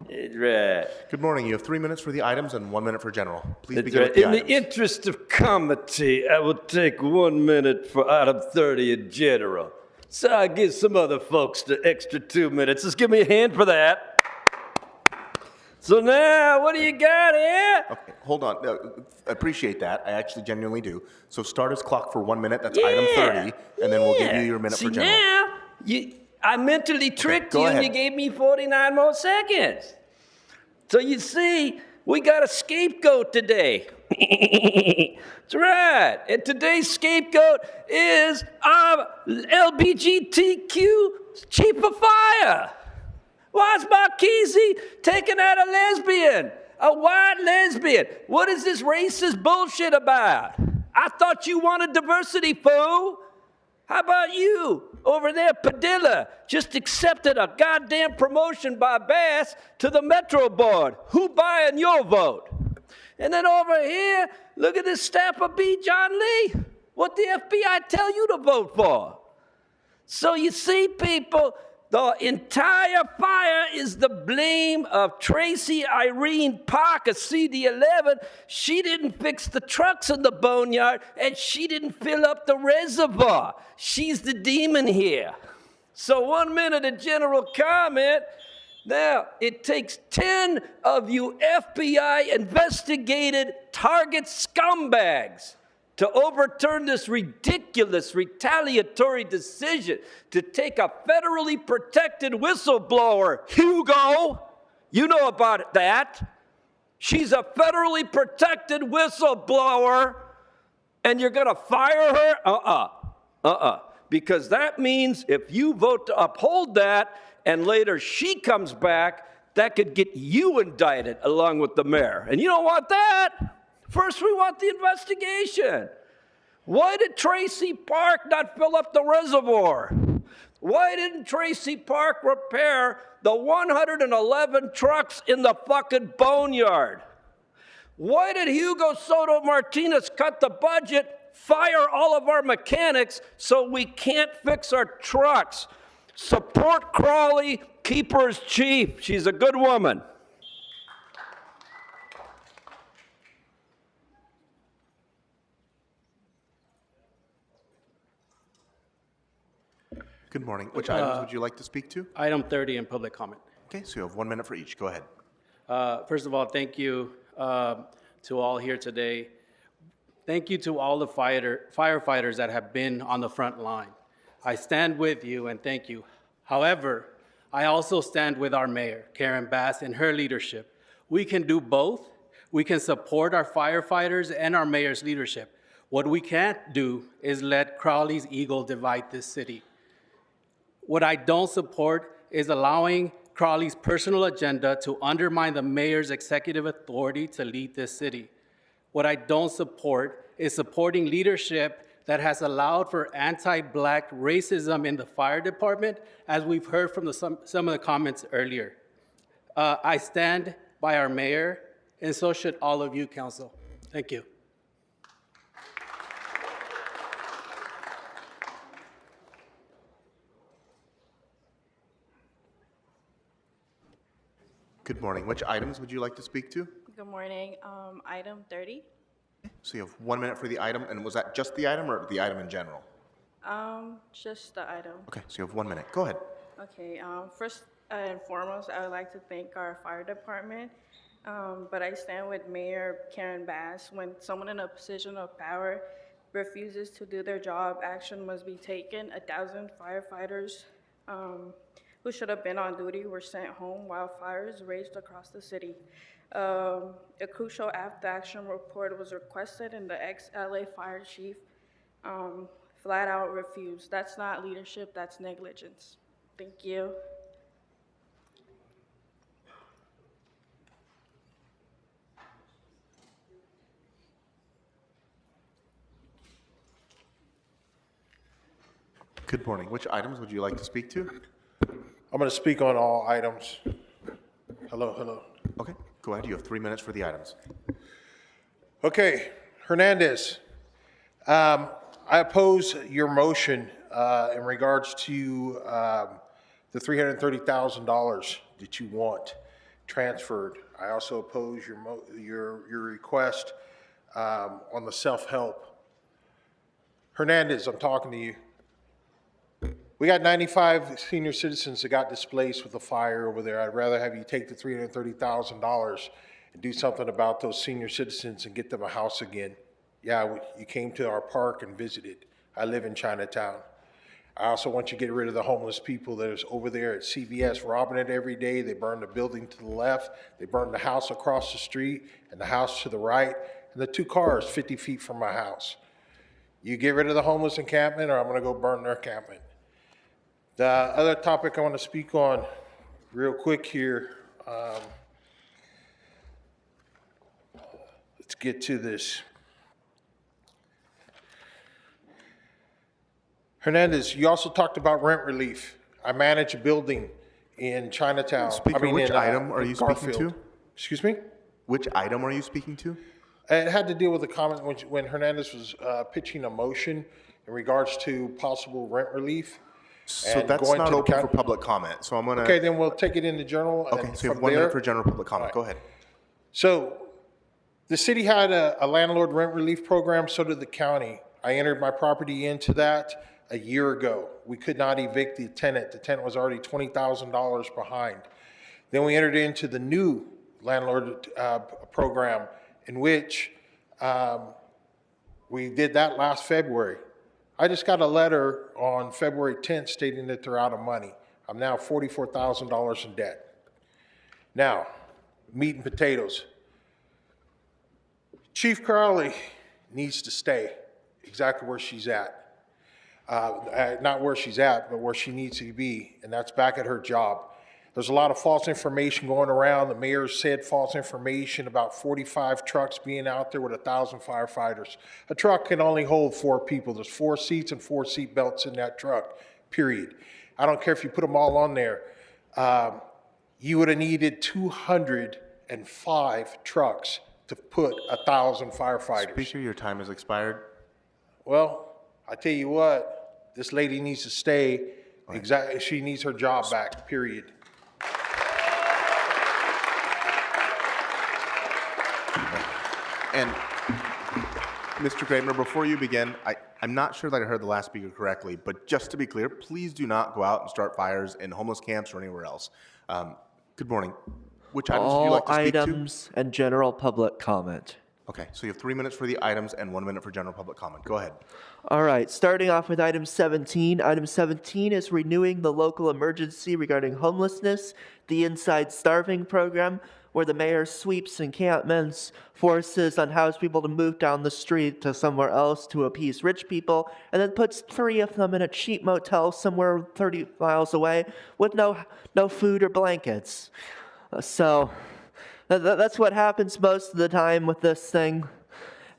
Right. Good morning. You have 3 minutes for the items and 1 minute for general. Please That's begin right. with the In items. the interest of comity, I will take 1 minute for item 30 in general. So I give some other folks the extra 2 minutes. Just give me a hand for that. So now, what do you got here? Okay, hold on. I appreciate that. I actually genuinely do. So start his clock for 1 minute. That's item 30, and then we'll give you your minute See, for general. now, I mentally tricked go you ahead. and you gave me 49 more seconds. So you see, we got a scapegoat today. That's right. And today's scapegoat is our LBGTQ chief of fire. Why's Marquise taking out a lesbian? A white lesbian? What is this racist bullshit about? I thought you wanted diversity, fool. How about you over there, Padilla? Just accepted a goddamn promotion by Bass to the Metro Board. Who buying your vote? And then over here, look at this staffer B. John Lee. What the FBI tell you to vote for? So you see, people, the entire fire is the blame of Tracy Irene Parker, CD11. She didn't fix the trucks in the boneyard, and she didn't fill up the reservoir. She's the demon here. So 1 minute of general comment. Now, it takes 10 of you FBI investigated target scumbags to overturn this ridiculous retaliatory decision to take a federally protected whistleblower, Hugo. You know about that. She's a federally protected whistleblower, and you're gonna fire her? Because that means if you vote to uphold that, and later she comes back, that could get you indicted along with the mayor. And you don't want that. First, we want the investigation. Why did Tracy Park not fill up the reservoir? Why didn't Tracy Park repair the 111 trucks in the fucking boneyard? Why did Hugo Soto Martinez cut the budget, fire all of our mechanics so we can't fix our trucks? Support Crawley, keep her as chief. She's a good woman. Good morning. Which items would you like to speak to? Item 30 in public comment. Okay, so you have 1 minute for each. Go ahead. First of all, thank you to all here today. Thank you to all the firefighters that have been on the front line. I stand with you and thank you. However, I also stand with our mayor, Karen Bass, and her leadership. We can do both. We can support our firefighters and our mayor's leadership. What we can't do is let Crowley's ego divide this city. What I don't support is allowing Crowley's personal agenda to undermine the mayor's executive authority to lead this city. What I don't support is supporting leadership that has allowed for anti-Black racism in the fire department, as we've heard from some of the comments earlier. I stand by our mayor, and so should all of you, council. Thank you. Good morning. Which items would you like to speak to? Good morning. Item 30. So you have 1 minute for the item, and was that just the item or the item in general? Just the item. Okay, so you have 1 minute. Go ahead. Okay, first and foremost, I would like to thank our fire department, but I stand with Mayor Karen Bass. When someone in a position of power refuses to do their job, action must be taken. 1,000 firefighters who should have been on duty were sent home while fires raged across the city. A crucial after-action report was requested, and the ex-LA fire chief flat out refused. That's not leadership, that's negligence. Thank you. Good morning. Which items would you like to speak to? I'm going to speak on all items. Hello. Okay, go ahead. You have 3 minutes for the items. Okay, Hernandez, I oppose your motion in regards to the $330,000 that you want transferred. I also oppose your request on the self-help. Hernandez, I'm talking to you. We got 95 senior citizens that got displaced with the fire over there. I'd rather have you take the $330,000 and do something about those senior citizens and get them a house again. Yeah, you came to our park and visited. I live in Chinatown. I also want you to get rid of the homeless people that is over there at CVS robbing it every day. They burn the building to the left. They burn the house across the street and the house to the right, and the 2 cars 50 feet from my house. You get rid of the homeless encampment, or I'm going to go burn their encampment. The other topic I want to speak on real quick here, let's get to this. Hernandez, you also talked about rent relief. I manage a building in Chinatown. Speaker, which item are you speaking Garfield. to? Excuse me? Which item are you speaking to? It had to deal with the comment when Hernandez was pitching a motion in regards to possible rent relief. So and that's going not to the open for county. public comment, so I'm gonna. Okay, then we'll take it in the journal. Okay, and so you have from 1 minute there- for general public comment. Go ahead. So the city had a landlord rent relief program, so did the county. I entered my property into that a year ago. We could not evict the tenant. The tenant was already $20,000 behind. Then we entered into the new landlord program, in which we did that last February. I just got a letter on February 10th stating that they're out of money. I'm now $44,000 in debt. Now, meat and potatoes. Chief Crowley needs to stay exactly where she's at. Not where she's at, but where she needs to be, and that's back at her job. There's a lot of false information going around. The mayor said false information about 45 trucks being out there with 1,000 firefighters. A truck can only hold 4 people. There's 4 seats and 4 seat belts in that truck, period. I don't care if you put them all on there. You would have needed 205 trucks to put 1,000 firefighters. Speaker, your time has expired. Well, I tell you what, this lady needs to stay. Exactly, she needs her job back, period. And Mr. Kramer, before you begin, I'm not sure that I heard the last speaker correctly, but just to be clear, please do not go out and start fires in homeless camps or anywhere else. Good morning. Which items would you like to speak to? All items and general public comment. Okay, so you have 3 minutes for the items and 1 minute for general public comment. Go ahead. All right, starting off with item 17. Item 17 is renewing the local emergency regarding homelessness, the Inside Starving program, where the mayor sweeps encampments, forces unhoused people to move down the street to somewhere else to appease rich people, and then puts 3 of them in a cheap motel somewhere 30 miles away with no food or blankets. So that's what happens most of the time with this thing.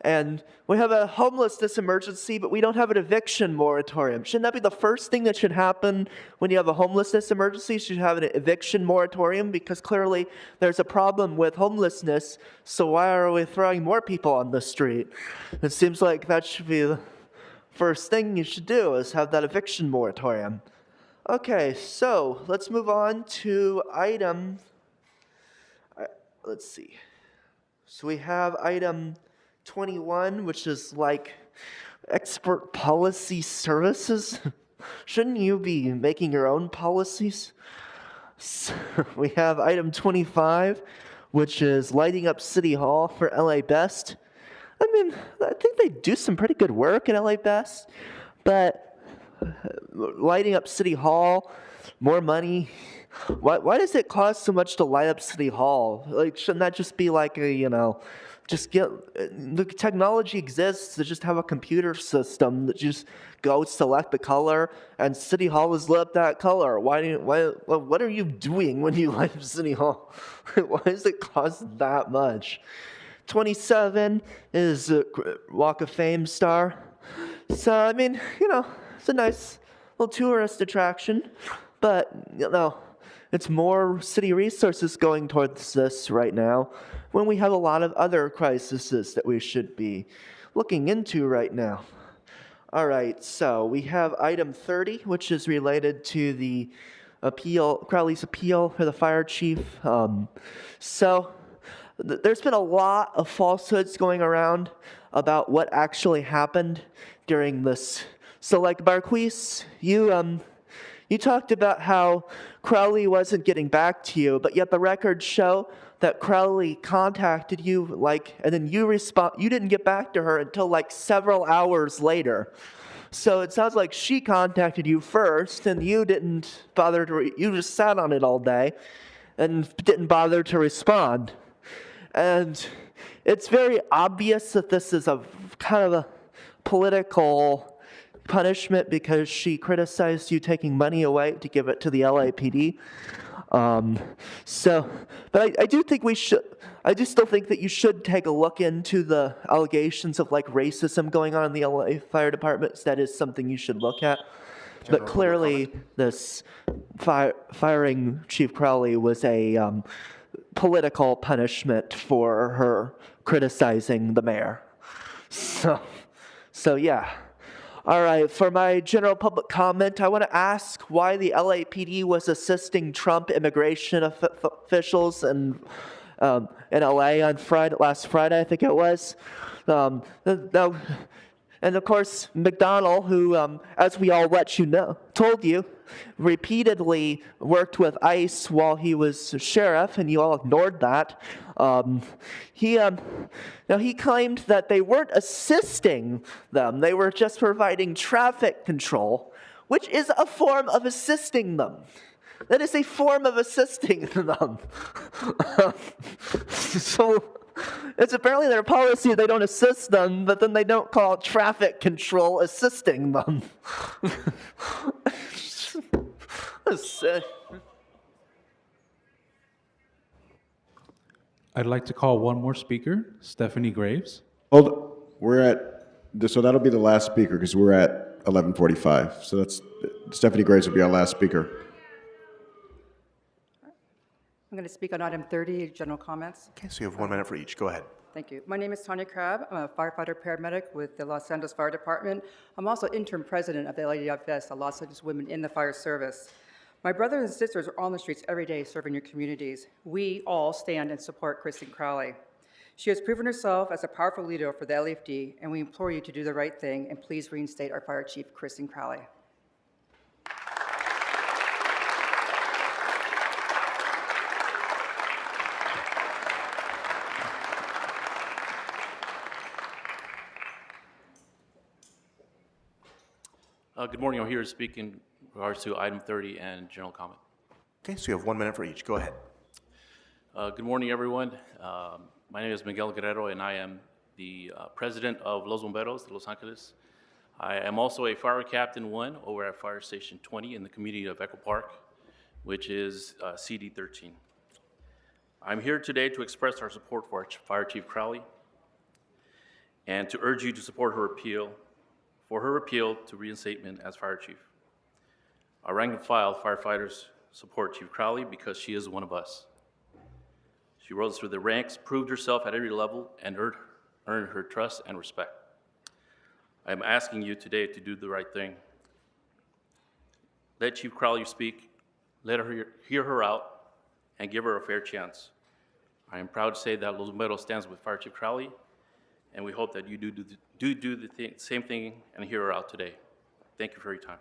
And we have a homelessness emergency, but we don't have an eviction moratorium. Shouldn't that be the first thing that should happen when you have a homelessness emergency? You should have an eviction moratorium, because clearly there's a problem with homelessness, so why are we throwing more people on the street? It seems like that should be the first thing you should do, is have that eviction moratorium. Okay, so let's move on to item let's see. So we have item 21, which is like expert policy services. Shouldn't you be making your own policies? So we have item 25, which is lighting up City Hall for LA Best. I mean, I think they do some pretty good work at LA Best, but lighting up City Hall, more money. Why does it cost so much to light up City Hall? Like, shouldn't that just be like a, just get, the technology exists to just have a computer system that just go select the color and City Hall is lit up that color. What are you doing when you light up City Hall? Why does it cost that much? 27 is a Walk of Fame star. So, I mean, it's a nice little tourist attraction, but, it's more city resources going towards this right now when we have a lot of other crises that we should be looking into right now. All right, so we have item 30, which is related to the appeal, Crowley's appeal for the fire chief. There's been a lot of falsehoods going around about what actually happened during this. So like Barquise, you talked about how Crowley wasn't getting back to you, but yet the records show that Crowley contacted you, and then you didn't get back to her until several hours later. So it sounds like she contacted you first, and you didn't bother to, you just sat on it all day and didn't bother to respond. And it's very obvious that this is a kind of a political punishment because she criticized you taking money away to give it to the LAPD. But I do think I do still think that you should take a look into the allegations of racism going on in the LA Fire Department. That is something you should look at. But clearly this firing Chief Crowley was a political punishment for her criticizing the mayor. So yeah. All right, for my general public comment, I want to ask why the LAPD was assisting Trump immigration officials in LA on last Friday, I think it was. And of course, McDonnell, who, as we all told you, repeatedly worked with ICE while he was sheriff, and you all ignored that. He claimed that they weren't assisting them; they were just providing traffic control, which is a form of assisting them. That is a form of assisting them. So it's apparently their policy they don't assist them, but then they don't call traffic control assisting them. I'd like to call one more speaker, Stephanie Graves. So that'll be the last speaker because we're at 11:45. So Stephanie Graves will be our last speaker. I'm going to speak on item 30, general comments. Okay, so you have 1 minute for each. Go ahead. Thank you. My name is Tanya Crabb. I'm a firefighter paramedic with the Los Angeles Fire Department. I'm also interim president of the LADFS, the Los Angeles Women in the Fire Service. My brothers and sisters are on the streets every day serving your communities. We all stand and support Kristen Crowley. She has proven herself as a powerful leader for the LAFD, and we implore you to do the right thing and please reinstate our fire chief, Kristen Crowley. Good morning. I'm here to speak in regards to item 30 and general comment. Okay, so you have 1 minute for each. Go ahead. Good morning, everyone. My name is Miguel Guerrero, and I am the president of Los Bomberos de Los Angeles. I am also a fire captain 1 over at Fire Station 20 in the community of Echo Park, which is CD 13. I'm here today to express our support for our Fire Chief Crowley and to urge you to support her appeal to reinstatement as fire chief. Our rank and file firefighters support Chief Crowley because she is one of us. She rose through the ranks, proved herself at every level, and earned her trust and respect. I am asking you today to do the right thing. Let Chief Crowley speak, let her hear her out, and give her a fair chance. I am proud to say that Los Bomberos stands with Fire Chief Crowley, and we hope that you do the same thing and hear her out today. Thank you for your time.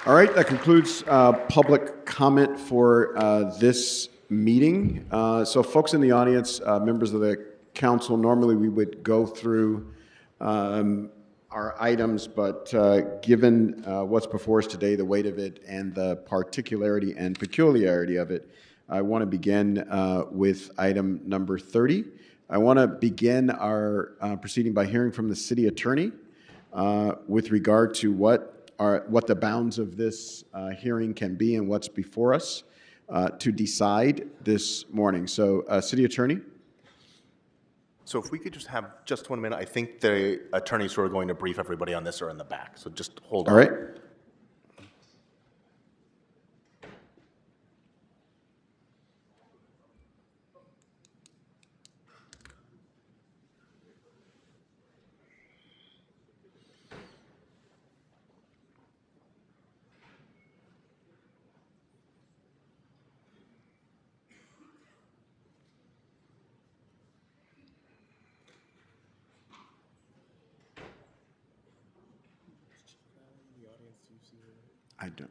All right, that concludes public comment for this meeting. So folks in the audience, members of the council, normally we would go through our items, but given what's before us today, the weight of it and the particularity and peculiarity of it, I want to begin with item number 30. I want to begin our proceeding by hearing from the city attorney with regard to what the bounds of this hearing can be and what's before us to decide this morning. So, city attorney. So if we could just have just 1 minute, I think the attorneys who are going to brief everybody on this are in the back, so just hold on. All right. I don't.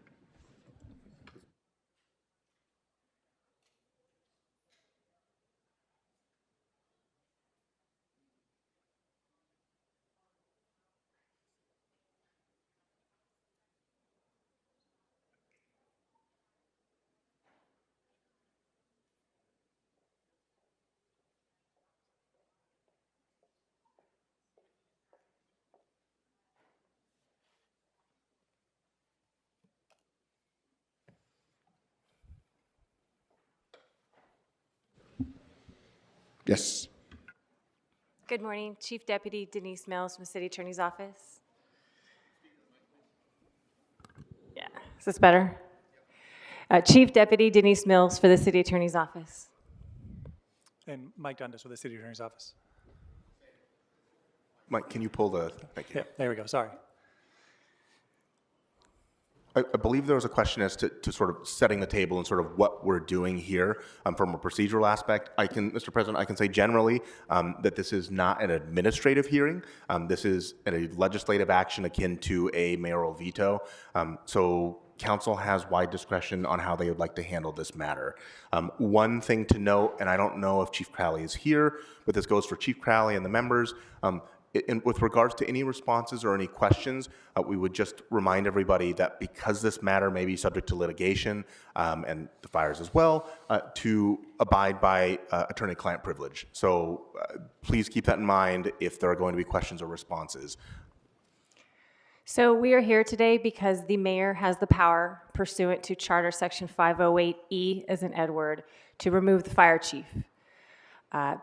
Yes. Good morning, Chief Deputy Denise Mills from the City Attorney's Office. Yeah, is this better? Chief Deputy Denise Mills for the City Attorney's Office. And Mike Dundas with the City Attorney's Office. Mike, can you pull the, thank you. Yeah, there we go, sorry. I believe there was a question as to sort of setting the table and sort of what we're doing here from a procedural aspect. Mr. President, I can say generally that this is not an administrative hearing. This is a legislative action akin to a mayoral veto. So council has wide discretion on how they would like to handle this matter. One thing to note, and I don't know if Chief Crowley is here, but this goes for Chief Crowley and the members, with regards to any responses or any questions, we would just remind everybody that because this matter may be subject to litigation and the fires as well, to abide by attorney-client privilege. So please keep that in mind if there are going to be questions or responses. So we are here today because the mayor has the power pursuant to Charter Section 508E as in Edward to remove the fire chief.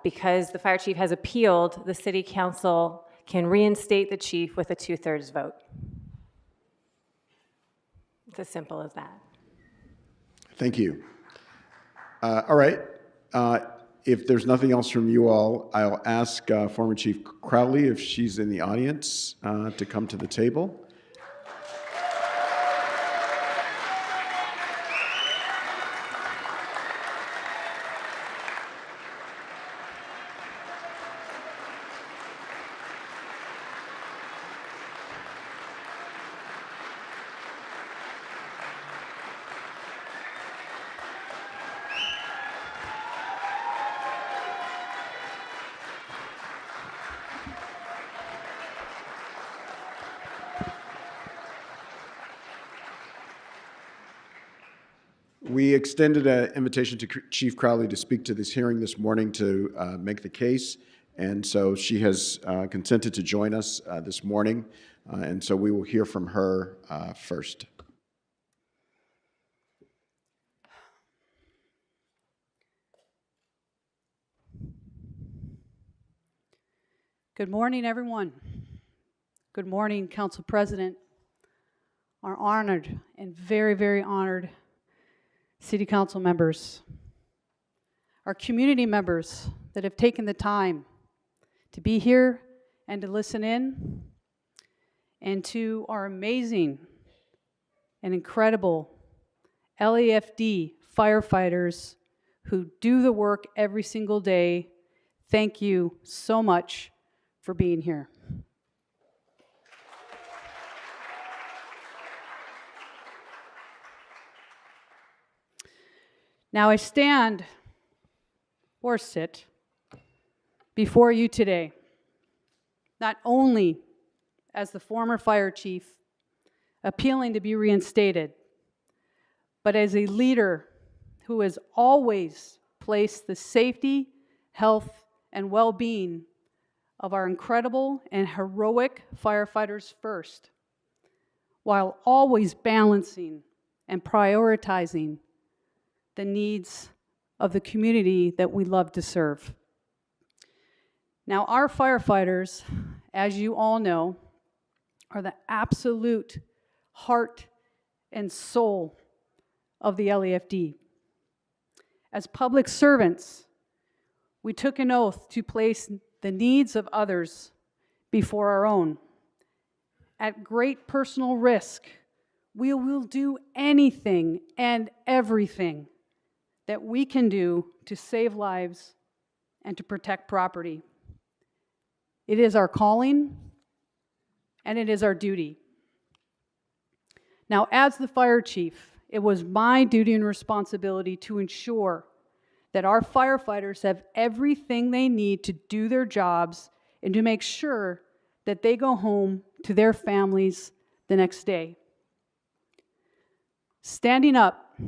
Because the fire chief has appealed, the city council can reinstate the chief with a 2/3 vote. It's as simple as that. Thank you. All right. If there's nothing else from you all, I'll ask former Chief Crowley if she's in the audience to come to the table. We extended an invitation to Chief Crowley to speak to this hearing this morning to make the case, and so she has consented to join us this morning, and so we will hear from her first. Good morning, everyone. Good morning, Council President, our honored and very, very honored City Council members, our community members that have taken the time to be here and to listen in, and to our amazing and incredible LAFD firefighters who do the work every single day. Thank you so much for being here. Now I stand or sit before you today, not only as the former fire chief appealing to be reinstated, but as a leader who has always placed the safety, health, and well-being of our incredible and heroic firefighters first, while always balancing and prioritizing the needs of the community that we love to serve. Now, our firefighters, as you all know, are the absolute heart and soul of the LAFD. As public servants, we took an oath to place the needs of others before our own. At great personal risk, we will do anything and everything that we can do to save lives and to protect property. It is our calling and it is our duty. Now, as the fire chief, it was my duty and responsibility to ensure that our firefighters have everything they need to do their jobs and to make sure that they go home to their families the next day. Standing up,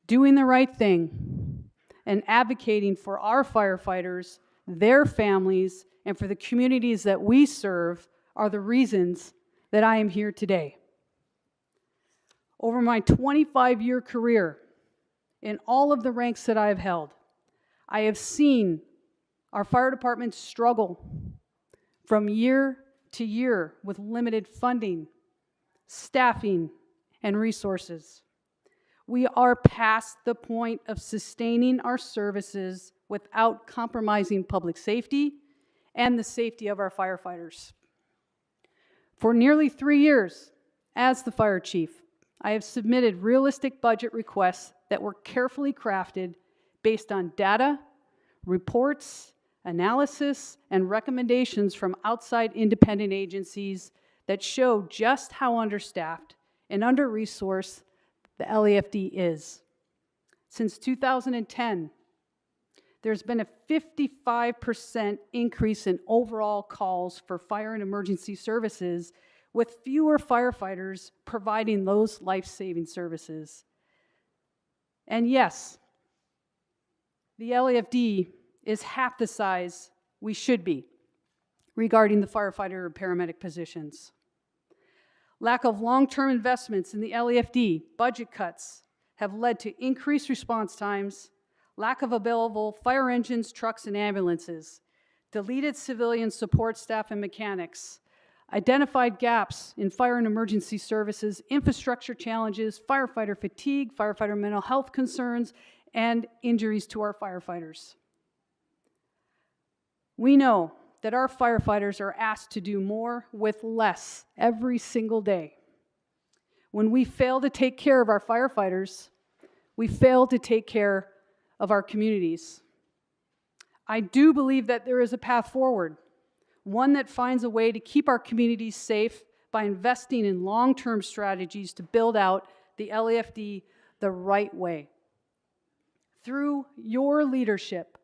doing the right thing, and advocating for our firefighters, their families, and for the communities that we serve are the reasons that I am here today. Over my 25-year career, in all of the ranks that I have held, I have seen our fire department struggle from year to year with limited funding, staffing, and resources. We are past the point of sustaining our services without compromising public safety and the safety of our firefighters. For nearly 3 years, as the fire chief, I have submitted realistic budget requests that were carefully crafted based on data, reports, analysis, and recommendations from outside independent agencies that show just how understaffed and under-resourced the LAFD is. Since 2010, there's been a 55% increase in overall calls for fire and emergency services, with fewer firefighters providing those life-saving services. And yes, the LAFD is half the size we should be regarding the firefighter and paramedic positions. Lack of long-term investments in the LAFD, budget cuts, have led to increased response times, lack of available fire engines, trucks, and ambulances, deleted civilian support staff and mechanics, identified gaps in fire and emergency services, infrastructure challenges, firefighter fatigue, firefighter mental health concerns, and injuries to our firefighters. We know that our firefighters are asked to do more with less every single day. When we fail to take care of our firefighters, we fail to take care of our communities. I do believe that there is a path forward, one that finds a way to keep our communities safe by investing in long-term strategies to build out the LAFD the right way. Through your leadership,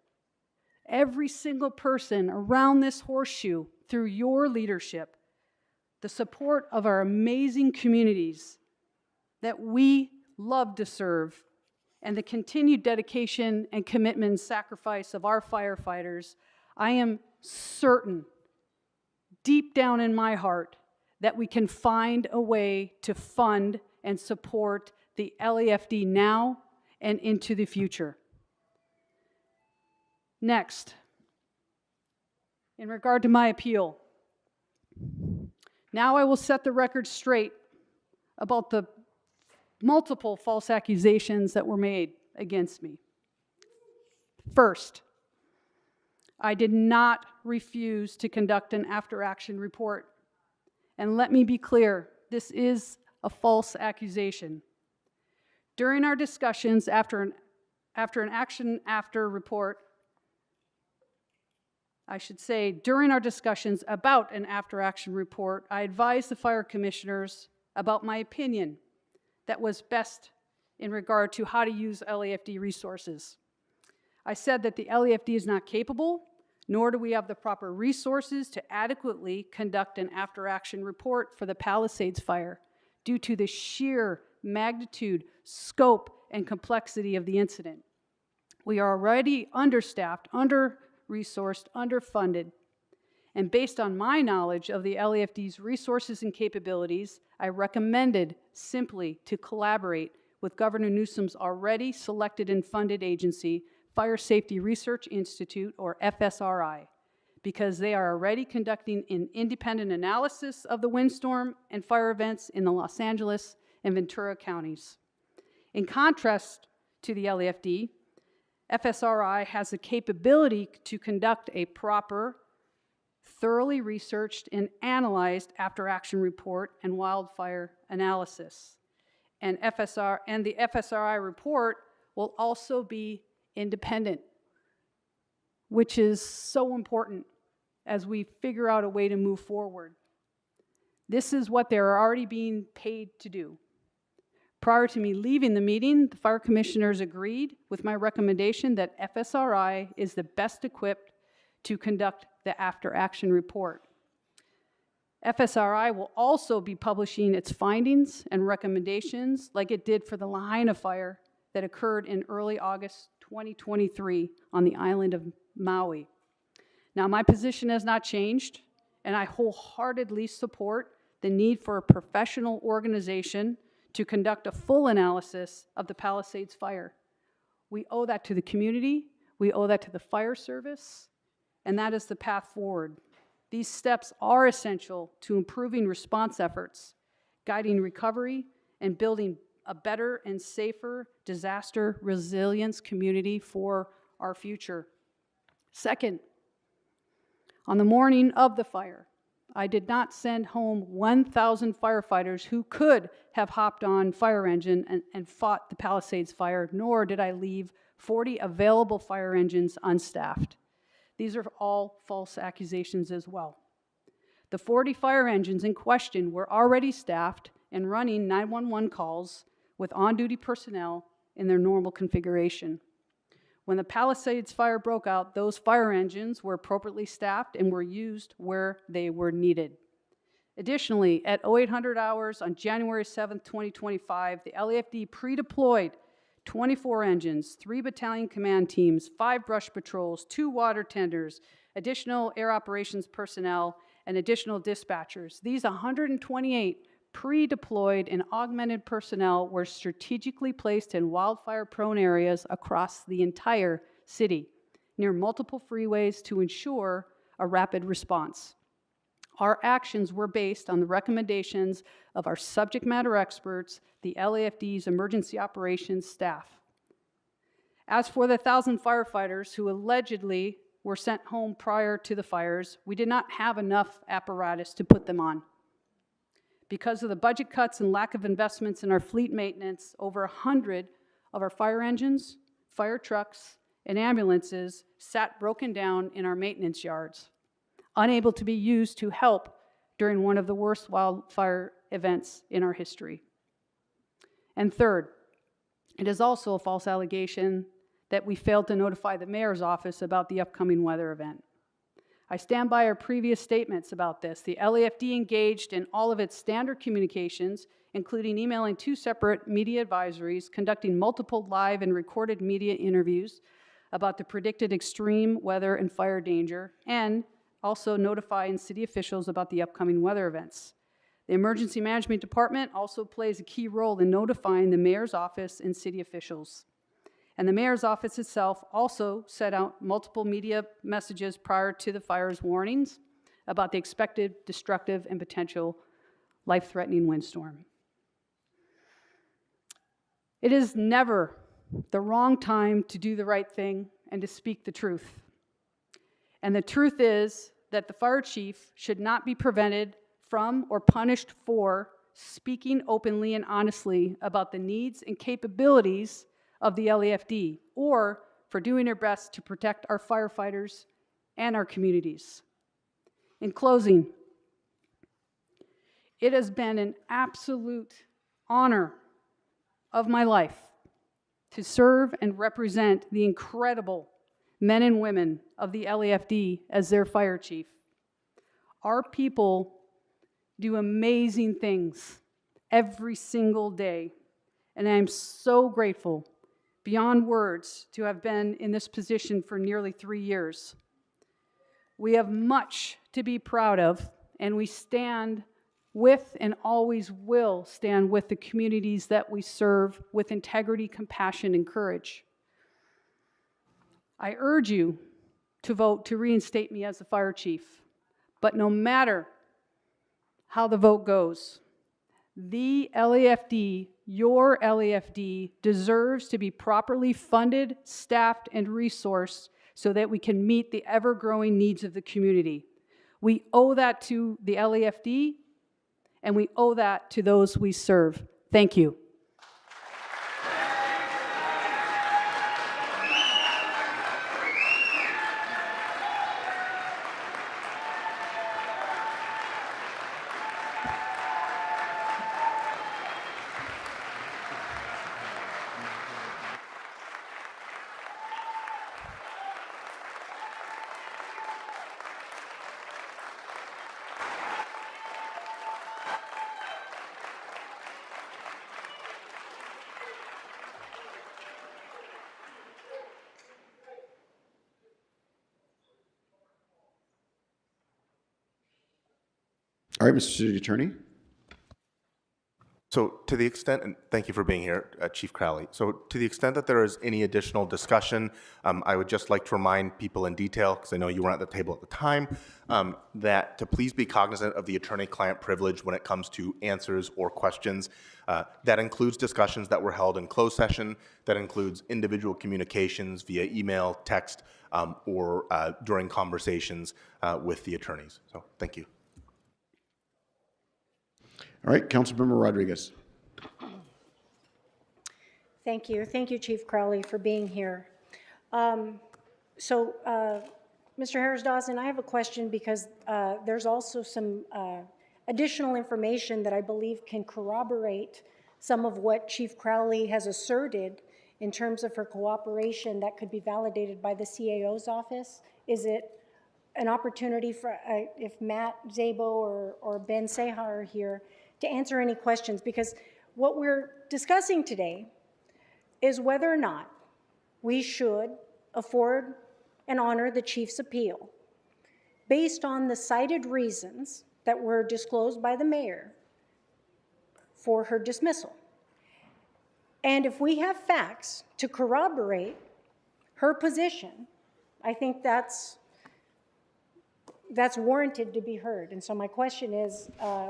every single person around this horseshoe, through your leadership, the support of our amazing communities that we love to serve, and the continued dedication and commitment and sacrifice of our firefighters, I am certain, deep down in my heart, that we can find a way to fund and support the LAFD now and into the future. Next, in regard to my appeal, now I will set the record straight about the multiple false accusations that were made against me. First, I did not refuse to conduct an after-action report. And let me be clear, this is a false accusation. During our discussions after an action after report, during our discussions about an after action report, I advised the fire commissioners about my opinion that was best in regard to how to use LAFD resources. I said that the LAFD is not capable, nor do we have the proper resources to adequately conduct an after action report for the Palisades fire due to the sheer magnitude, scope, and complexity of the incident. We are already understaffed, under-resourced, underfunded, and based on my knowledge of the LAFD's resources and capabilities, I recommended simply to collaborate with Governor Newsom's already selected and funded agency, Fire Safety Research Institute, or FSRI, because they are already conducting an independent analysis of the windstorm and fire events in the Los Angeles and Ventura counties. In contrast to the LAFD, FSRI has the capability to conduct a proper, thoroughly researched and analyzed after-action report and wildfire analysis. And the FSRI report will also be independent, which is so important as we figure out a way to move forward. This is what they're already being paid to do. Prior to me leaving the meeting, the fire commissioners agreed with my recommendation that FSRI is the best equipped to conduct the after-action report. FSRI will also be publishing its findings and recommendations like it did for the Lahaina fire that occurred in early August 2023 on the island of Maui. Now, my position has not changed, and I wholeheartedly support the need for a professional organization to conduct a full analysis of the Palisades fire. We owe that to the community, we owe that to the fire service, and that is the path forward. These steps are essential to improving response efforts, guiding recovery, and building a better and safer disaster resilience community for our future. Second, on the morning of the fire, I did not send home 1,000 firefighters who could have hopped on fire engine and fought the Palisades fire, nor did I leave 40 available fire engines unstaffed. These are all false accusations as well. The 40 fire engines in question were already staffed and running 911 calls with on-duty personnel in their normal configuration. When the Palisades fire broke out, those fire engines were appropriately staffed and were used where they were needed. Additionally, at 0800 hours on January 7th, 2025, the LAFD pre-deployed 24 engines, 3 battalion command teams, 5 brush patrols, 2 water tenders, additional air operations personnel, and additional dispatchers. These 128 pre-deployed and augmented personnel were strategically placed in wildfire-prone areas across the entire city, near multiple freeways to ensure a rapid response. Our actions were based on the recommendations of our subject matter experts, the LAFD's emergency operations staff. As for the 1,000 firefighters who allegedly were sent home prior to the fires, we did not have enough apparatus to put them on. Because of the budget cuts and lack of investments in our fleet maintenance, over 100 of our fire engines, fire trucks, and ambulances sat broken down in our maintenance yards, unable to be used to help during one of the worst wildfire events in our history. And third, it is also a false allegation that we failed to notify the mayor's office about the upcoming weather event. I stand by our previous statements about this. The LAFD engaged in all of its standard communications, including emailing 2 separate media advisories, conducting multiple live and recorded media interviews about the predicted extreme weather and fire danger, and also notifying city officials about the upcoming weather events. The Emergency Management Department also plays a key role in notifying the mayor's office and city officials. And the mayor's office itself also sent out multiple media messages prior to the fire's warnings about the expected destructive and potential life-threatening windstorm. It is never the wrong time to do the right thing and to speak the truth. And the truth is that the fire chief should not be prevented from or punished for speaking openly and honestly about the needs and capabilities of the LAFD, or for doing their best to protect our firefighters and our communities. In closing, it has been an absolute honor of my life to serve and represent the incredible men and women of the LAFD as their fire chief. Our people do amazing things every single day, and I am so grateful, beyond words, to have been in this position for nearly 3 years. We have much to be proud of, and we stand with and always will stand with the communities that we serve with integrity, compassion, and courage. I urge you to vote to reinstate me as the fire chief, but no matter how the vote goes, the LAFD, your LAFD, deserves to be properly funded, staffed, and resourced so that we can meet the ever-growing needs of the community. We owe that to the LAFD, and we owe that to those we serve. Thank you. All right, Mr. City Attorney. So to the extent, and thank you for being here, Chief Crowley. So to the extent that there is any additional discussion, I would just like to remind people in detail, because I know you weren't at the table at the time, that to please be cognizant of the attorney-client privilege when it comes to answers or questions. That includes discussions that were held in closed session, that includes individual communications via email, text, or during conversations with the attorneys. So thank you. All right, Councilmember Rodriguez. Thank you. Thank you, Chief Crowley, for being here. Mr. Harris-Dawson, I have a question because there's also some additional information that I believe can corroborate some of what Chief Crowley has asserted in terms of her cooperation that could be validated by the CAO's office. Is it an opportunity for, if Matt Szabo or Ben Ceja are here, to answer any questions? Because what we're discussing today is whether or not we should afford and honor the chief's appeal based on the cited reasons that were disclosed by the mayor for her dismissal. And if we have facts to corroborate her position, I think that's warranted to be heard. And so my question is,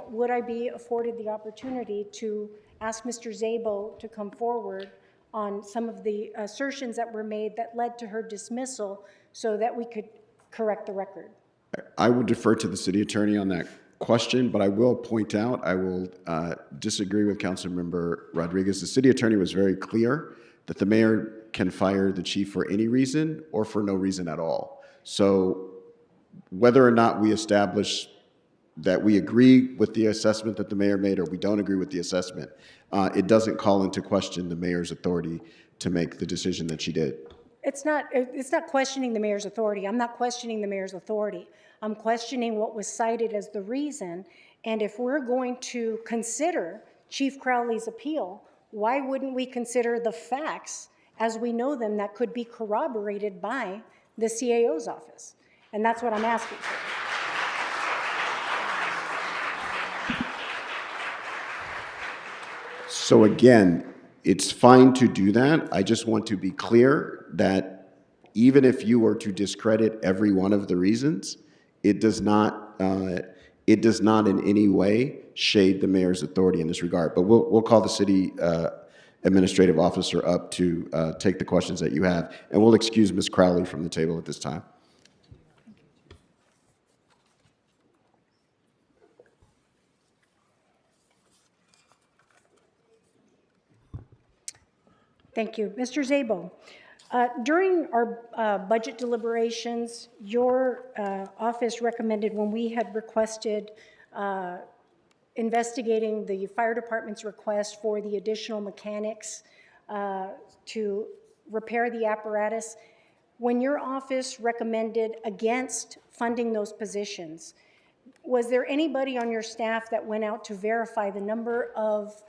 would I be afforded the opportunity to ask Mr. Szabo to come forward on some of the assertions that were made that led to her dismissal so that we could correct the record? I will defer to the city attorney on that question, but I will point out, I will disagree with Councilmember Rodriguez. The city attorney was very clear that the mayor can fire the chief for any reason or for no reason at all. So whether or not we establish that we agree with the assessment that the mayor made or we don't agree with the assessment, it doesn't call into question the mayor's authority to make the decision that she did. It's not questioning the mayor's authority. I'm not questioning the mayor's authority. I'm questioning what was cited as the reason. And if we're going to consider Chief Crowley's appeal, why wouldn't we consider the facts as we know them that could be corroborated by the CAO's office? And that's what I'm asking for. So again, it's fine to do that. I just want to be clear that even if you were to discredit every one of the reasons, it does not in any way shade the mayor's authority in this regard. But we'll call the city administrative officer up to take the questions that you have, and we'll excuse Ms. Crowley from the table at this time. Thank you. Mr. Szabo, during our budget deliberations, your office recommended when we had requested investigating the fire department's request for the additional mechanics to repair the apparatus, when your office recommended against funding those positions, was there anybody on your staff that went out to verify the number of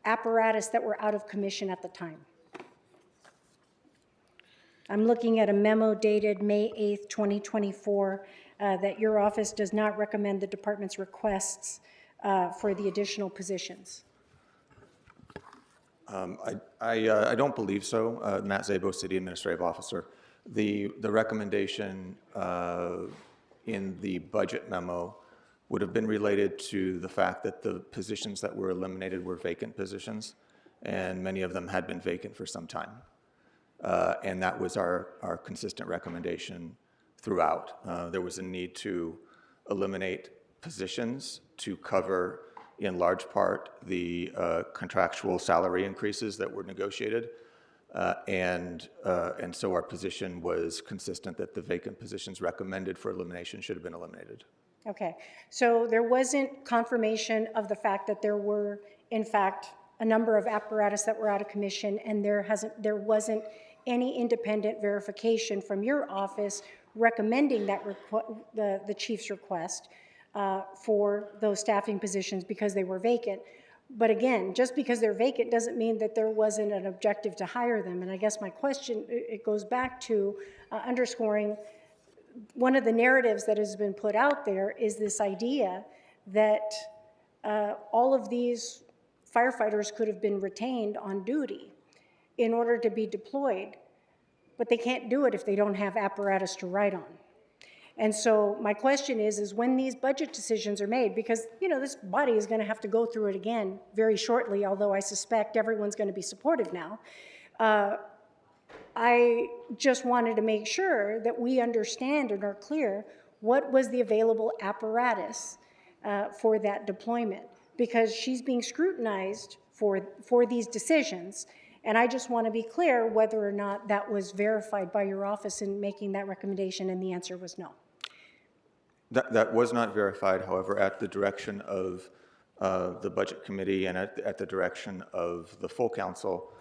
apparatus that were out of commission at the time? I'm looking at a memo dated May 8th, 2024, that your office does not recommend the department's requests for the additional positions. I don't believe so. Matt Szabo, City Administrative Officer. The recommendation in the budget memo would have been related to the fact that the positions that were eliminated were vacant positions, and many of them had been vacant for some time. And that was our consistent recommendation throughout. There was a need to eliminate positions to cover, in large part, the contractual salary increases that were negotiated. And so our position was consistent that the vacant positions recommended for elimination should have been eliminated. Okay, so there wasn't confirmation of the fact that there were, in fact, a number of apparatus that were out of commission, and there wasn't any independent verification from your office recommending that the chief's request for those staffing positions because they were vacant. But again, just because they're vacant doesn't mean that there wasn't an objective to hire them. And I guess my question, it goes back to underscoring one of the narratives that has been put out there is this idea that all of these firefighters could have been retained on duty in order to be deployed, but they can't do it if they don't have apparatus to ride on. And so my question is when these budget decisions are made, because this body is going to have to go through it again very shortly, although I suspect everyone's going to be supportive now, I just wanted to make sure that we understand and are clear what was the available apparatus for that deployment, because she's being scrutinized for these decisions. And I just want to be clear whether or not that was verified by your office in making that recommendation, and the answer was no. That was not verified, however, at the direction of the Budget Committee and at the direction of the full council.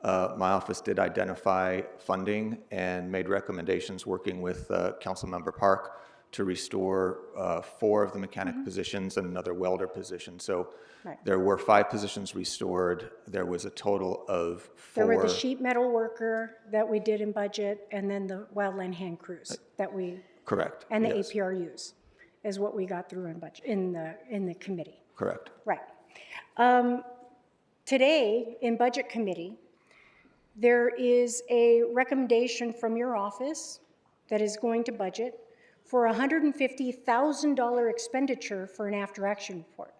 My office did identify funding and made recommendations working with Councilmember Park to restore 4 of the mechanic positions and another welder position. So there were 5 positions restored. There was a total of 4. There were the sheet metal worker that we did in budget, and then the wildland hand crews that we... Correct. And the yes. APRUs is what we got through in budget, in the committee. Correct. Right. Today, in Budget Committee, there is a recommendation from your office that is going to budget for a $150,000 expenditure for an after-action report,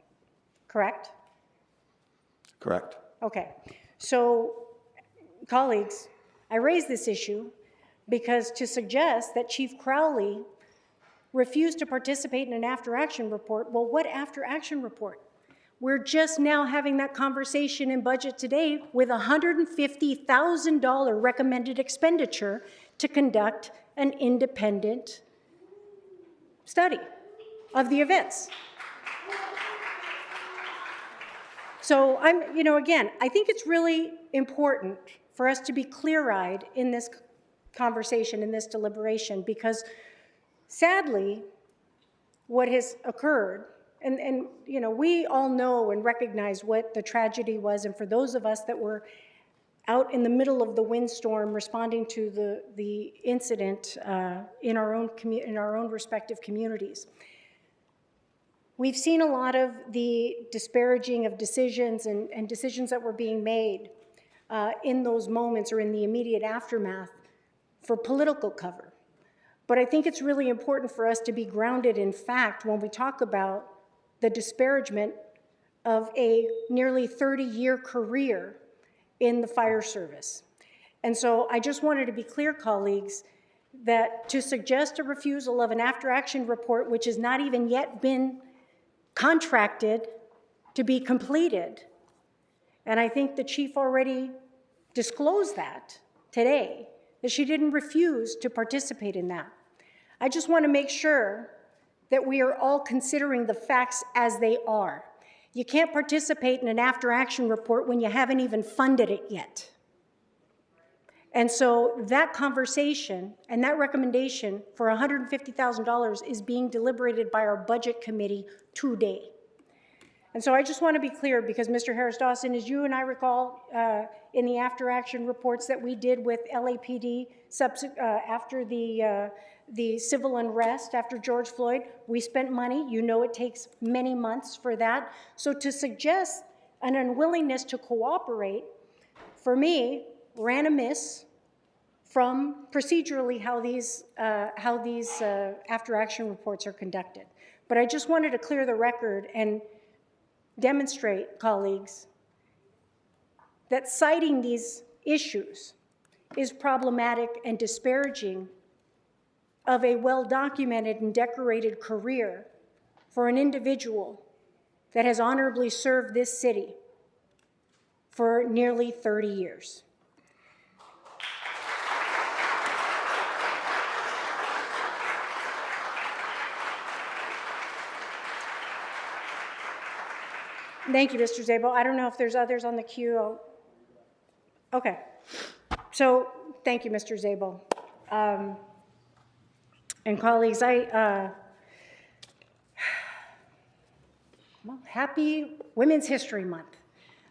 correct? Correct. Okay. So, colleagues, I raise this issue because to suggest that Chief Crowley refused to participate in an after-action report, well, what after-action report? We're just now having that conversation in budget today with a $150,000 recommended expenditure to conduct an independent study of the events. So again, I think it's really important for us to be clear-eyed in this conversation, in this deliberation, because sadly, what has occurred, and we all know and recognize what the tragedy was, and for those of us that were out in the middle of the windstorm responding to the incident in our own respective communities, we've seen a lot of the disparaging of decisions and decisions that were being made in those moments or in the immediate aftermath for political cover. But I think it's really important for us to be grounded in fact when we talk about the disparagement of a nearly 30-year career in the fire service. And so I just wanted to be clear, colleagues, that to suggest a refusal of an after-action report, which has not even yet been contracted to be completed, and I think the chief already disclose that today, that she didn't refuse to participate in that. I just want to make sure that we are all considering the facts as they are. You can't participate in an after-action report when you haven't even funded it yet. And so that conversation and that recommendation for $150,000 is being deliberated by our budget committee today. And so I just want to be clear, because Mr. Harris-Dawson, as you and I recall, in the after-action reports that we did with LAPD after the civil unrest, after George Floyd, we spent money. You know it takes many months for that. So to suggest an unwillingness to cooperate, for me, ran amiss from procedurally how these after-action reports are conducted. But I just wanted to clear the record and demonstrate, colleagues, that citing these issues is problematic and disparaging of a well-documented and decorated career for an individual that has honorably served this city for nearly 30 years. Thank you, Mr. Szabo. I don't know if there's others on the queue. Okay. So, thank you, Mr. Szabo. And colleagues, well, happy Women's History Month.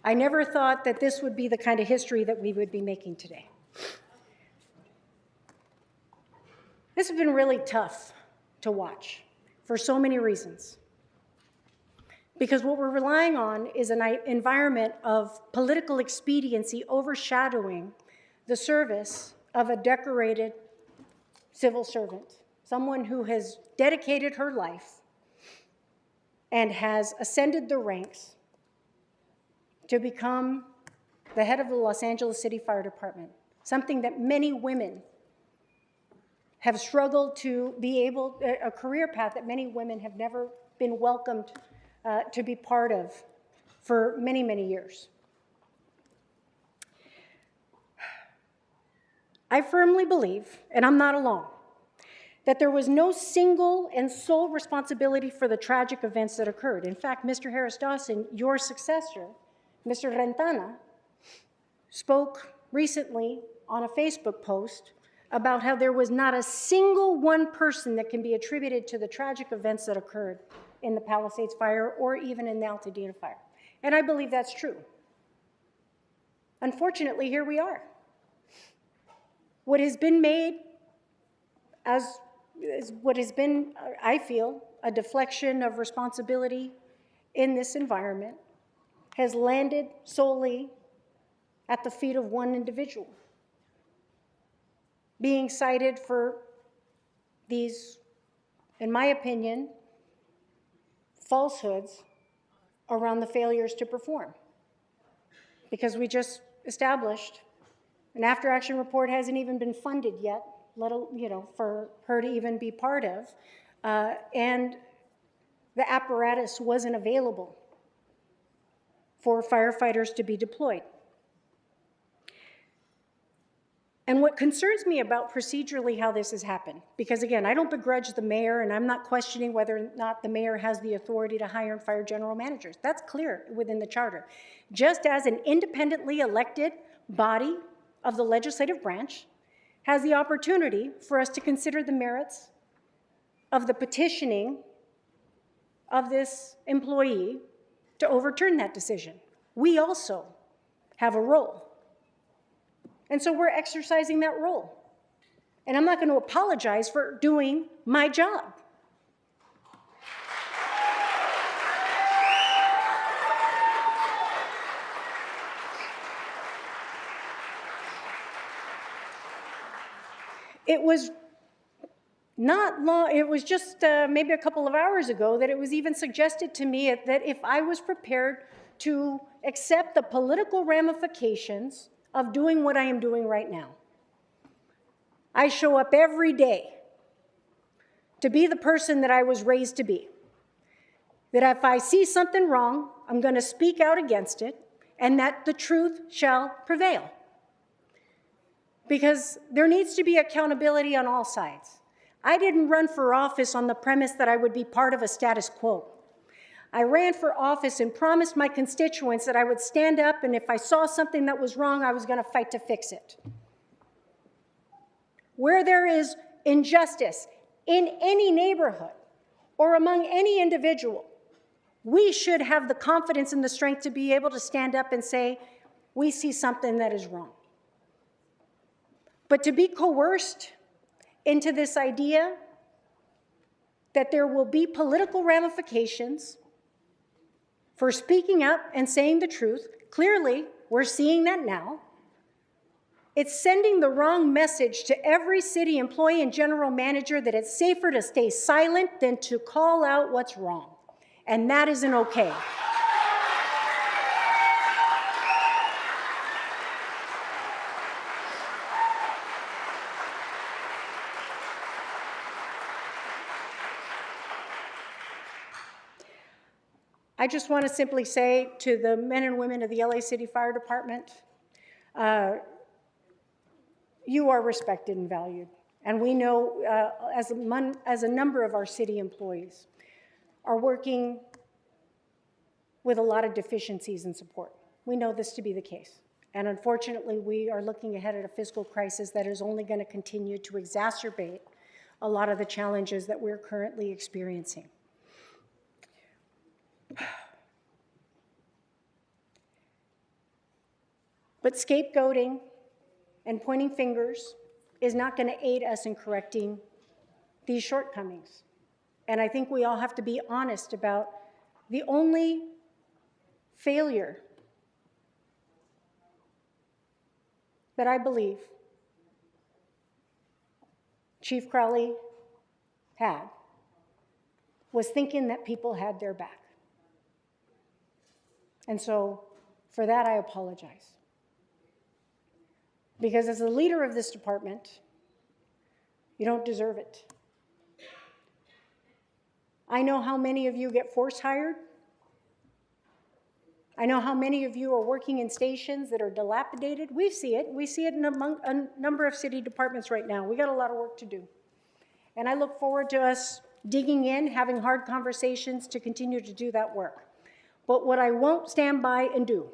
I never thought that this would be the kind of history that we would be making today. This has been really tough to watch for so many reasons. Because what we're relying on is an environment of political expediency overshadowing the service of a decorated civil servant, someone who has dedicated her life and has ascended the ranks to become the head of the Los Angeles City Fire Department, something that many women have struggled to be able, a career path that many women have never been welcomed to be part of for many, many years. I firmly believe, and I'm not alone, that there was no single and sole responsibility for the tragic events that occurred. In fact, Mr. Harris-Dawson, your successor, Mr. Rentana, spoke recently on a Facebook post about how there was not a single one person that can be attributed to the tragic events that occurred in the Palisades fire or even in the Altadena fire. And I believe that's true. Unfortunately, here we are. What has been made as what has been, I feel, a deflection of responsibility in this environment has landed solely at the feet of one individual, being cited for these, in my opinion, falsehoods around the failures to perform. Because we just established an after-action report hasn't even been funded yet, for her to even be part of, and the apparatus wasn't available for firefighters to be deployed. And what concerns me about procedurally how this has happened, because again, I don't begrudge the mayor, and I'm not questioning whether or not the mayor has the authority to hire and fire general managers. That's clear within the charter. Just as an independently elected body of the legislative branch has the opportunity for us to consider the merits of the petitioning of this employee to overturn that decision. We also have a role. And so we're exercising that role. And I'm not going to apologize for doing my job. It was not long, it was just maybe a couple of hours ago that it was even suggested to me that if I was prepared to accept the political ramifications of doing what I am doing right now. I show up every day to be the person that I was raised to be. That if I see something wrong, I'm going to speak out against it, and that the truth shall prevail. because there needs to be accountability on all sides. I didn't run for office on the premise that I would be part of a status quo. I ran for office and promised my constituents that I would stand up, and if I saw something that was wrong, I was going to fight to fix it. Where there is injustice in any neighborhood or among any individual, we should have the confidence and the strength to be able to stand up and say, we see something that is wrong. But to be coerced into this idea that there will be political ramifications for speaking up and saying the truth, clearly we're seeing that now. It's sending the wrong message to every city employee and general manager that it's safer to stay silent than to call out what's wrong. And that isn't okay. I just want to simply say to the men and women of the LA City Fire Department, you are respected and valued. And we know as a number of our city employees are working with a lot of deficiencies in support. We know this to be the case. And unfortunately, we are looking ahead at a fiscal crisis that is only going to continue to exacerbate a lot of the challenges that we're currently experiencing. But scapegoating and pointing fingers is not going to aid us in correcting these shortcomings. And I think we all have to be honest about the only failure that I believe Chief Crowley had was thinking that people had their back. And so for that, I apologize. Because as the leader of this department, you don't deserve it. I know how many of you get force hired. I know how many of you are working in stations that are dilapidated. We see it. We see it in a number of city departments right now. We got a lot of work to do. And I look forward to us digging in, having hard conversations to continue to do that work. But what I won't stand by and do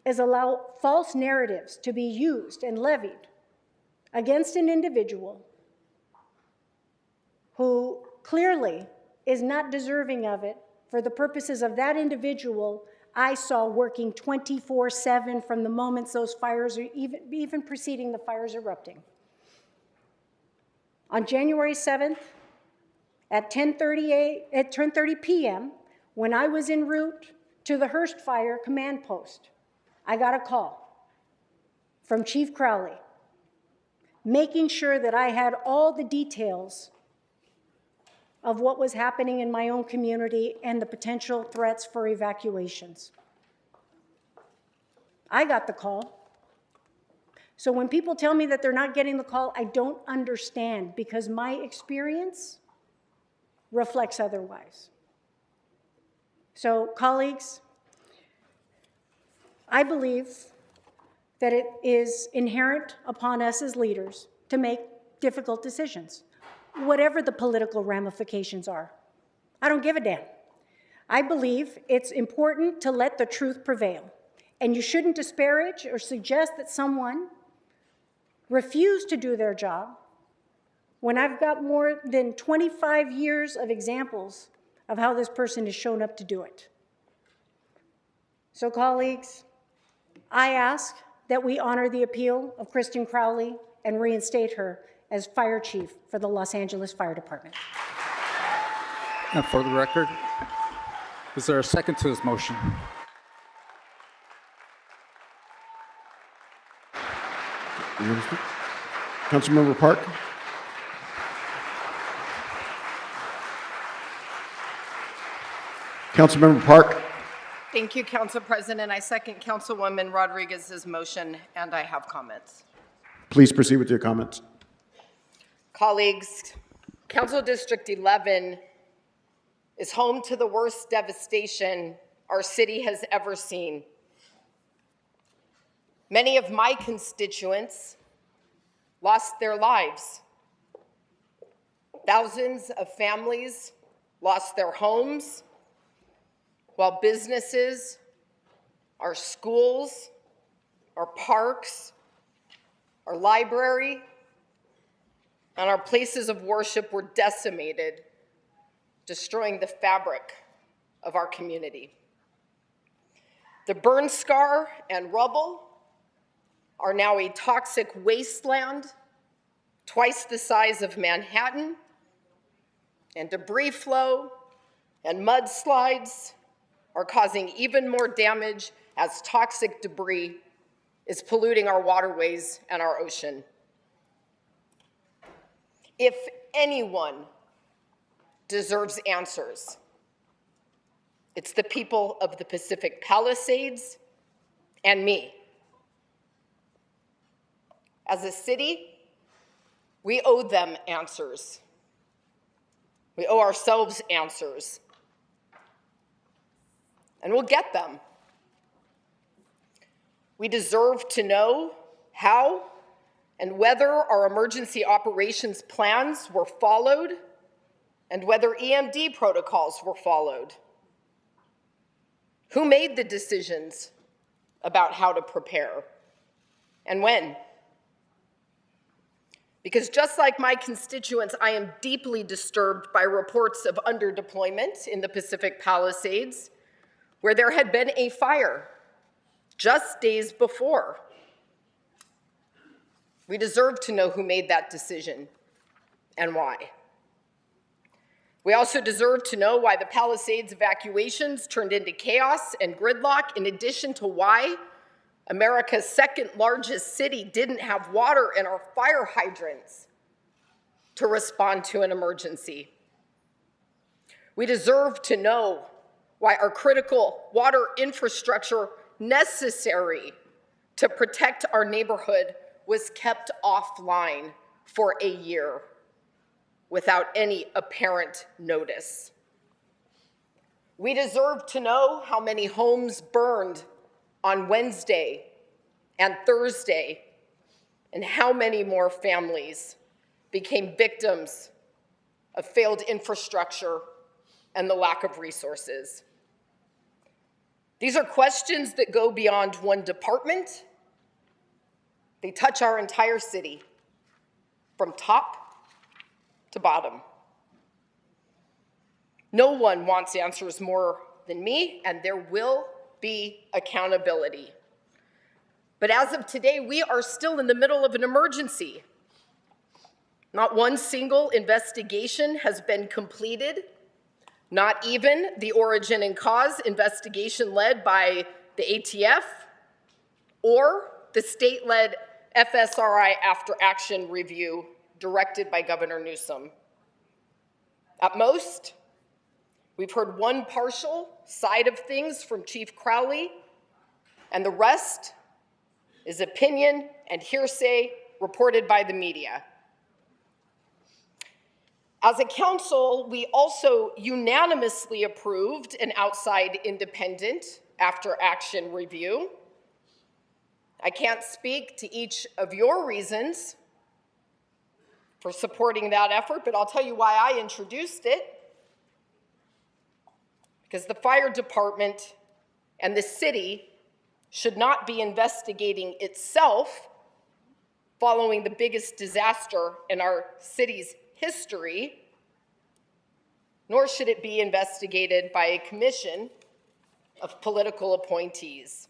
is allow false narratives to be used and levied against an individual who clearly is not deserving of it for the purposes of that individual I saw working 24/7 from the moments those fires are even preceding the fires erupting. On January 7th at 10:30 p.m., when I was en route to the Hearst Fire command post, I got a call from Chief Crowley, making sure that I had all the details of what was happening in my own community and the potential threats for evacuations. I got the call. So when people tell me that they're not getting the call, I don't understand, because my experience reflects otherwise. So, colleagues, I believe that it is inherent upon us as leaders to make difficult decisions, whatever the political ramifications are. I don't give a damn. I believe it's important to let the truth prevail, and you shouldn't disparage or suggest that someone refuse to do their job when I've got more than 25 years of examples of how this person has shown up to do it. So, colleagues, I ask that we honor the appeal of Kristen Crowley and reinstate her as fire chief for the Los Angeles Fire Department. And for the record, is there a second to this motion? Councilmember Park? Councilmember Park? Thank you, Council President. I second Councilwoman Rodriguez's motion, and I have comments. Please proceed with your comments. Colleagues, Council District 11 is home to the worst devastation our city has ever seen. Many of my constituents lost their lives. Thousands of families lost their homes, while businesses, our schools, our parks, our library, and our places of worship were decimated, destroying the fabric of our community. The burn scar and rubble are now a toxic wasteland, twice the size of Manhattan, and debris flow and mudslides are causing even more damage as toxic debris is polluting our waterways and our ocean. If anyone deserves answers, it's the people of the Pacific Palisades and me. As a city, we owe them answers. We owe ourselves answers. And we'll get them. We deserve to know how and whether our emergency operations plans were followed and whether EMD protocols were followed. Who made the decisions about how to prepare and when? Because just like my constituents, I am deeply disturbed by reports of underdeployment in the Pacific Palisades, where there had been a fire just days before. We deserve to know who made that decision and why. We also deserve to know why the Palisades evacuations turned into chaos and gridlock, in addition to why America's second largest city didn't have water in our fire hydrants to respond to an emergency. We deserve to know why our critical water infrastructure necessary to protect our neighborhood was kept offline for a year without any apparent notice. We deserve to know how many homes burned on Wednesday and Thursday, and how many more families became victims of failed infrastructure and the lack of resources. These are questions that go beyond one department. They touch our entire city, from top to bottom. No one wants answers more than me, and there will be accountability. But as of today, we are still in the middle of an emergency. Not one single investigation has been completed, not even the origin and cause investigation led by the ATF or the state-led FSRI after action review directed by Governor Newsom. At most, we've heard one partial side of things from Chief Crowley, and the rest is opinion and hearsay reported by the media. As a council, we also unanimously approved an outside independent after action review. I can't speak to each of your reasons for supporting that effort, but I'll tell you why I introduced it. Because the fire department and the city should not be investigating itself following the biggest disaster in our city's history, nor should it be investigated by a commission of political appointees.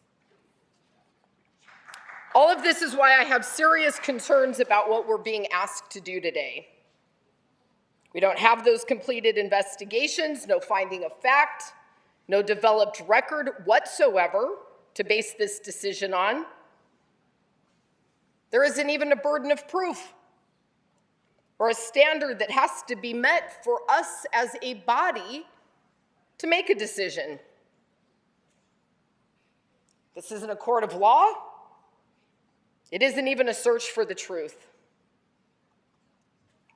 All of this is why I have serious concerns about what we're being asked to do today. We don't have those completed investigations, no finding of fact, no developed record whatsoever to base this decision on. There isn't even a burden of proof or a standard that has to be met for us as a body to make a decision. This isn't a court of law. It isn't even a search for the truth.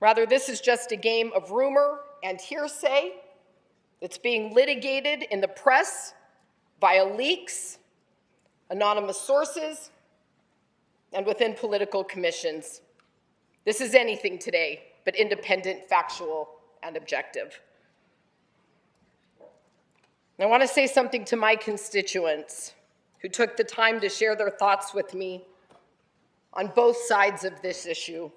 Rather, this is just a game of rumor and hearsay that's being litigated in the press via leaks, anonymous sources, and within political commissions. This is anything today but independent, factual, and objective. I want to say something to my constituents who took the time to share their thoughts with me on both sides of this issue.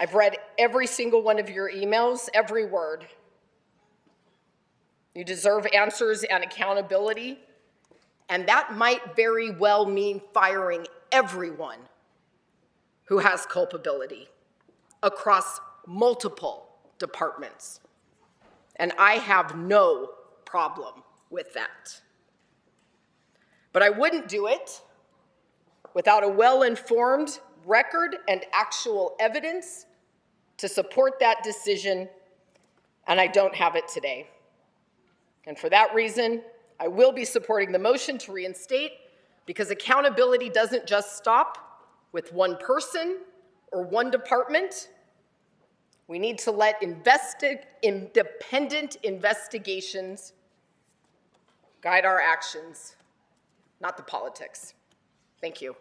I've read every single one of your emails, every word. You deserve answers and accountability, and that might very well mean firing everyone who has culpability across multiple departments. And I have no problem with that. But I wouldn't do it without a well-informed record and actual evidence to support that decision, and I don't have it today. And for that reason, I will be supporting the motion to reinstate, because accountability doesn't just stop with one person or one department. We need to let independent investigations guide our actions, not the politics. Thank you.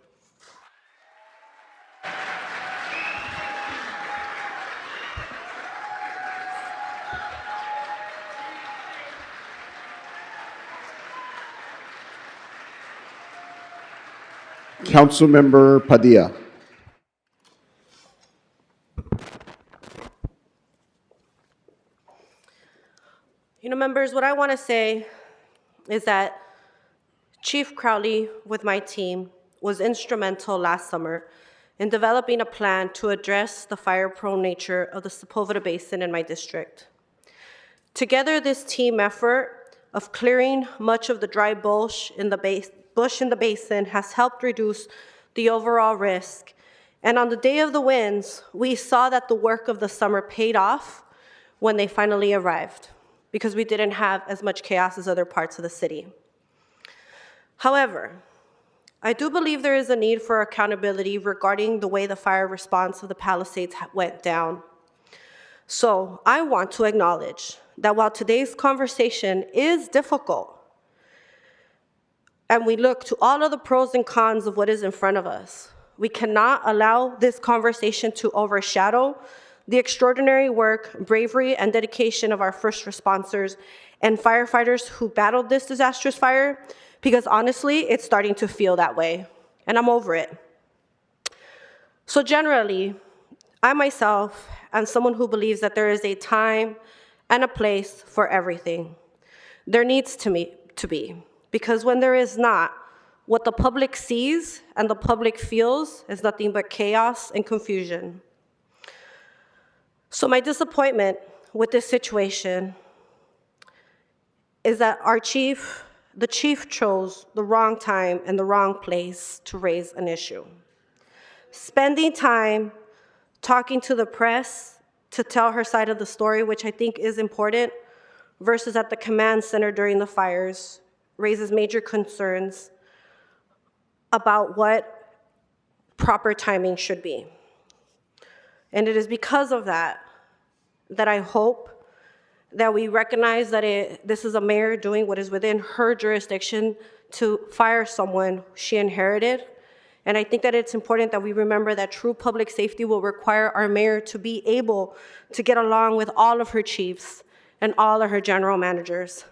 Councilmember Padilla. You know, members, what I want to say is that Chief Crowley, with my team, was instrumental last summer in developing a plan to address the fire-prone nature of the Sepulveda Basin in my district. Together, this team effort of clearing much of the dry bush in the basin has helped reduce the overall risk. And on the day of the winds, we saw that the work of the summer paid off when they finally arrived, because we didn't have as much chaos as other parts of the city. However, I do believe there is a need for accountability regarding the way the fire response of the Palisades went down. So I want to acknowledge that while today's conversation is difficult, and we look to all of the pros and cons of what is in front of us, we cannot allow this conversation to overshadow the extraordinary work, bravery, and dedication of our first responders and firefighters who battled this disastrous fire, because honestly, it's starting to feel that way, and I'm over it. So generally, I myself am someone who believes that there is a time and a place for everything. There needs to be, because when there is not, what the public sees and the public feels is nothing but chaos and confusion. So my disappointment with this situation is that the chief chose the wrong time and the wrong place to raise an issue. Spending time talking to the press to tell her side of the story, which I think is important, versus at the command center during the fires, raises major concerns about what proper timing should be. And it is because of that that I hope that we recognize that this is a mayor doing what is within her jurisdiction to fire someone she inherited. And I think that it's important that we remember that true public safety will require our mayor to be able to get along with all of her chiefs and all of her general managers.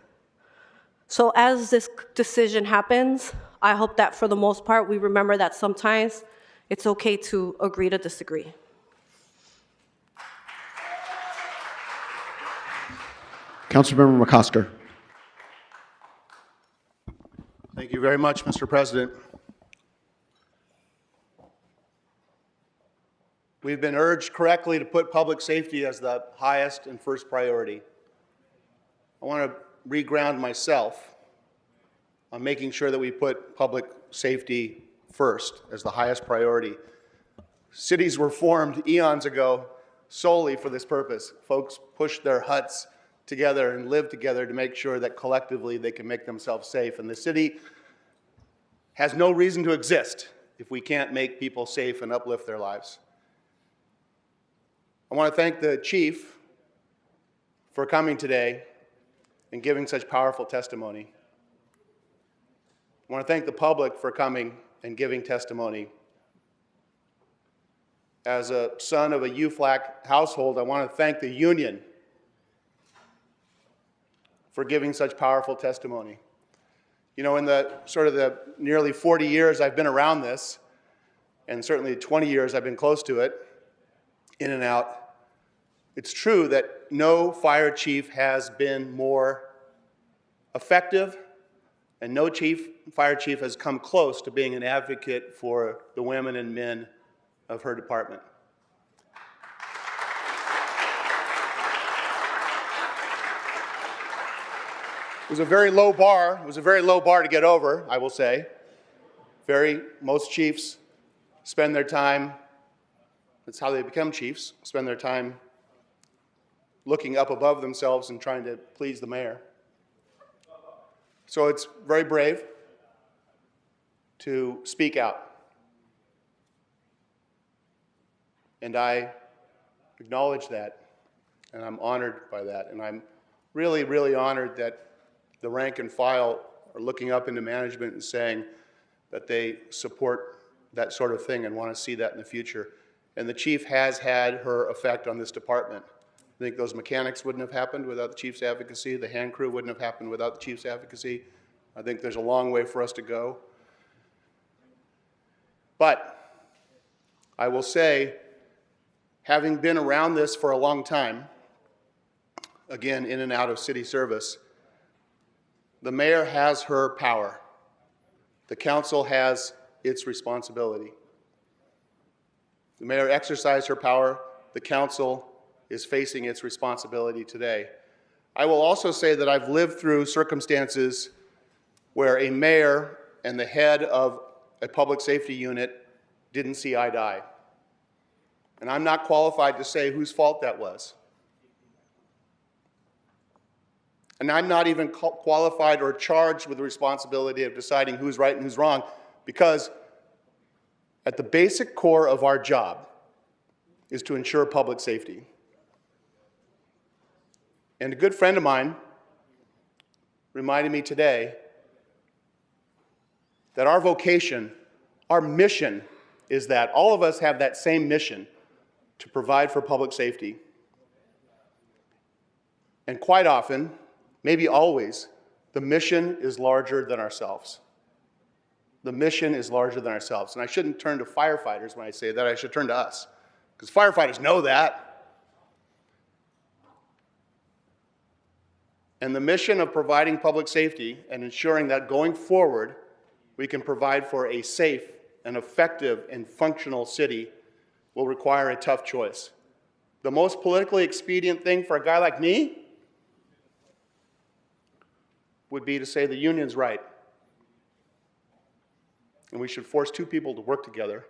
So as this decision happens, I hope that for the most part, we remember that sometimes it's okay to agree to disagree. Councilmember McCosker. Thank you very much, Mr. President. We've been urged correctly to put public safety as the highest and first priority. I want to re-ground myself on making sure that we put public safety first as the highest priority. Cities were formed eons ago solely for this purpose. Folks pushed their huts together and lived together to make sure that collectively they can make themselves safe. And the city has no reason to exist if we can't make people safe and uplift their lives. I want to thank the chief for coming today and giving such powerful testimony. I want to thank the public for coming and giving testimony. as a son of a UFLAC household, I want to thank the union for giving such powerful testimony. You know, in the sort of the nearly 40 years I've been around this, and certainly 20 years I've been close to it, in and out, it's true that no fire chief has been more effective, and no fire chief has come close to being an advocate for the women and men of her department. It was a very low bar. It was a very low bar to get over, I will say. Most chiefs spend their time, that's how they become chiefs, spend their time looking up above themselves and trying to please the mayor. So it's very brave to speak out. And I acknowledge that, and I'm honored by that. And I'm really, really honored that the rank and file are looking up into management and saying that they support that sort of thing and want to see that in the future. And the chief has had her effect on this department. I think those mechanics wouldn't have happened without the chief's advocacy. The hand crew wouldn't have happened without the chief's advocacy. I think there's a long way for us to go. But I will say, having been around this for a long time, again, in and out of city service, the mayor has her power. The council has its responsibility. The mayor exercised her power. The council is facing its responsibility today. I will also say that I've lived through circumstances where a mayor and the head of a public safety unit didn't see eye to eye. And I'm not qualified to say whose fault that was. And I'm not even qualified or charged with the responsibility of deciding who's right and who's wrong, because at the basic core of our job is to ensure public safety. And a good friend of mine reminded me today that our vocation, our mission, is that all of us have that same mission to provide for public safety. And quite often, maybe always, the mission is larger than ourselves. The mission is larger than ourselves. And I shouldn't turn to firefighters when I say that, I should turn to us, because firefighters know that. And the mission of providing public safety and ensuring that going forward, we can provide for a safe and effective and functional city will require a tough choice. The most politically expedient thing for a guy like me would be to say the union's right. And we should force two people to work together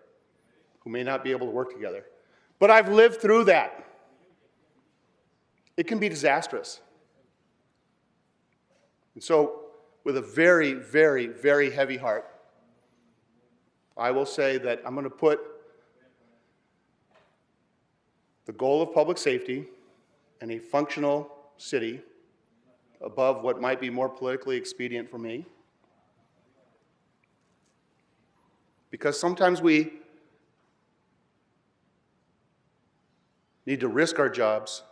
who may not be able to work together. But I've lived through that. It can be disastrous. And so, with a very, very, very heavy heart, I will say that I'm going to put the goal of public safety and a functional city above what might be more politically expedient for me. Because sometimes we need to risk our jobs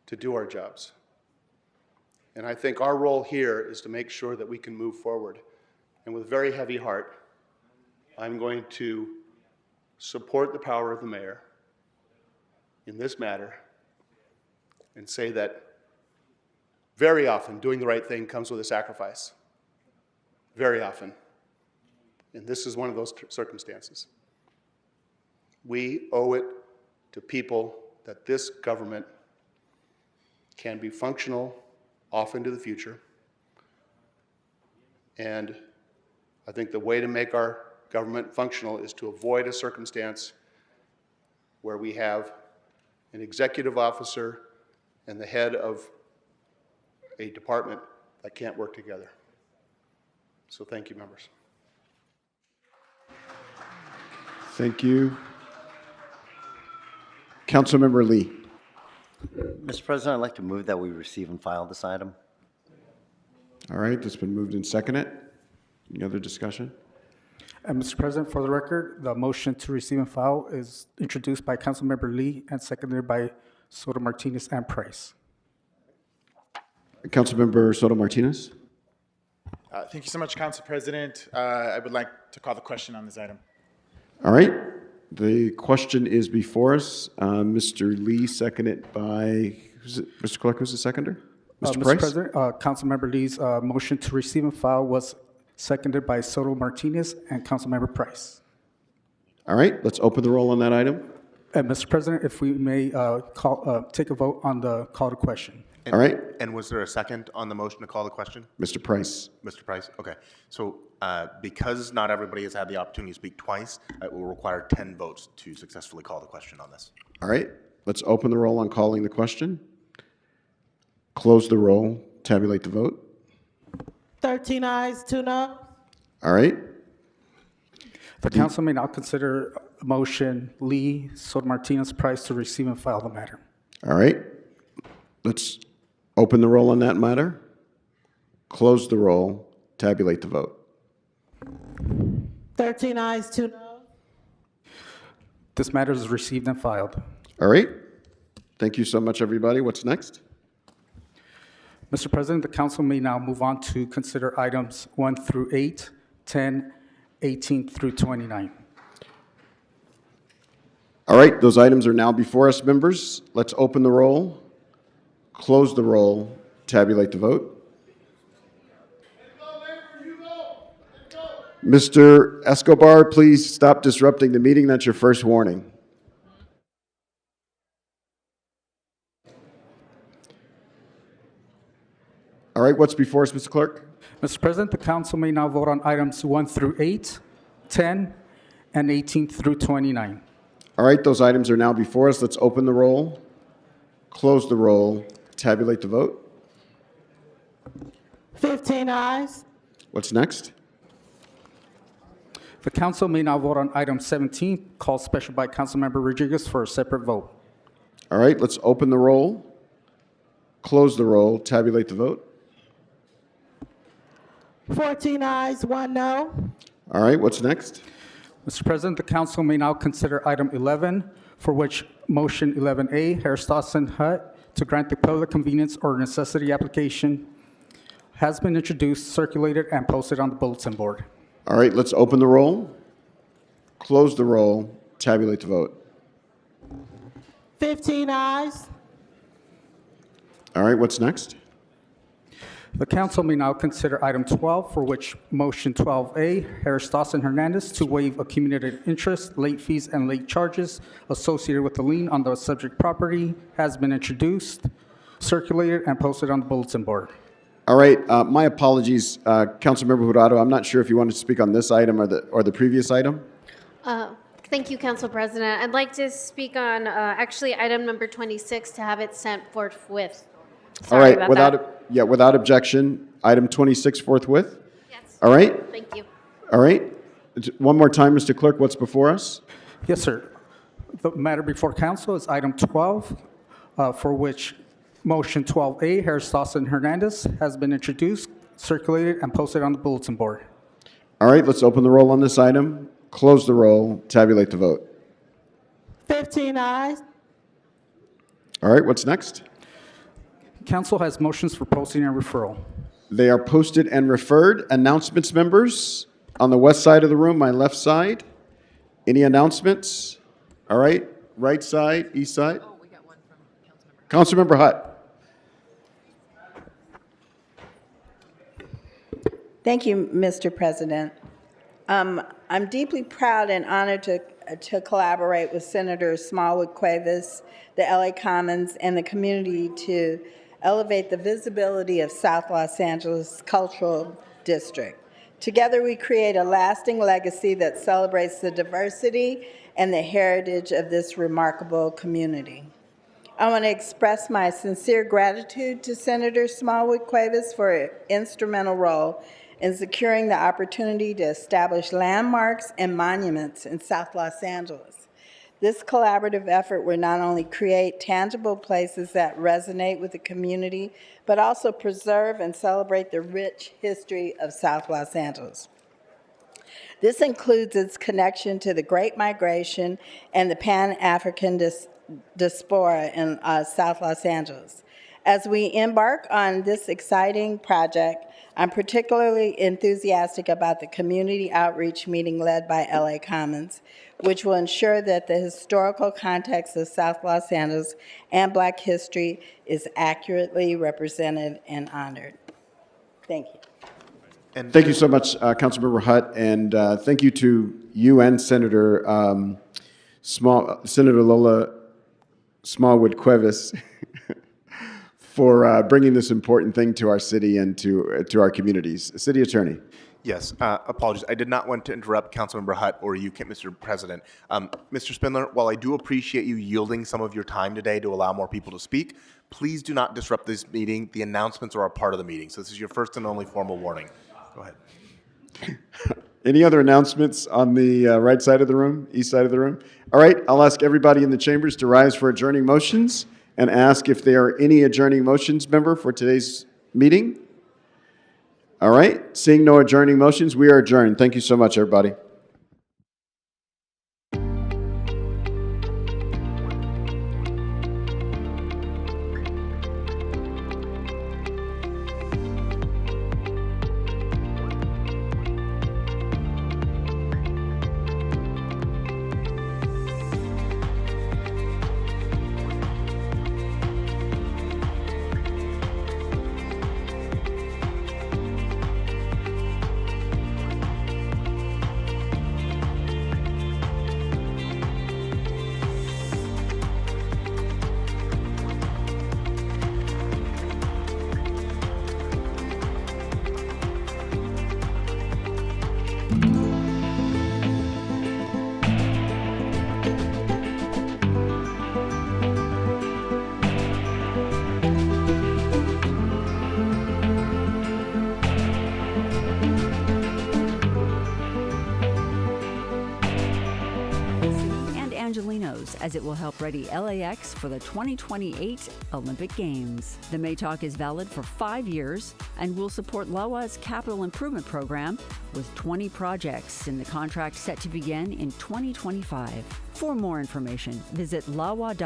to do our jobs. And I think our role here is to make sure that we can move forward. And with very heavy heart, I'm going to support the power of the mayor in this matter and say that very often doing the right thing comes with a sacrifice. Very often. And this is one of those circumstances. We owe it to people that this government can be functional off into the future. And I think the way to make our government functional is to avoid a circumstance where we have an executive officer and the head of a department that can't work together. So thank you, members. Thank you. Councilmember Lee. Mr. President, I'd like to move that we receive and file this item. All right, it's been moved and seconded. Any other discussion? And Mr. President, for the record, the motion to receive and file is introduced by Councilmember Lee and seconded by Soto Martinez and Price. Councilmember Soto Martinez? Thank you so much, Council President. I would like to call the question on this item. All right. The question is before us. Mr. Lee, seconded by, Mr. Clerk, who's the seconder? Mr. Price? Mr. President, Councilmember Lee's motion to receive and file was seconded by Soto Martinez and Councilmember Price. All right, let's open the roll on that item. And Mr. President, if we may take a vote on the call to question. All right. And was there a second on the motion to call the question? Mr. Price. Mr. Price? Okay. So because not everybody has had the opportunity to speak twice, it will require 10 votes to successfully call the question on this. All right, let's open the roll on calling the question. Close the roll, tabulate the vote. 13 ayes, 2 no. All right. The council may now consider a motion Lee, Soto Martinez, Price to receive and file the matter. All right. Let's open the roll on that matter. Close the roll, tabulate the vote. 13 ayes, 2 no. This matter is received and filed. All right. Thank you so much, everybody. What's next? Mr. President, the council may now move on to consider items 1 through 8, 10, 18 through 29. All right, those items are now before us, members. Let's open the roll, close the roll, tabulate the vote. Mr. Escobar, please stop disrupting the meeting. That's your first warning. All right, what's before us, Mr. Clerk? Mr. President, the council may now vote on items 1 through 8, 10, and 18 through 29. All right, those items are now before us. Let's open the roll, close the roll, tabulate the vote. 15 ayes. What's next? The council may now vote on item 17, called special by Councilmember Rodriguez for a separate vote. All right, let's open the roll, close the roll, tabulate the vote. 14 ayes, 1 no. All right, what's next? Mr. President, the council may now consider item 11, for which motion 11A, Harris Dawson Hutt, to grant the public convenience or necessity application has been introduced, circulated, and posted on the bulletin board. All right, let's open the roll, close the roll, tabulate the vote. 15 ayes. All right, what's next? The council may now consider item 12, for which motion 12A, Harris Dawson Hernandez, to waive accumulated interest, late fees, and late charges associated with the lien on the subject property has been introduced, circulated, and posted on the bulletin board. All right, my apologies, Councilmember Jurado. I'm not sure if you wanted to speak on this item or the previous item. Thank you, Council President. I'd like to speak on actually item number 26 to have it sent forthwith. All right, without objection, item 26 forthwith? Yes. All right? Thank you. All right. One more time, Mr. Clerk, what's before us? Yes, sir. The matter before council is item 12, for which motion 12A, Harris Dawson Hernandez, has been introduced, circulated, and posted on the bulletin board. All right, let's open the roll on this item, close the roll, tabulate the vote. 15 ayes. All right, what's next? Council has motions for posting and referral. They are posted and referred. Announcements, members? On the west side of the room, my left side. Any announcements? All right, right side, east side. Oh, we got one from Councilmember Hutt. Thank you, Mr. President. I'm deeply proud and honored to collaborate with Senator Smallwood Cuevas, the LA Commons, and the community to elevate the visibility of South Los Angeles Cultural District. Together, we create a lasting legacy that celebrates the diversity and the heritage of this remarkable community. I want to express my sincere gratitude to Senator Smallwood Cuevas for her instrumental role in securing the opportunity to establish landmarks and monuments in South Los Angeles. This collaborative effort will not only create tangible places that resonate with the community, but also preserve and celebrate the rich history of South Los Angeles. This includes its connection to the Great Migration and the Pan-African diaspora in South Los Angeles. As we embark on this exciting project, I'm particularly enthusiastic about the community outreach meeting led by LA Commons, which will ensure that the historical context of South Los Angeles and Black history is accurately represented and honored. Thank you. And Thank you so much, Councilmember Hutt, and thank you to you and Senator Senator Lola Smallwood Cuevas for bringing this important thing to our city and to our communities. City Attorney. Yes, apologies. I did not want to interrupt Councilmember Hutt or you, Mr. President. Mr. Spindler, while I do appreciate you yielding some of your time today to allow more people to speak, please do not disrupt this meeting. The announcements are a part of the meeting, so this is your first and only formal warning. Go ahead. Any other announcements on the right side of the room, east side of the room? All right, I'll ask everybody in the chambers to rise for adjourning motions and ask if there are any adjourning motions, member, for today's meeting. All right, seeing no adjourning motions, we are adjourned. Thank you so much, everybody. Angelenos, as it will help ready LAX for the 2028 Olympic Games. The MATOC is valid for 5 years and will support LAWA's capital improvement program with 20 projects in the contract set to begin in 2025. For more information, visit lawa.org.